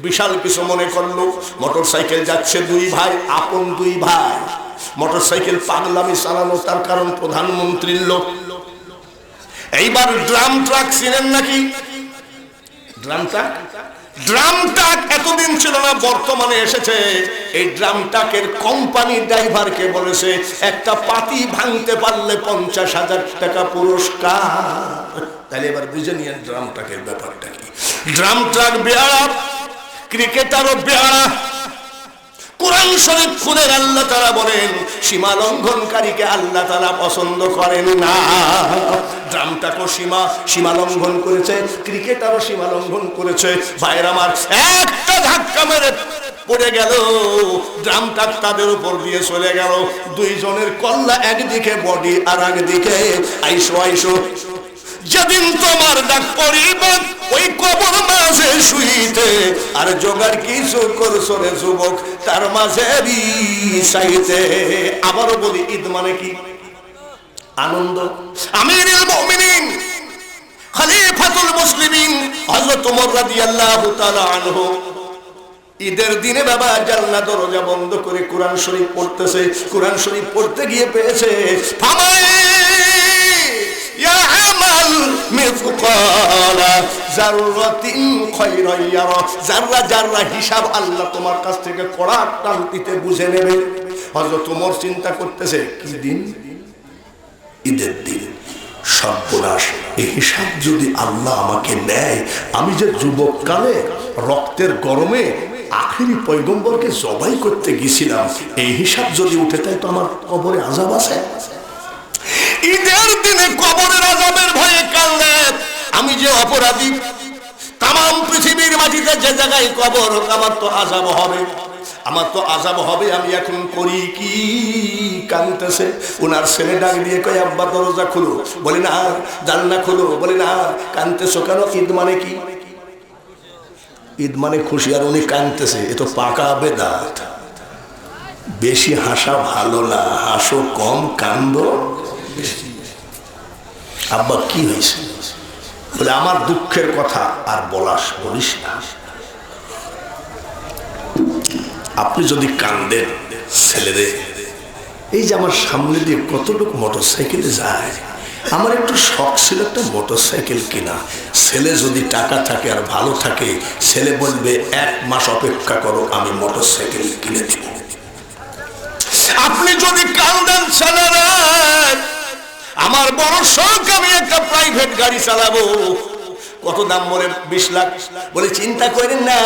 বিশাল কিছু মনে করলো। মোটর সাইকেল যাচ্ছে দুই ভাই, আপন দুই ভাই, মোটর সাইকেল পাগলামি চালানো, তার কারণ প্রধানমন্ত্রীর লোক। এইবার ড্রাম ট্রাক চিনেন নাকি? ড্রাম ট্রাক, ড্রাম ট্রাক এতদিন ছিল না, বর্তমানে এসেছে। এই ড্রাম ট্রাকের কোম্পানির ড্রাইভারকে বলেছে একটা পাতি ভাঙতে পারলে 50,000 টাকা পুরস্কার। তাহলে এবার বুঝে নিয়ে ড্রাম ট্রাকের ব্যাপারটা কি। Drum truck বেয়ারা, ক্রিকেটারও বেয়ারা। কোরআন শরীফ খুলেন, আল্লাহ তাআলা বলেন সীমা লঙ্ঘনকারীকে আল্লাহ তাআলা পছন্দ করেন না। ড্রামটাকে সীমা লঙ্ঘন করেছে, ক্রিকেটারও সীমা লঙ্ঘন করেছে। ভাইরা আমার, একটা ধাক্কা মেরে পড়ে গেল, ড্রামটা তাদের উপর দিয়ে চলে গেল। দুইজনের কল্লা একদিকে, বডি আর একদিকে। আইসো যেদিন তোমার ডাক পড়িবে ওই কবর মাঝে শুইতে, আর জোগাড় কিছু করছো রে যুবক তার মাঝে বিষাইতে। আবারও বলি, ঈদ মানে কি? আনন্দ। আমিরুল মুমিনিন খলিফাতুল মুসলিমিন হযরত ওমর রাদিয়াল্লাহু তাআলা আনহু ঈদের দিনে বাবা জানলা দরজা বন্ধ করে কোরআন শরীফ পড়তেছে। কোরআন শরীফ পড়তে গিয়ে পেয়েছে হিসাব আল্লাহ তোমার কাছ থেকে কড়া টানতিতে বুঝে নেবে। হযরত ওমর চিন্তা করতেছে, কি দিন? ঈদের দিন। সর্বনাশ, এই হিসাব যদি আল্লাহ আমাকে নেয়, আমি যে যুবক কালে রক্তের গরমে আখেরি পয়গম্বরকে জবাই করতে গেছিলাম, এই হিসাব যদি উঠে তাই তো আমার কবরে আযাব আছে। ঈদের দিনে কবরের আযাবের ভয়ে কাঁদলে আমি যে অপরাধী, তাম পৃথিবীর মাটিতে যে জায়গায় কবর, আমার তো আযাব হবে, আমার তো আযাব হবে। আমি এখন করি কি? কাঁদতেছে। ওনার ছেলে ডাক দিয়ে কয়, আব্বা দরজা খুলো। বলে না। জানলা খুলো। বলে না। কাঁদতেছো কেন? ঈদ মানে কি? ঈদ মানে খুশি, আর উনি কাঁদতেছে। এ তো পাকা বেদাত। বেশি হাসা ভালো না, হাসো কম, কান্দো বেশি। আব্বা কি হয়েছে? বলে আমার দুঃখের কথা আর বলিস না। আপনি যদি কান্দেন, ছেলেরে, এই যে আমার সামনে দিয়ে কত লোক মোটর সাইকেলে যায়, আমার একটু শখ ছিল একটা মোটর সাইকেল কিনা। ছেলে যদি টাকা থাকে আর ভালো থাকে, ছেলে বলবে 1 মাস অপেক্ষা করো, আমি মোটর সাইকেল কিনে দিব। আপনি যদি কান্দেন, ছেলেরা, আমার বড় শখ, আমি একটা প্রাইভেট গাড়ি চালাবো। কত দাম? বলে 20 লাখ। বলে চিন্তা করেন না,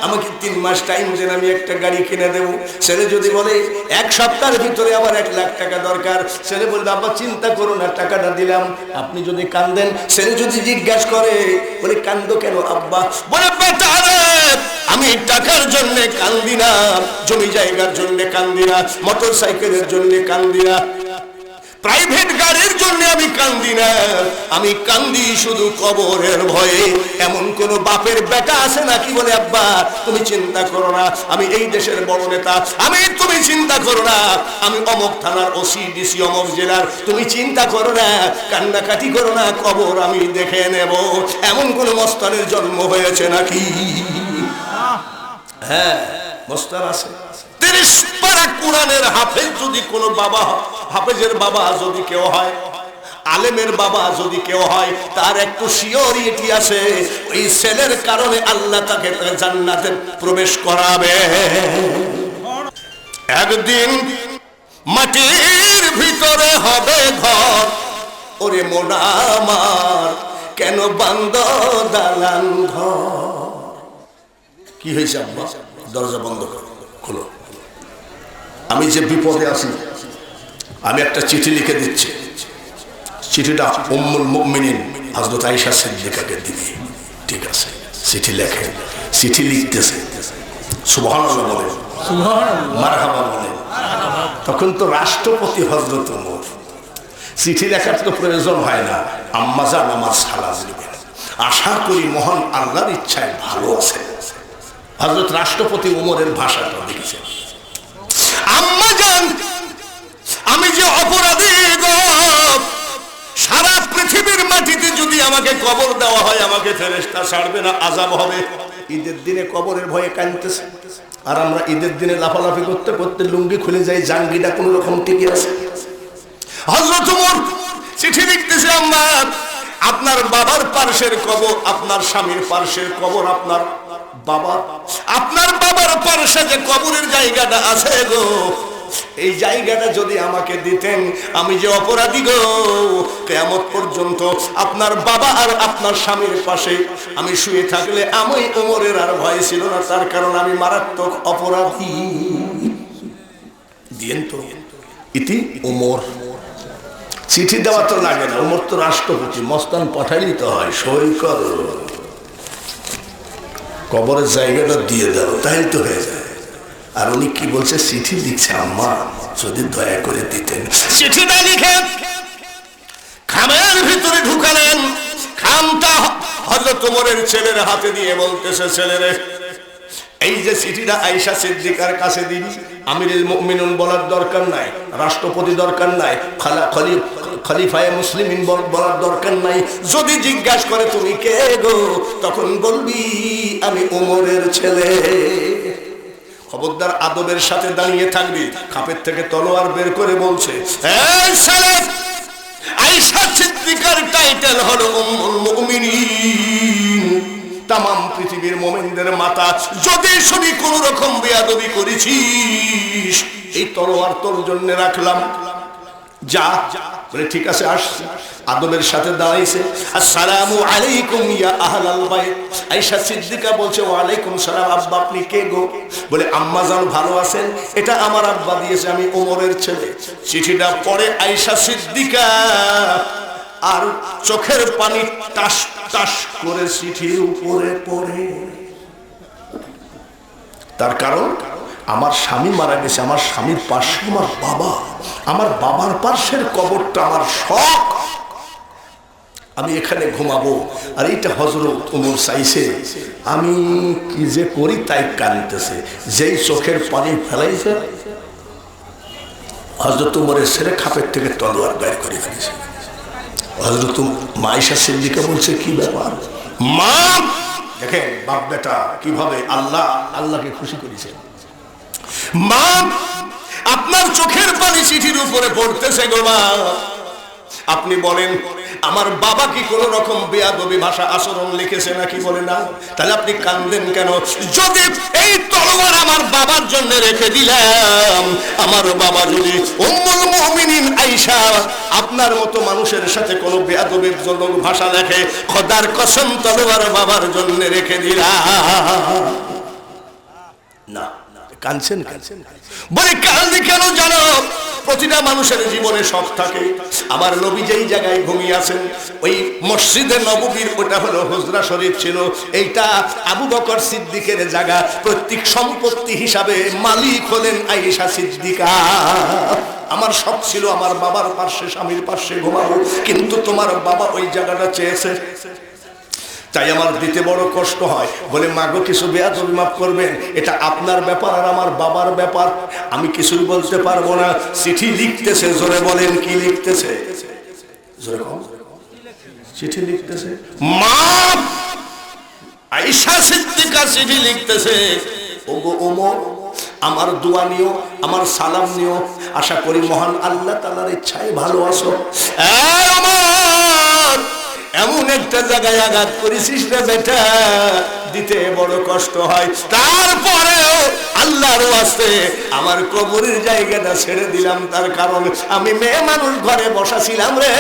আমাকে 3 মাস টাইম দেন, আমি একটা গাড়ি কিনে দেবো। ছেলে যদি বলে 1 সপ্তাহের ভিতরে আমার 1 লাখ টাকা দরকার, ছেলে বলবে আব্বা চিন্তা করো না, টাকাটা দিলাম। আপনি যদি কান্দেন, ছেলে যদি জিজ্ঞাসা করে, বলে কান্দো কেন আব্বা? বলে বেটা রে, আমি টাকার জন্য কান্দি না, জমি জায়গার জন্য কান্দি না, মোটর সাইকেলের জন্য কান্দি না, প্রাইভেট গাড়ির জন্য আমি কান্দি না, আমি কান্দি শুধু কবরের ভয়ে। এমন কোন বাপের বেটা আছে নাকি বলে আব্বা তুমি চিন্তা করো না, আমি এই দেশের বড় নেতা, তুমি চিন্তা করো না, আমি অমক থানার ওসি ডিসি অমক জেলার, তুমি চিন্তা করো না, কান্নাকাটি করো না, কবর আমি দেখে নেব। এমন কোন মস্তানের জন্ম হয়েছে নাকি? হ্যাঁ, মস্তান আছে। 30 পারা কোরআনের হাফেজ যদি কোনো বাবা, হাফেজের বাবা যদি কেউ হয়, আলেমের বাবা যদি কেউ হয়, তার একটু সিওরিটি আছে, ওই ছেলের কারণে আল্লাহ তাকে জান্নাতে প্রবেশ করাবে। একদিন মাটির ভিতরে হবে ঘর, ওরে মোনা আমার কেন বান্দ দালান ঘর। কি হয়েছে আব্বা? দরজা বন্ধ করো, খোলো। আমি যে বিপদে আছি, আমি একটা চিঠি লিখে দিচ্ছি। চিঠিটা উম্মুল মুমিনিন হযরত আয়েশা সিদ্দিকাকে দিবি। ঠিক আছে, চিঠি লেখে। চিঠি লিখতেছে, সুবহানাল্লাহ বলে, সুবহানাল্লাহ, মারহাবা বলে। তখন তো রাষ্ট্রপতি হযরত ওমর। চিঠি লেখার তো প্রয়োজন হয় না, আম্মাজান আমার সালাম দিবেন, আশা করি মহান আল্লাহর ইচ্ছায় ভালো আছে। হযরত রাষ্ট্রপতি ওমরের ভাষাটা দেখেছেন, আম্মাজান আমি যে অপরাধী গো, সারা পৃথিবীর মাটিতে যদি আমাকে কবর দেওয়া হয় আমাকে ফেরেশতা ছাড়বে না, আযাব হবে। ঈদের দিনে কবরের ভয়ে কাঁদতেছে, আর আমরা ঈদের দিনে লাফালাফি করতে করতে লুঙ্গি খুলে যাই, জাঙ্গিটা কোন রকম টিকে আছে। হযরত ওমর চিঠি লিখতেছে, আম্মা আপনার বাবার পার্শ্বের কবর, আপনার স্বামীর পার্শ্বের কবর, আপনার বাবার পার্শ্বে যে কবরের জায়গাটা আছে গো, এই জায়গাটা যদি আমাকে দিতেন, আমি যে অপরাধী গো, কিয়ামত পর্যন্ত আপনার বাবা আর আপনার স্বামীর পাশে আমি শুয়ে থাকলে আমি ওমরের আর ভয় ছিল না, তার কারণ আমি মারাত্মক অপরাধী। দিয়েন তো। ইতি ওমর। চিঠি দেওয়া তো লাগে না, ওমর তো রাষ্ট্রপতি, মস্তান পাঠাইলেই তো হয়, সই কর, কবরের জায়গাটা দিয়ে দাও, তাই তো হয়ে যায়। আর উনি কি বলছে, চিঠি লিখছে, আম্মা যদি দয়া করে দিতেন। চিঠিটা লিখে খামের ভিতরে ঢুকালেন, খামটা হযরত ওমরের ছেলের হাতে দিয়ে বলতেছে, ছেলেরে এই যে চিঠিটা আয়েশা সিদ্দিকার কাছে দিবি, আমিরুল মুমিনুন বলার দরকার নাই, রাষ্ট্রপতি দরকার নাই, খলিফায়ে মুসলিমিন বলার দরকার নাই। যদি জিজ্ঞাসা করে তুমি কে গো, তখন বলবি আমি ওমরের ছেলে। খবরদার আদবের সাথে দাঁড়িয়ে থাকবি। খাপের থেকে তলোয়ার বের করে বলছে, এই ছেলে, আয়েশা সিদ্দিকার টাইটেল হলো উম্মুল মুমিনিন, তামাম পৃথিবীর মুমিনদের মাতা। যদি শুনি কোন রকম বেয়াদবি করেছিস, এই তলোয়ার তোর জন্য রাখলাম, যা। বলে ঠিক আছে, আসছি। আদবের সাথে দাঁড়াইছে, আসসালামু আলাইকুম ইয়া আহলাল বাইত। আয়েশা সিদ্দিকা বলছে, ওয়া আলাইকুম সালাম, আব্বা আপনি কে গো? বলে আম্মা জান ভালো আছেন, এটা আমার আব্বা দিয়েছে, আমি ওমরের ছেলে। চিঠিটা পড়ে আয়েশা সিদ্দিকা আর চোখের পানি টাস টাস করে চিঠির উপরে পড়ে। তার কারণ আমার স্বামী মারা গেছে, আমার স্বামীর পাশে আমার বাবা, আমার বাবার পার্শ্বের কবরটা আমার শখ, আমি এখানে ঘুমাবো। আর এইটা হযরত ওমর চাইছে, আমি কি যে করি তাই কাঁদতেছে। যেই চোখের পানি ফেলাইছে, হযরত ওমরের ছেলে খাপের থেকে তলোয়ার বের করে ফেলেছে। হযরত আয়েশা সিদ্দিকা বলছে, কি ব্যাপার মা? দেখেন বাপ বেটা কিভাবে আল্লাহকে খুশি করেছে। মা আপনার চোখের পানি চিঠির উপরে পড়তেছে গো মা, আপনি বলেন আমার বাবা কি কোন রকম বেয়াদবি ভাষা আচরণ লিখেছে নাকি? বলে না। তাহলে আপনি কাঁদেন কেন? যদি এই তলোয়ার আমার বাবার জন্য রেখে দিলাম, আমার বাবা যদি উম্মুল মুমিনিন আয়েশা আপনার মতো মানুষের সাথে কোনো বেয়াদবির জন্য ভাষা লেখে, খোদার কসম তলোয়ার বাবার জন্য রেখে দিলাম না। কাঁদছেন? বলে কাঁদি কেন জানো? প্রতিটা মানুষের জীবনে শখ থাকে। আমার নবী যেই জায়গায় ঘুমিয়ে আছেন, ওই মসজিদে নববীর, ওটা হলো হুজরা শরীফ ছিল, এইটা আবু বকর সিদ্দিকের জায়গা। প্রত্যেক সম্পত্তি হিসাবে মালিক হলেন আয়েশা সিদ্দিকা। আমার শখ ছিল আমার বাবার পাশে, স্বামীর পাশে ঘুমাবো, কিন্তু তোমার বাবা ওই জায়গাটা চেয়েছে, তাই আমার দিতে বড় কষ্ট হয়। বলে মাগো কিছু বেয়াদবি মাফ করবেন, এটা আপনার ব্যাপার আর আমার বাবার ব্যাপার, আমি কিছুই বলতে পারবো না। চিঠি লিখতেছে, জোরে বলেন কি লিখতেছে? জোরে কম। চিঠি লিখতেছে মা আয়েশা সিদ্দিকা, চিঠি লিখতেছে, ওগো ওমর আমার দোয়া নিও, আমার সালাম নিও, আশা করি মহান আল্লাহ তাআলার ইচ্ছায় ভালো আছো। এমন একটা জায়গায় আঘাত করেছিস রে বেটা, দিতে বড় কষ্ট হয়, তারপরেও আল্লাহর ওয়াস্তে আমার কবরের জায়গাটা ছেড়ে দিলাম। তার কারণ আমি মেয়ে মানুষ ঘরে বসা ছিলাম রে,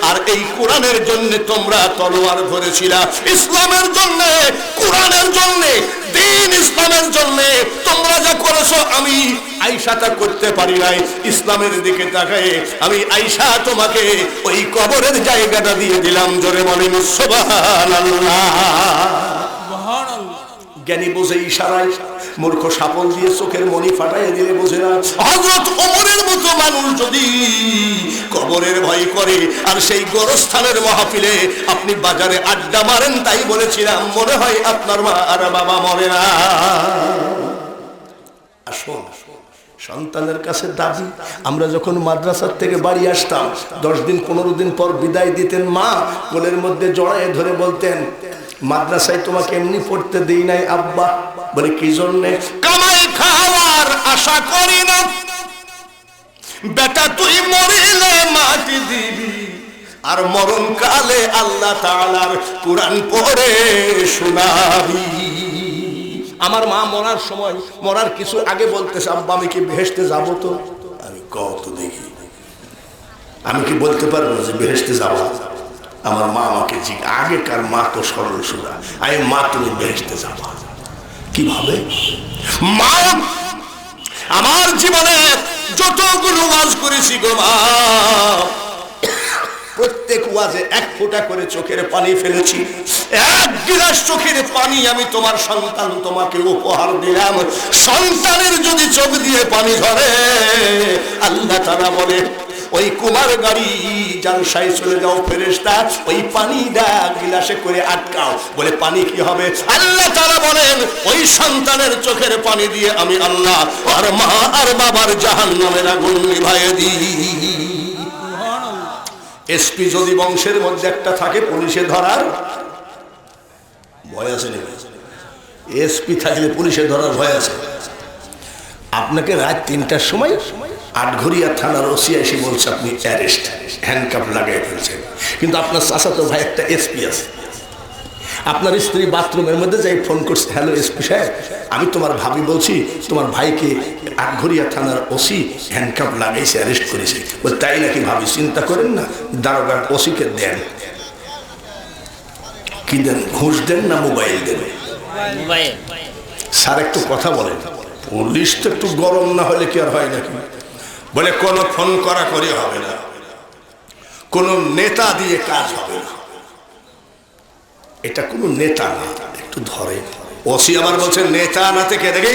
আর এই কোরআনের জন্য তোমরা তলোয়ার ধরেছিলা, ইসলামের জন্য, কোরআনের জন্য, দিন ইসলামের জন্য তোমরা যা করেছো আমি আয়েশা তা করতে পারি নাই। ইসলামের দিকে তাকায়ে আমি আয়েশা তোমাকে ওই কবরের জায়গাটা দিয়ে দিলাম। জোরে বলেন সুবহানাল্লাহ। জ্ঞানী বুঝে ইশারায় মূর্খ সাপল দিয়ে চোখের মনি ফাটাইয়া দিলে বোঝে না। হযরত ওমরের মতো মানুষ যদি কবরের ভয় করে আর সেই গোরস্থানের মাহফিলে আপনি বাজারে আড্ডা মারেন, তাই বলেছিলাম মনে হয় আপনার মা আর বাবা মরে না। আসুন, সন্তানের কাছে দাবি। আমরা যখন মাদ্রাসার থেকে বাড়ি আসতাম 10 দিন 15 দিন পর বিদায় দিতেন, মা কোলের মধ্যে জড়ায় ধরে বলতেন, মাদ্রাসায় তোমাকে এমনি পড়তে দেই নাই আব্বা। বলে কি জন্যে? কামাই খাওয়ার আশা করি না বেটা, তুই মরিলে মাটি দিবি আর মরণ কালে আল্লাহ তাআলার কুরআন পড়ে শোনাবি। আমার মা মরার সময়, মরার কিছু আগে বলতেছে, আব্বা আমি কি বেহেশতে যাব? তো আমি কত দেখি, আমি কি বলতে পারবো যে বেহেশতে যাব? আমার মা আমাকে আগেকার মা তো সরল সুরা, আরে মা তুমি বেহেশতে যাবা কিভাবে? মা আমার জীবনে যতগুলো ওয়াজ করেছি গো মা, প্রত্যেক ওয়াজে 1 ফোঁটা করে চোখের পানি ফেলেছি। 1 গিলাস চোখের পানি আমি তোমার সন্তান তোমাকে উপহার দিলাম। সন্তানের যদি চোখ দিয়ে পানি ঝরে, আল্লাহ তাআলা বলে ওই কুমার গাড়ি জালসায় চলে যাও ফেরেশতা, ওই পানিটা গিলাসে করে আটকাও। বলে পানি কি হবে? আল্লাহ তাআলা বলেন ওই সন্তানের চোখের পানি দিয়ে আমি আল্লাহ আর মা আর বাবার জাহান্নামের আগুন নিভাইয়ে দিই। এসপি যদি বংশের মধ্যে একটা থাকে, পুলিশে ধরার ভয় আছে নাকি? এসপি থাকলে পুলিশে ধরার ভয় আছে। আপনাকে রাত 3টার সময় আটঘরিয়া থানার ওসি এসে বলছে আপনি অ্যারেস্ট, হ্যান্ডকাপ লাগাই ফেলছেন, কিন্তু আপনার চাচাতো ভাই একটা এসপি আছে। আপনার স্ত্রী বাথরুমের মধ্যে যাই ফোন করছে, হ্যালো এসপি সাহেব, আমি তোমার ভাবি বলছি তোমার ভাইকে আটঘরিয়া থানার ওসি হ্যান্ডকাপ লাগাইছে, অ্যারেস্ট করেছে। বলে তাই নাকি ভাবি? চিন্তা করেন না, দারোগার ওসিকে দেন। কি দেন? ঘুষ দেন না মোবাইল দেন? মোবাইল। স্যার একটু কথা বলেন, পুলিশ তো একটু গরম না হলে কি আর হয় নাকি? বলে কোনো ফোন করা করে হবে না, কোনো নেতা দিয়ে কাজ হবে না, এটা কোনো নেতা না, একটু ধরে। ওসি আবার বলছে নেতা না থেকে দেখি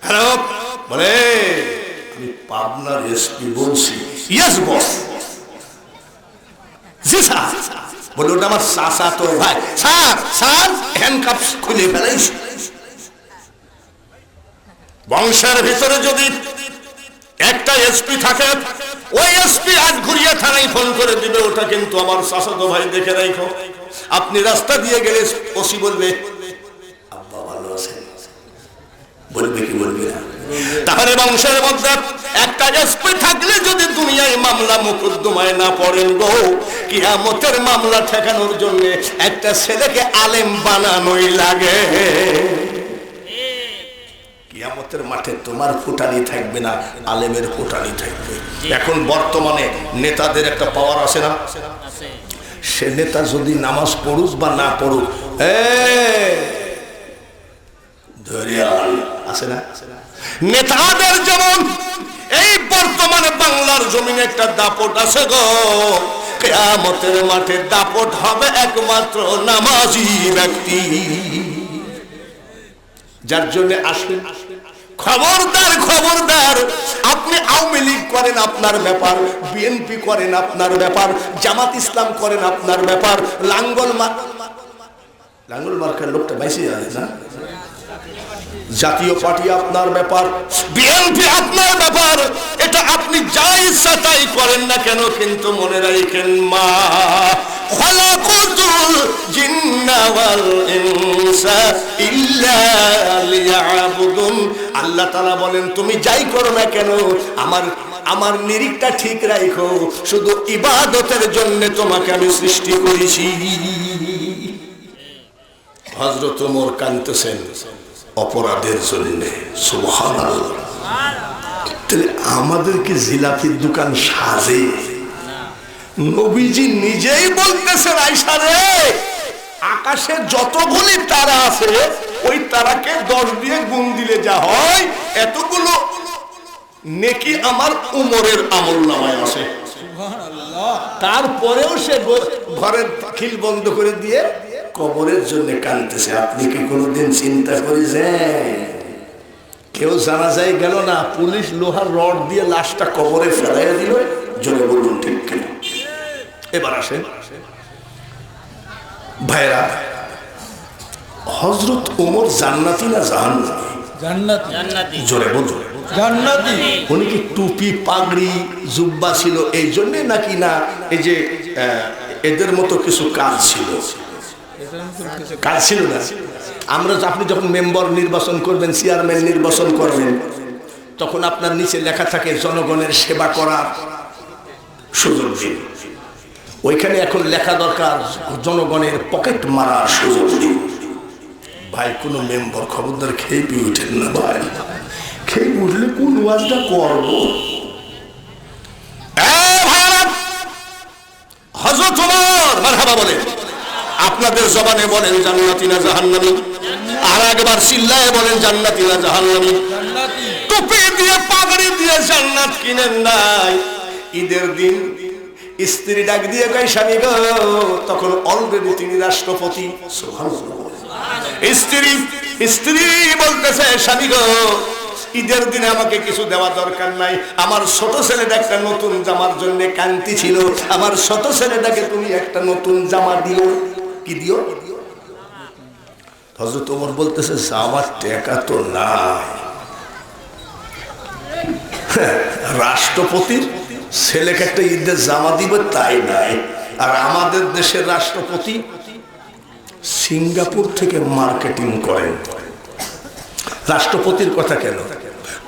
হ্যালো, বলে আমি পাবনার এসপি বলছি। Yes boss. জি স্যার। বলে ওটা আমার চাচাতো ভাই। স্যার স্যার হ্যান্ডকাপ খুলে ফেলাইছি। বংশের ভিতরে যদি একটা এসপি থাকে, ওই এসপি আটঘরিয়া থানায় ফোন করে দিবে, ওটা কিন্তু আমার চাচাতো ভাই, দেখে রাখো। আপনি রাস্তা দিয়ে গেলে ওসি বলবে আব্বা ভালো আছেন, বলবে কি বলবে না? তাহলে বংশের মধ্যে একটা এসপি থাকলে যদি দুনিয়ায় মামলা মোকদ্দমায় না পড়েন গো, কিয়ামতের মামলা ঠেকানোর জন্য একটা ছেলেকে আলেম বানানোই লাগে। কিয়ামতের মাঠে তোমার ফুটানি থাকবে না, আলেমের ফুটানি থাকবে। এখন বর্তমানে নেতাদের একটা পাওয়ার আছে না? সে নেতা যদি নামাজ পড়ুক বা না পড়ুক, আছে না? নেতাদের যেমন এই বর্তমানে বাংলার জমিনে একটা দাপট আছে গো, কিয়ামতের মাঠে দাপট হবে একমাত্র নামাজি ব্যক্তি। যার জন্য আসেন, খবরদার খবরদার, আপনি আওয়ামী লীগ করেন আপনার ব্যাপার, বিএনপি করেন আপনার ব্যাপার, জামাত ইসলাম করেন আপনার ব্যাপার, লাঙ্গল মার্কার লোকটা বেশি জানে না, জাতীয় পার্টি আপনার ব্যাপার, বিএনপি আপনার ব্যাপার, এটা আপনি যা ইচ্ছা তাই করেন না কেন, কিন্তু মনে রাখেন মা খালাকুতুল জিন্না ওয়াল ইনসা ইল্লা লিয়াবুদুন। আল্লাহ তাআলা বলেন তুমি যাই করো না কেন, আমার নিরিখটা ঠিক রাখো, শুধু ইবাদতের জন্য তোমাকে আমি সৃষ্টি করেছি। হযরত ওমর কাঁদতেছেন অপরাধের জন্য, সুবহানাল্লাহ। তাহলে আমাদেরকে জিলাপির দোকান সাজে? নবীজি নিজেই বলতেছেন আয়েশা রে, আকাশে যতগুলি তারা আছে ওই তারাকে 10 দিয়ে গুণ দিলে যা হয়, এতগুলো নেকি আমার উমরের আমলনামায় আছে। সুবহানাল্লাহ। তারপরেও সে ঘরের খিল বন্ধ করে দিয়ে কবরের জন্য কাঁদতেছে। আপনি কি কোনোদিন চিন্তা করেছেন? কেউ জানাজায় গেল না, পুলিশ লোহার রড দিয়ে লাশটা কবরে ফেলাইয়া দিল। জোরে বলুন ঠিক কিনা? এবার আসেন ভাইরা, হযরত ওমর জান্নাতি না জাহান্নামী? জান্নাতি। জোরে বলুন। জান্নাতি। উনি কি টুপি পাগড়ি জুব্বা ছিল এই জন্যে নাকি না এই যে এদের মতো কিছু কাজ ছিল? কাজ ছিল না। আমরা আপনি যখন মেম্বার নির্বাচন করবেন, চেয়ারম্যান নির্বাচন করবেন, তখন আপনার নিচে লেখা থাকে জনগণের সেবা করার সুযোগ দিন। ওইখানে এখন লেখা দরকার জনগণের পকেট মারার সুযোগ দিন। ভাই কোন মেম্বার খবরদার খেয়ে পিয়ে উঠেন না ভাই। খেয়ে উঠলে কোন ওয়াজটা করবো? হযরত ওমর মারহাবা বলেন। আপনাদের জবানে বলেন জান্নাতি না জাহান্নামী? আর একবার চিল্লায়ে বলেন জান্নাতি না জাহান্নামী? টুপি দিয়ে পাগড়ি দিয়ে জান্নাত কিনেন নাই। ঈদের দিন স্ত্রী ডাক দিয়ে কয় স্বামী গো, তখন অলরেডি তিনি রাষ্ট্রপতি। সুবহানাল্লাহ। স্ত্রী বলতেছে স্বামী গো, ঈদের দিনে আমাকে কিছু দেওয়া দরকার নাই। আমার ছোট ছেলেটা একটা নতুন জামার জন্য কান্তি ছিল, আমার ছোট ছেলেটাকে তুমি একটা নতুন জামা দিও। কি দিও? হযরত ওমর বলতেছে জামার টাকা তো নাই। রাষ্ট্রপতির ছেলেকে একটা ঈদের জামা দিবে তাই নাই। আর আমাদের দেশের রাষ্ট্রপতি সিঙ্গাপুর থেকে মার্কেটিং করেন। রাষ্ট্রপতির কথা কেন?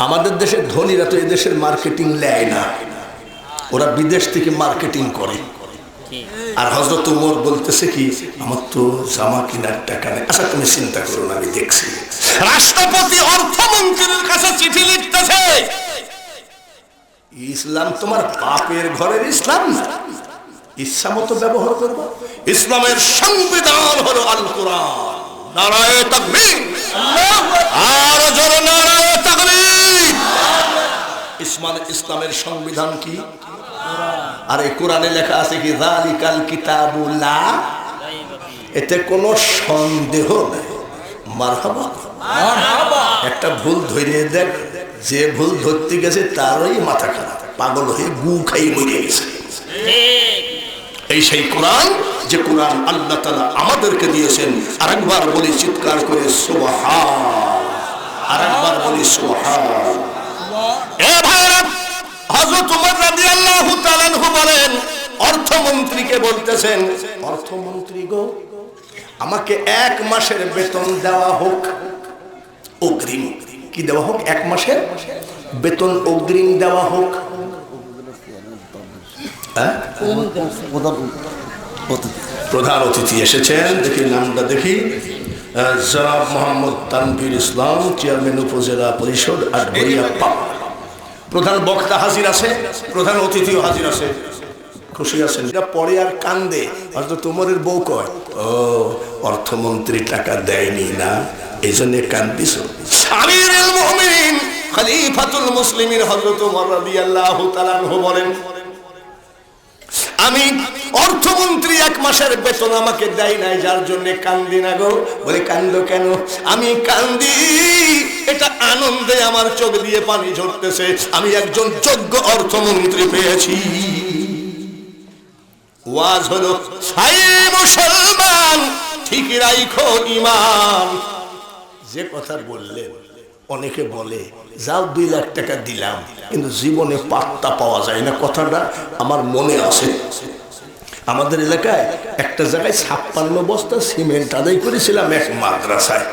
আমাদের দেশের ধনীরা তো এদেশের মার্কেটিং নেয় না, ওরা বিদেশ থেকে মার্কেটিং করে। আর হযরত ওমর বলতেছে কি, আমার তো জামা কেনার টাকা নেই। আচ্ছা তুমি চিন্তা করো না, আমি দেখছি। রাষ্ট্রপতি অর্থমন্ত্রীর কাছে চিঠি লিখতেছে, ইসলাম তোমার বাপের ঘরের ইসলাম না, ইচ্ছা মতো ব্যবহার করবো। ইসলামের সংবিধান হলো আল কোরআন। নারায়ে তাকবীর, আর জোরে নারায়ে তাকবীর। ইসলামের সংবিধান কি? আর এই কোরআনে লেখা আছে কি যালিকাল কিতাবু লা, এতে কোনো সন্দেহ নেই। মারহাবা। একটা ভুল ধরে দেখ, যে ভুল ধরতে গেছে তারই মাথা খারাপ, পাগল হয়ে গু খাই মরে গেছে। এই সেই কোরআন, যে কোরআন আল্লাহ তাআলা আমাদেরকে দিয়েছেন। আরেকবার বলি চিৎকার করে সুবহান, আরেকবার বলি সুবহান। এ ভাইরা, হযরত ওমর রাদিয়াল্লাহু তাআলা আনহু বলেন, অর্থমন্ত্রীকে বলতেছেন, অর্থমন্ত্রী গো, আমাকে 1 মাসের বেতন দেওয়া হোক অগ্রিম। কি দেওয়া হোক? 1 মাসের বেতন অগ্রিম দেওয়া হোক। প্রধান অতিথি এসেছেন, দেখি নামটা দেখি, জনাব মোহাম্মদ তানভীর ইসলাম, চেয়ারম্যান উপজেলা পরিষদ আটঘরিয়া। প্রধান বক্তা হাজির আছে, প্রধান অতিথিও হাজির আছে। খুশি আছেন? এটা পরে আর কান্দে। হযরত ওমরের বউ কয়, ও অর্থমন্ত্রী টাকা দেয়নি না, এই জন্য কান্দিস। আমিরুল মুমিনিন খলিফাতুল মুসলিমিন হযরত ওমর রাদিয়াল্লাহু তাআলা আনহু বলেন, আমি অর্থমন্ত্রী 1 মাসের বেতন আমাকে দেয় নাই, যার জন্য কান্দি না গো। বলে কান্দো কেন? আমি কান্দি এটা আনন্দে আমার চোখ দিয়ে পানি ঝরতেছে, আমি একজন যোগ্য অর্থমন্ত্রী পেয়েছি। ওয়াজ হলো, হাই মুসলমান ঠিক রাখো ঈমান। যে কথা বললেন, অনেকে বলে যাও 2 লাখ টাকা দিলাম, কিন্তু জীবনে পাত্তা পাওয়া যায় না। কথাটা আমার মনে আছে। আমাদের এলাকায় একটা জায়গায় 56 বস্তা সিমেন্ট আদায় করেছিলাম এক মাদ্রাসায়।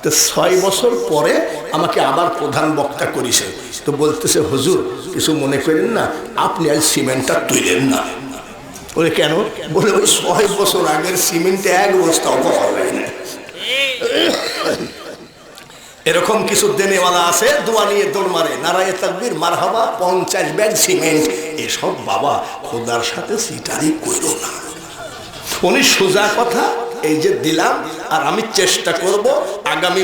তো 6 বছর পরে আমাকে আবার প্রধান বক্তা করেছে। তো বলতেছে, হুজুর কিছু মনে করেন না, আপনি আজ সিমেন্টটা তুলেন না। বলে কেন? বলে ওই 6 বছর আগের সিমেন্টে 1 বস্তাও পাওয়া যায় না। এরকম কিছু দেনেওয়ালা আছে, দোয়া নিয়ে দৌড় মারে, নারায়ে তাকবীর, মারহাবা, 50 ব্যাগ সিমেন্ট। এসব বাবা খোদার সাথে সিটারি কইরো না। উনি সোজা কথা, এই যে দিলাম, আর আমি চেষ্টা করব আগামী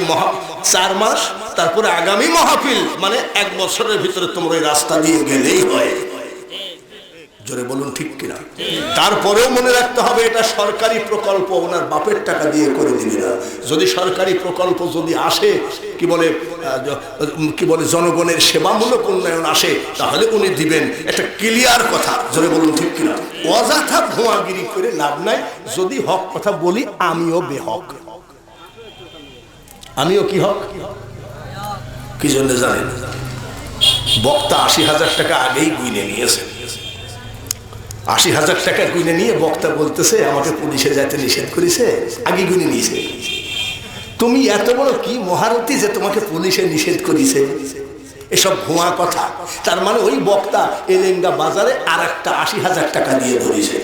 4 মাস, তারপরে আগামী মাহফিল, মানে 1 বছরের ভিতরে তোমরা ওই রাস্তা দিয়ে গেলেই হয়। জোরে বলুন ঠিক কিনা? তারপরেও মনে রাখতে হবে এটা সরকারি প্রকল্প, ওনার বাপের টাকা দিয়ে করে দিবে না। যদি সরকারি প্রকল্প যদি আসে, কি বলে জনগণের সেবামূলক উন্নয়ন আসে, তাহলে উনি দিবেন, এটা ক্লিয়ার কথা। জোরে বলুন ঠিক কিনা? অযথা ভুয়াগিরি করে লাভ নাই। যদি হক কথা বলি, আমিও বেহক। আমিও কি হক? কি জন্য জানেন? বক্তা ৮০,০০০ টাকা আগেই গুইনে নিয়েছে। ৮০,০০০ টাকা গুইনে নিয়ে বক্তা বলতেছে আমাকে পুলিশে যাইতে নিষেধ করেছে, আগে গুইনে নিয়েছে। তুমি এত বড় কি মহারথী যে তোমাকে পুলিশে নিষেধ করেছে? এসব ভুয়া কথা। তার মানে ওই বক্তা এলেঙ্গা বাজারে আর একটা ৮০,০০০ টাকা দিয়ে ধরেছে।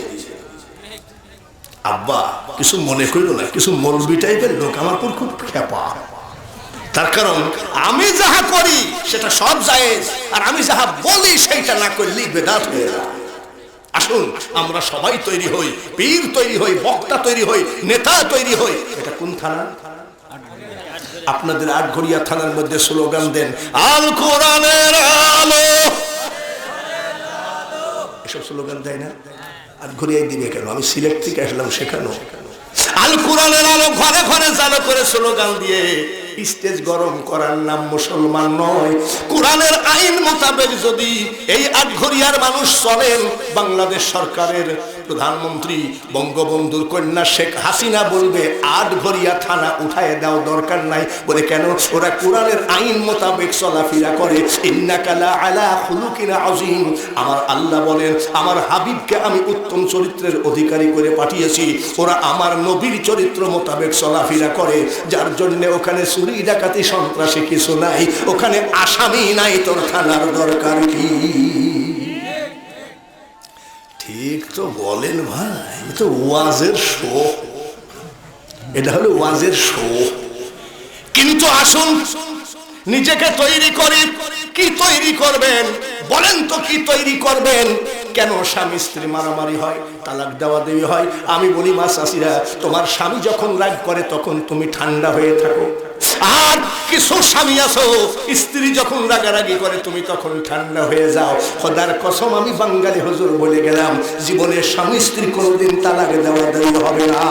আব্বা কিছু মনে করিল না, কিছু মৌলবি টাইপের লোক আমার পর খুব খেপা। তার কারণ আমি যাহা করি সেটা সব জায়েজ, আর আমি যাহা বলি সেইটা না করলেই বেদাত হয়ে যায়। আসুন আমরা সবাই তৈরি হই, পীর তৈরি হই, বক্তা তৈরি হই, নেতা তৈরি হই। এটা কোন থানা? আপনাদের আটঘরিয়া থানার মধ্যে স্লোগান দেন, আল কোরআনের আলো। এসব স্লোগান দেয় না? আটঘরিয়ায় দিবে কেন? আমি সিলেট থেকে আসলাম শেখানো। আল কোরআনের আলো ঘরে ঘরে চালু করে স্লোগান দিয়ে স্টেজ গরম করার নাম মুসলমান নয়। কোরআনের আইন মোতাবেক যদি এই আটঘরিয়ার মানুষ চলেন, বাংলাদেশ সরকারের প্রধানমন্ত্রী বঙ্গবন্ধুর কন্যা শেখ হাসিনা বলবে আটঘরিয়া থানা উঠায় দাও, দরকার নাই। বলে কেন? ওরা কোরআনের আইন মোতাবেক চলাফেরা করে। ইন্নাকা লা আলা খুলুকিন আযীম। আমার আল্লাহ বলেন আমার হাবিবকে আমি উত্তম চরিত্রের অধিকারী করে পাঠিয়েছি। ওরা আমার নবীর চরিত্র মোতাবেক চলাফেরা করে, যার জন্য ওখানে চুরি ডাকাতি সন্ত্রাসী কিছু নাই, ওখানে আসামি নাই। তোর থানার দরকার কি? ঠিক তো বলেন ভাই, তো ওয়াজের শো, এটা হলো ওয়াজের শো। কিন্তু আসুন নিজেকে তৈরি করি। কি তৈরি করবেন বলেন তো? কি তৈরি করবেন? কেন স্বামী স্ত্রী মারামারি হয়, তালাক দেওয়া দেওয়ি হয়? আমি বলি মা চাষিরা, তোমার স্বামী যখন রাগ করে তখন তুমি ঠান্ডা হয়ে থাকো, আর কিছু স্বামী আছো স্ত্রী যখন রাগারাগি করে তুমি তখন ঠান্ডা হয়ে যাও। খোদার কসম আমি বাঙালি হুজুর বলে গেলাম, জীবনের স্বামী স্ত্রী কোনোদিন তালাক দেওয়া দেওয়ি হবে না।